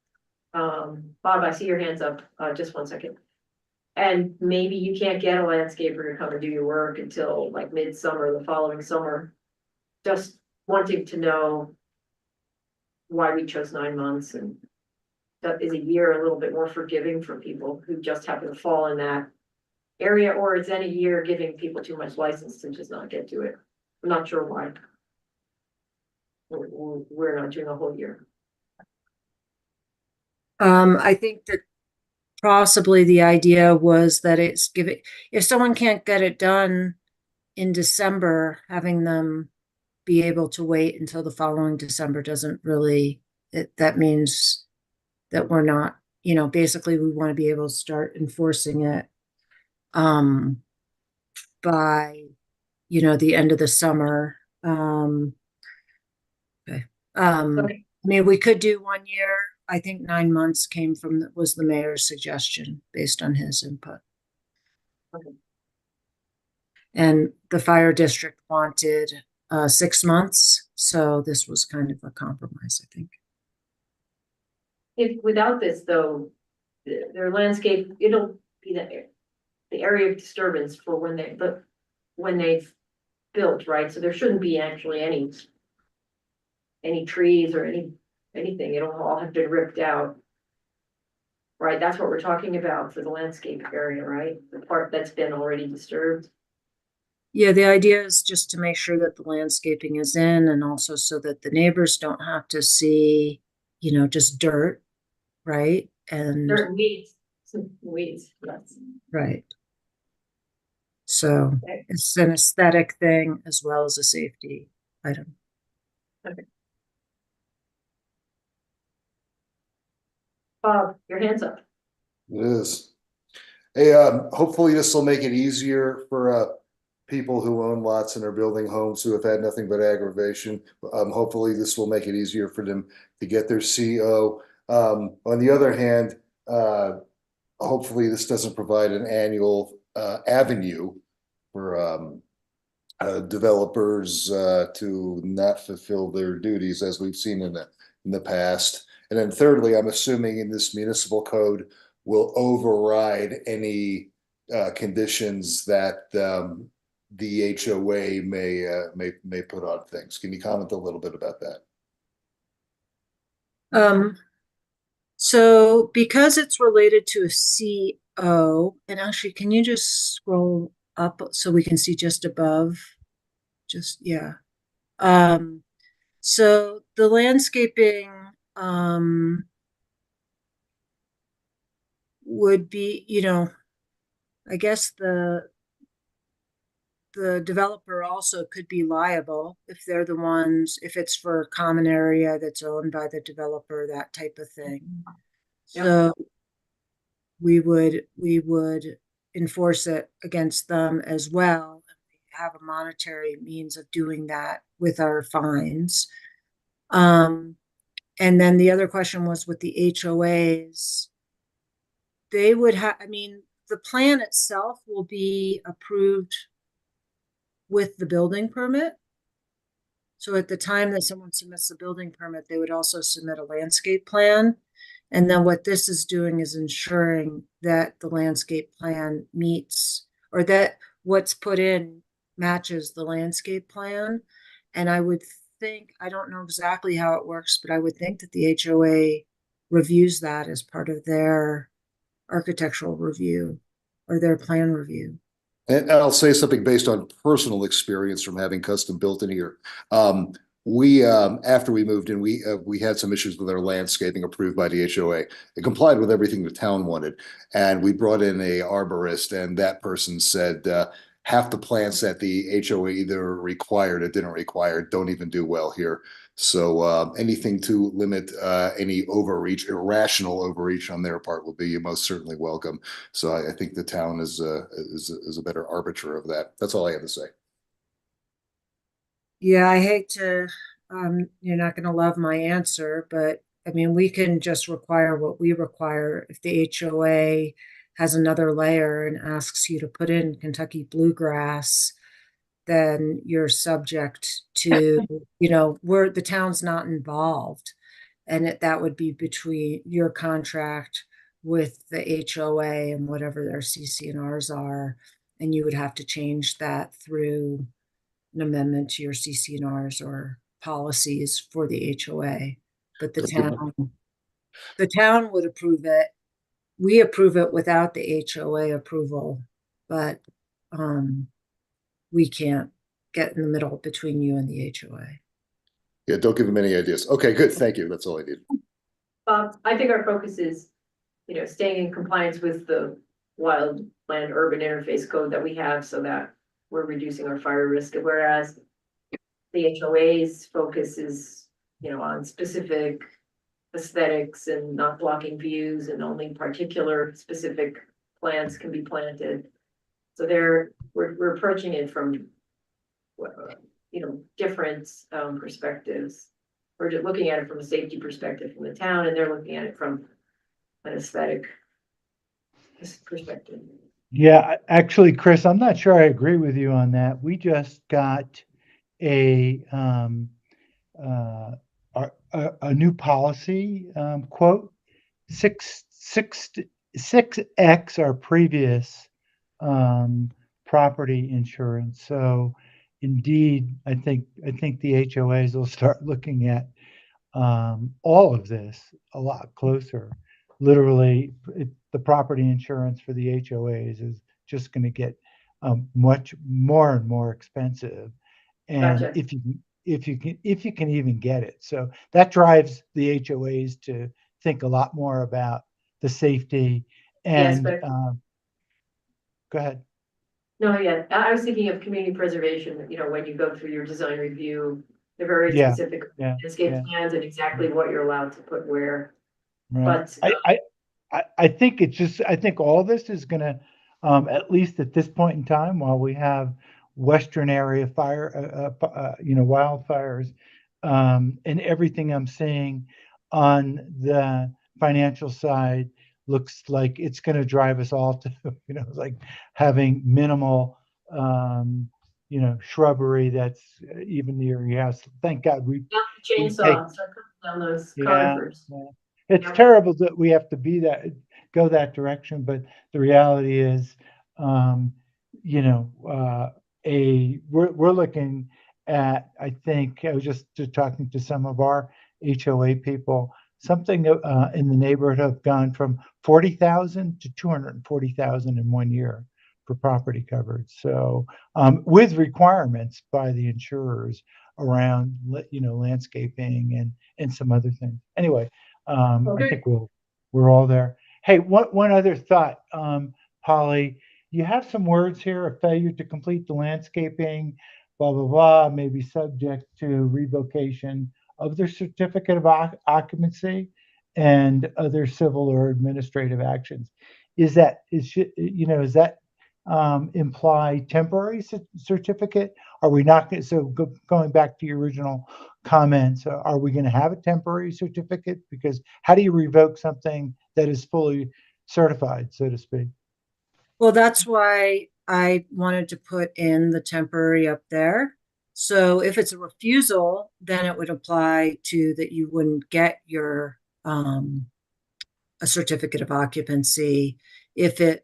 Bob, I see your hands up, just 1 second. And maybe you can't get a landscaper to come and do your work until like midsummer, the following summer. Just wanting to know why we chose 9 months, and that is a year a little bit more forgiving for people who just happen to fall in that area, or is any year giving people too much license to just not get to it? I'm not sure why. We're not doing a whole year. I think that possibly the idea was that if someone can't get it done in December, having them be able to wait until the following December doesn't really, that means that we're not, basically we want to be able to start enforcing it by, the end of the summer. Okay. I mean, we could do 1 year. I think 9 months was the mayor's suggestion based on his input. Okay. And the fire district wanted 6 months. So this was kind of a compromise, I think. If without this though, their landscape, it'll be the area of disturbance for when they've built, right? So there shouldn't be actually any trees or anything. It'll all have been ripped out. Right, that's what we're talking about for the landscape area, right? The part that's been already disturbed. Yeah, the idea is just to make sure that the landscaping is in, and also so that the neighbors don't have to see, just dirt, right? And dirt and weeds, yes. Right. So Okay. It's an aesthetic thing as well as a safety item. Okay. Bob, your hand's up. It is. Hey, hopefully this will make it easier for people who own lots and are building homes who have had nothing but aggravation. Hopefully this will make it easier for them to get their CO. On the other hand, hopefully this doesn't provide an annual avenue for developers to not fulfill their duties, as we've seen in the past. And then thirdly, I'm assuming in this municipal code will override any conditions that the HOA may put on things. Can you comment a little bit about that? So because it's related to a CO, and actually, can you just scroll up so we can see just above? Yeah. So the landscaping would be, I guess the developer also could be liable if they're the ones, if it's for a common area that's owned by the developer, that type of thing. Yep. So we would enforce it against them as well. We have a monetary means of doing that with our fines. And then the other question was with the HOAs, they would have, I mean, the plan itself will be approved with the building permit. So at the time that someone submits a building permit, they would also submit a landscape plan. And then what this is doing is ensuring that the landscape plan meets, or that what's put in matches the landscape plan. And I would think, I don't know exactly how it works, but I would think that the HOA reviews that as part of their architectural review or their plan review. And I'll say something based on personal experience from having custom built in here. We after we moved in, we had some issues with our landscaping approved by the HOA. It complied with everything the town wanted, and we brought in a arborist, and that person said, half the plants that the HOA either required or didn't require don't even do well here. So anything to limit any overreach, irrational overreach on their part will be most certainly welcome. So I think the town is a better arbiter of that. That's all I have to say. Yeah, I hate to, you're not going to love my answer, but I mean, we can just require what we require. If the HOA has another layer and asks you to put in Kentucky bluegrass, then you're subject to, the town's not involved. And that would be between your contract with the HOA and whatever their CC&Rs are. And you would have to change that through an amendment to your CC&Rs or policies for the HOA. But the town would approve it. We approve it without the HOA approval, but we can't get in the middle between you and the HOA. Yeah, don't give them any ideas. Okay, good. Thank you. That's all I need. I think our focus is, staying in compliance with the wildland urban interface code that we have so that we're reducing our fire risk, whereas the HOA's focus is, on specific aesthetics and not blocking views, and only particular specific plants can be planted. So we're approaching it from, different perspectives. We're just looking at it from a safety perspective from the town, and they're looking at it from an aesthetic perspective. Yeah, actually, Chris, I'm not sure I agree with you on that. We just got a new policy, quote, 6x our previous property insurance. So indeed, I think the HOAs will start looking at all of this a lot closer. Literally, the property insurance for the HOAs is just going to get much more and more expensive. And Gotcha. if you can even get it, so that drives the HOAs to think a lot more about the safety. And Yes, go ahead. No, yeah, I was thinking of community preservation, when you go through your design review, they're very Yeah, specific yeah, landscape yeah. plans and exactly what you're allowed to put where. Right. But I think I think all this is going to, at least at this point in time, while we have Western area fire, wildfires, and everything I'm seeing on the financial side looks like it's going to drive us all to, like having minimal, shrubbery that's even near your house. Thank God we take. chainsaw, start cutting down those Yeah, conifers. yeah. It's Yep. terrible that we have to go that direction, but the reality is, we're looking at, I think, I was just talking to some of our HOA people, something in the neighborhood of gone from 40,000 to 240,000 in 1 year for property coverage. So, with requirements by the insurers around, landscaping and some other things. Anyway, I think we're all there. Hey, one other thought, Polly, you have some words here: a failure to complete the landscaping, blah blah blah, may be subject to revocation of their certificate of occupancy and other civil or administrative actions. Is that imply temporary certificate? Are we not going? So going back to your original comments, are we going to have a temporary certificate? Because how do you revoke something that is fully certified, so to speak? Well, that's why I wanted to put in the temporary up there. So if it's a refusal, then it would apply to that you wouldn't get your a certificate of occupancy. If they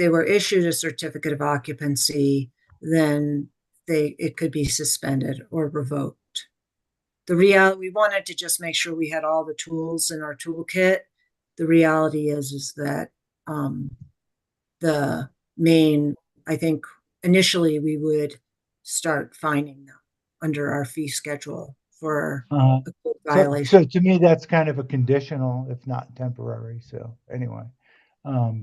were issued a certificate of occupancy, then it could be suspended or revoked. We wanted to just make sure we had all the tools in our toolkit. The reality is that the main, I think initially we would start fining them under our fee schedule for a code violation. So to me, that's kind of a conditional, if not temporary. So anyway,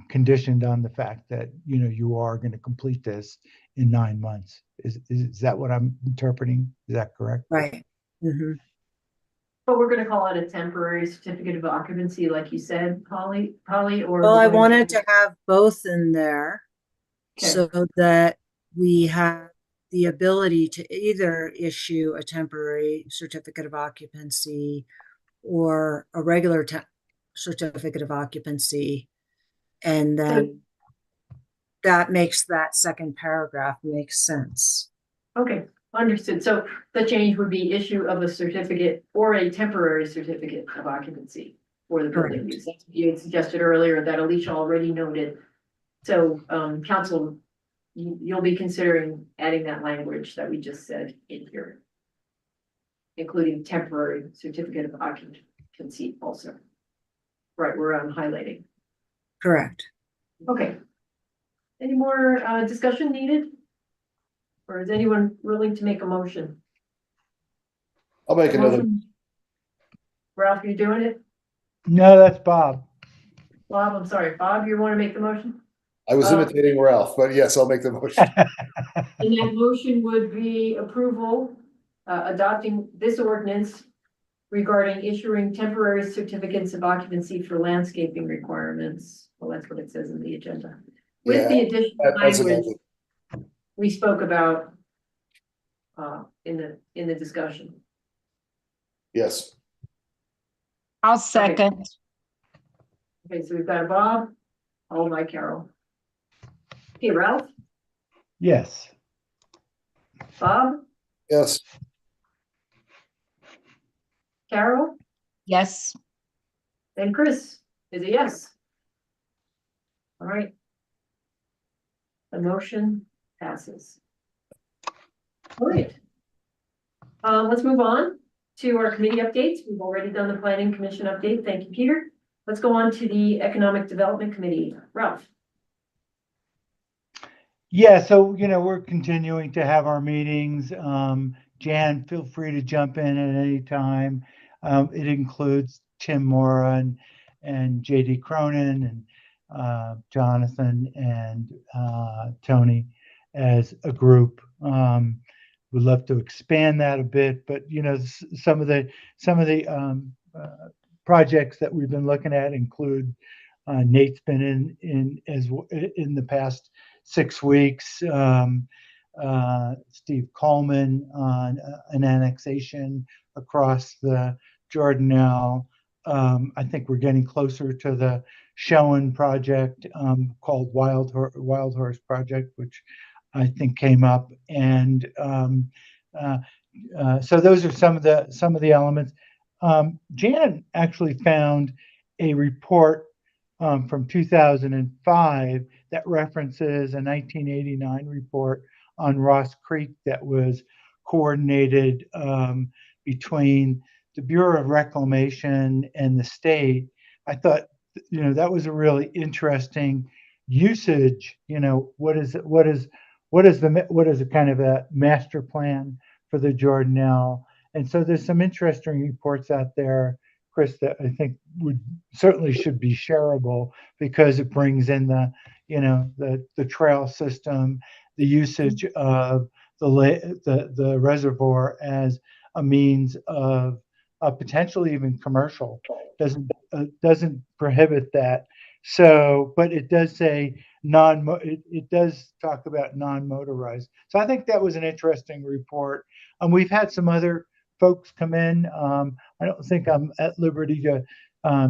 conditioned on the fact that, you know, you are going to complete this in 9 months. Is that what I'm interpreting? Is that correct? Right. Mm-hmm. But we're gonna call it a temporary certificate of occupancy, like you said, Polly, or? Well, I we're gonna- wanted to have both in there Okay. so that we have the ability to either issue a temporary certificate of occupancy or a regular certificate of occupancy. And then that makes that second paragraph make sense. Okay, understood. So the change would be issue of a certificate or a temporary certificate of occupancy for the building Correct. use. That's what you had suggested earlier that Alicia already noted. So, council, you'll be considering adding that language that we just said in here, including temporary certificate of occupancy also. Right, where I'm highlighting. Correct. Okay. Any more discussion needed? Or is anyone willing to make a motion? I'll make another. Ralph, you doing it? No, that's Bob. Bob, I'm sorry. Bob, you want to make the motion? I was imitating Ralph, but yes, I'll make the motion. And that motion would be approval, adopting this ordinance regarding issuing temporary certificates of occupancy for landscaping requirements. Well, that's what it says in the agenda. With the additional as language amended. we spoke about in the discussion. Yes. I'll second. Okay, so we've got a Bob, followed by Carol. Okay, Ralph, Yes. Bob, Yes. Carol, Yes. and Chris is a yes. All right. The motion passes. All right. Let's move on to our committee updates. We've already done the planning commission update. Thank you, Peter. Let's go on to the economic development committee. Ralph. Yeah, so, you know, we're continuing to have our meetings. Jan, feel free to jump in at any time. It includes Tim Mora and JD Cronin and Jonathan and Tony as a group. We'd love to expand that a bit, but you know, some of the projects that we've been looking at include Nate's been in the past 6 weeks. Steve Coleman on an annexation across the Jordanelle. I think we're getting closer to the Schoen project called Wild Horse Project, which I think came up, and so those are some of the elements. Jan actually found a report from 2005 that references a 1989 report on Ross Creek that was coordinated between the Bureau of Reclamation and the state. I thought, you know, that was a really interesting usage. You know, what is a kind of a master plan for the Jordanelle? And so there's some interesting reports out there, Chris, that I think certainly should be shareable because it brings in the trail system, the usage of the reservoir as a means of potentially even commercial. Doesn't prohibit that. So, but it does say it does talk about non-motorized. So I think that was an interesting report. We've had some other folks come in. I don't think I'm at liberty to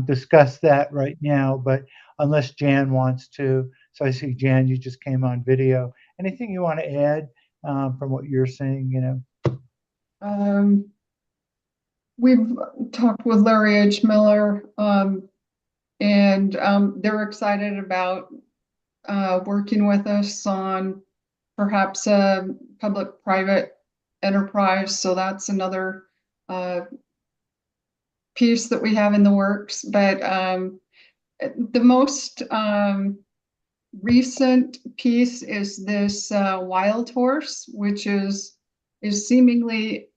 discuss that right now, but unless Jan wants to. So I see Jan, you just came on video. Anything you want to add from what you're seeing, you know? We've talked with Larry H. Miller, and they're excited about working with us on perhaps a public-private enterprise. So that's another piece that we have in the works. But the most recent piece is this Wild Horse, which is seemingly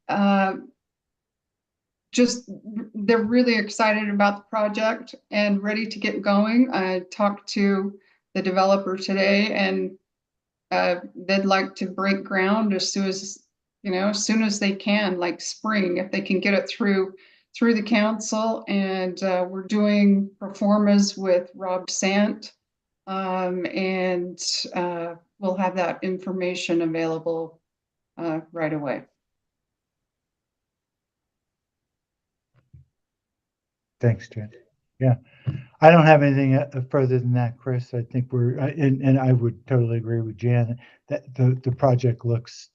just, they're really excited about the project and ready to get going. I talked to the developer today and they'd like to break ground as soon as they can, like spring, if they can get it through the council. And we're doing performas with Rob Sant. And we'll have that information available right away. Thanks, Jen. Yeah, I don't have anything further than that, Chris. I think and I would totally agree with Jan that the project looks,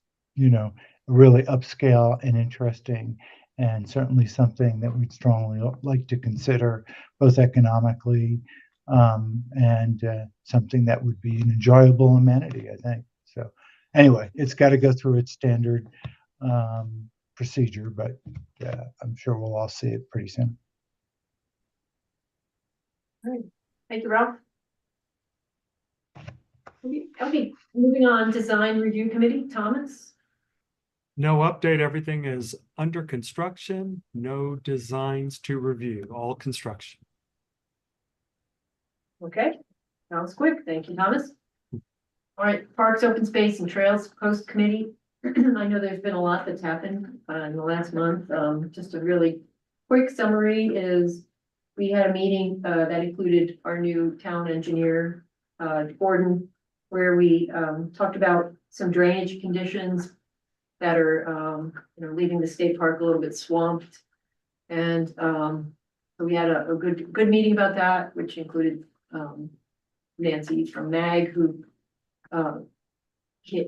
really upscale and interesting, and certainly something that we'd strongly like to consider, both economically, and something that would be an enjoyable amenity, I think. So anyway, it's got to go through its standard procedure, but I'm sure we'll all see it pretty soon. All right. Thank you, Ralph. Okay, moving on, Design Review Committee, Thomas. No update, everything is under construction, no designs to review, all construction. Okay, sounds quick. Thank you, Thomas. All right, Parks, Open Space and Trails Post Committee. I know there's been a lot that's happened in the last month. Just a really quick summary is we had a meeting that included our new town engineer, Gordon, where we talked about some drainage conditions that are leaving the state park a little bit swamped. And so we had a good meeting about that, which included Nancy from MAG, who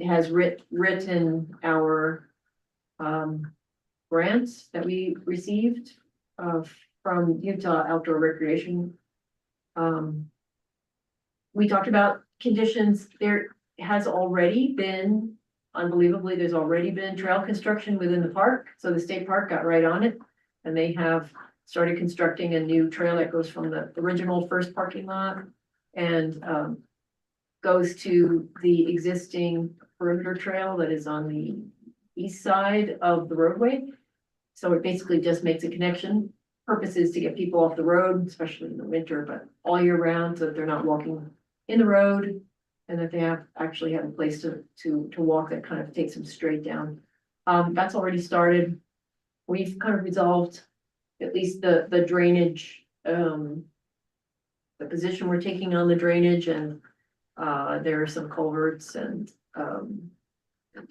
has written our grants that we received from Utah Outdoor Recreation. We talked about conditions. There has already been, unbelievably, there's already been trail construction within the park. So the state park got right on it, and they have started constructing a new trail that goes from the original first parking lot and goes to the existing perimeter trail that is on the east side of the roadway. So it basically just makes a connection. Purpose is to get people off the road, especially in the winter, but all year round, so that they're not walking in the road and that they actually have a place to walk that kind of takes them straight down. That's already started. We've kind of resolved at least the drainage, the position we're taking on the drainage, and there are some culverts and what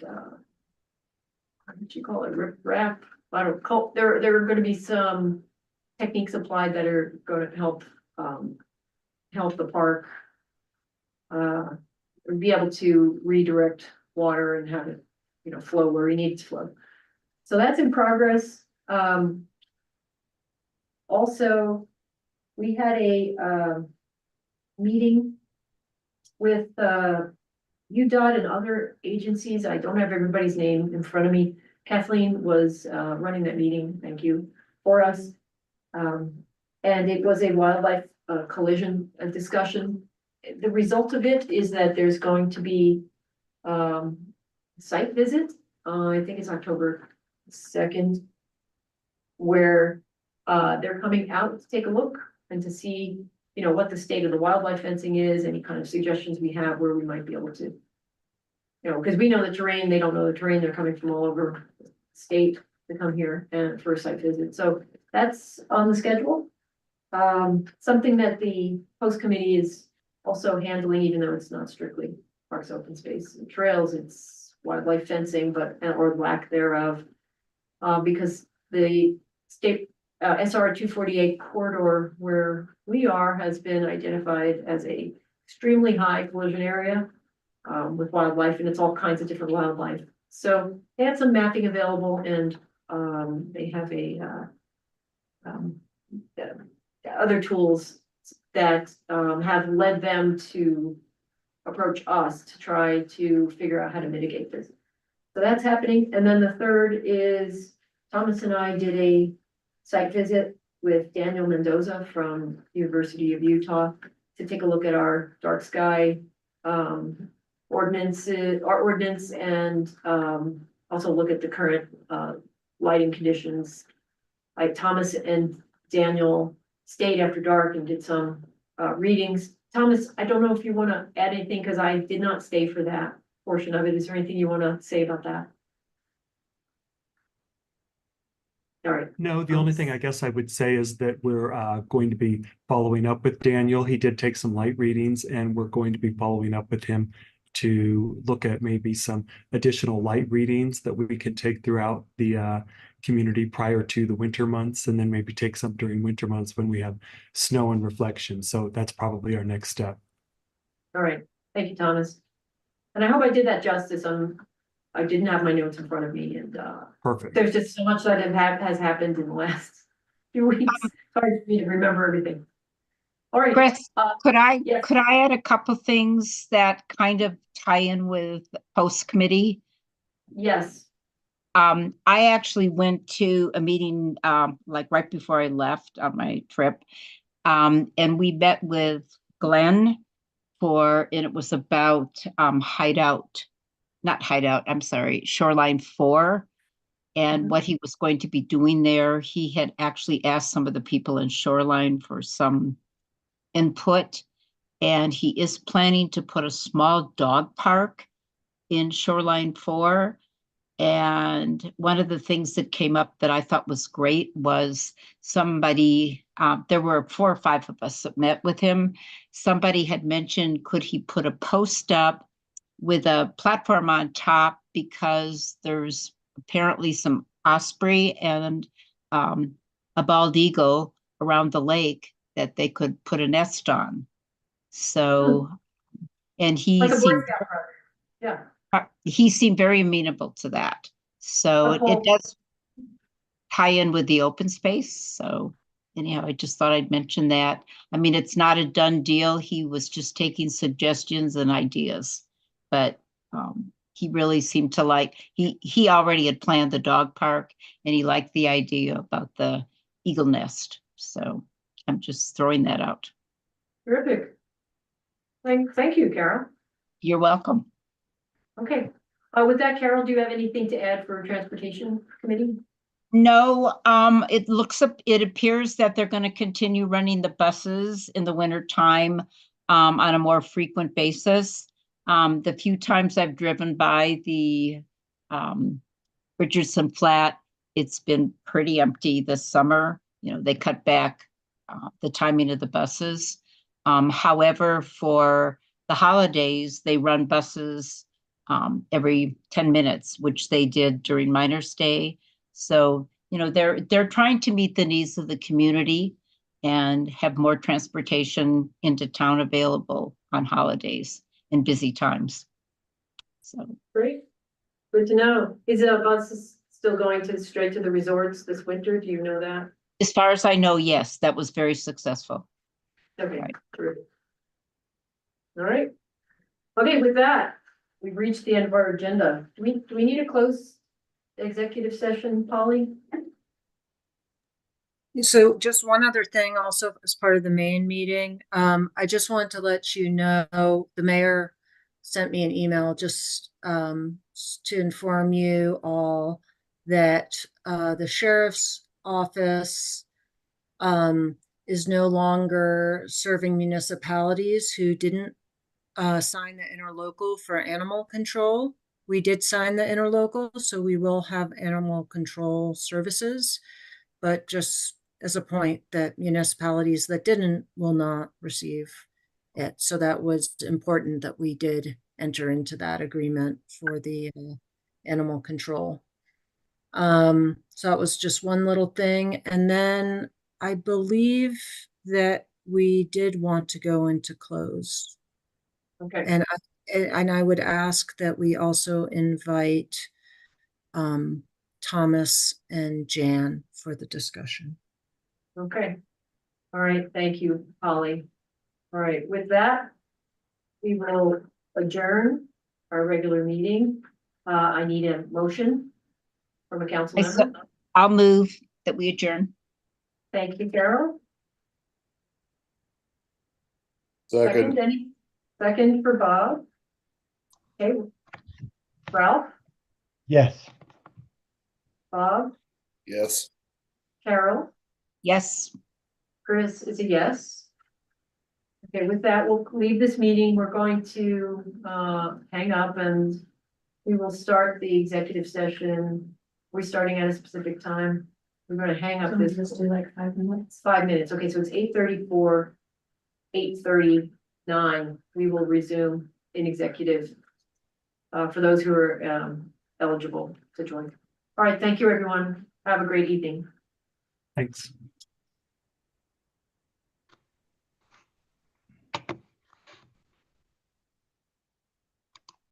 did you call it? Rip wrap. I don't call there are going to be some techniques applied that are going to help help the park be able to redirect water and have it flow where it needs to flow. So that's in progress. Also, we had a meeting with UDOT and other agencies. I don't have everybody's name in front of me. Kathleen was running that meeting, thank you, for us. And it was a wildlife collision discussion. The result of it is that there's going to be site visit. I think it's October 2nd, where they're coming out to take a look and to see, what the state of the wildlife fencing is, any kind of suggestions we have where we might be able to, because we know the terrain, they don't know the terrain, they're coming from all over the state to come here and for a site visit. So that's on the schedule. Something that the post committee is also handling, even though it's not strictly parks, open space and trails, it's wildlife fencing, or lack thereof, because the state SR 248 corridor where we are has been identified as a extremely high collision area with wildlife, and it's all kinds of different wildlife. So they had some mapping available, and they have other tools that have led them to approach us to try to figure out how to mitigate this. So that's happening. And then the third is Thomas and I did a site visit with Daniel Mendoza from University of Utah to take a look at our dark sky ordinance, and also look at the current lighting conditions like Thomas and Daniel stayed after dark and did some readings. Thomas, I don't know if you want to add anything because I did not stay for that portion of it. Is there anything you want to say about that? All right. No, the only thing I guess I would say is that we're going to be following up with Daniel. He did take some light readings, and we're going to be following up with him to look at maybe some additional light readings that we could take throughout the community prior to the winter months, and then maybe take some during winter months when we have snow and reflection. So that's probably our next step. All right. Thank you, Thomas. And I hope I did that justice. I didn't have my notes in front of me, and Perfect. there's just so much that has happened in the last few weeks. It's hard for me to remember everything. All right. Chris, yes. could I add a couple things that kind of tie in with post committee? Yes. I actually went to a meeting like right before I left on my trip. And we met with Glenn and it was about Shoreline 4 and what he was going to be doing there. He had actually asked some of the people in Shoreline for some input, and he is planning to put a small dog park in Shoreline 4. And one of the things that came up that I thought was great was there were 4 or 5 of us that met with him. Somebody had mentioned, could he put a post up with a platform on top, because there's apparently some osprey and a bald eagle around the lake that they could put a nest on. So, and Like a Boy Scout program. Yeah. he seemed very amenable to that. So it does tie in with the open space. So anyhow, I just thought I'd mention that. I mean, it's not a done deal. He was just taking suggestions and ideas, but he really seemed to he already had planned the dog park, and he liked the idea about the eagle nest. So I'm just throwing that out. Terrific. Thank you, Carol. You're welcome. Okay. With that, Carol, do you have anything to add for Transportation Committee? No, it appears that they're going to continue running the buses in the winter time on a more frequent basis. The few times I've driven by the Richardson Flat, it's been pretty empty this summer. You know, they cut back the timing of the buses. However, for the holidays, they run buses every 10 minutes, which they did during Miners' Day. So, you know, they're trying to meet the needs of the community and have more transportation into town available on holidays and busy times. So great. Good to know. Is the bus still going straight to the resorts this winter? Do you know that? As far as I know, yes, that was very successful. Okay, great. All right. Okay, with that, we've reached the end of our agenda. Do we need a close executive session, Polly? So just one other thing also as part of the main meeting, I just want to let you know, the mayor sent me an email just to inform you all that the sheriff's office is no longer serving municipalities who didn't sign the interlocal for animal control. We did sign the interlocal, so we will have animal control services, but just as a point that municipalities that didn't will not receive it. So that was important that we did enter into that agreement for the animal control. So that was just one little thing. And then I believe that we did want to go into close. Okay. And I would ask that we also invite Thomas and Jan for the discussion. Okay. All right. Thank you, Polly. All right. With that, we will adjourn our regular meeting. I need a motion from a council member. I'll move that we adjourn. Thank you, Carol. Second. Second for Bob. Okay. Ralph? Yes. Bob? Yes. Carol, Yes. Chris is a yes. Okay, with that, we'll leave this meeting. We're going to hang up and we will start the executive session. We're starting at a specific time. We're going to hang up this. Just do like 5 minutes. 5 minutes. Okay, so it's 8:34, 8:39. We will resume in executive for those who are eligible to join. All right, thank you, everyone. Have a great evening. Thanks.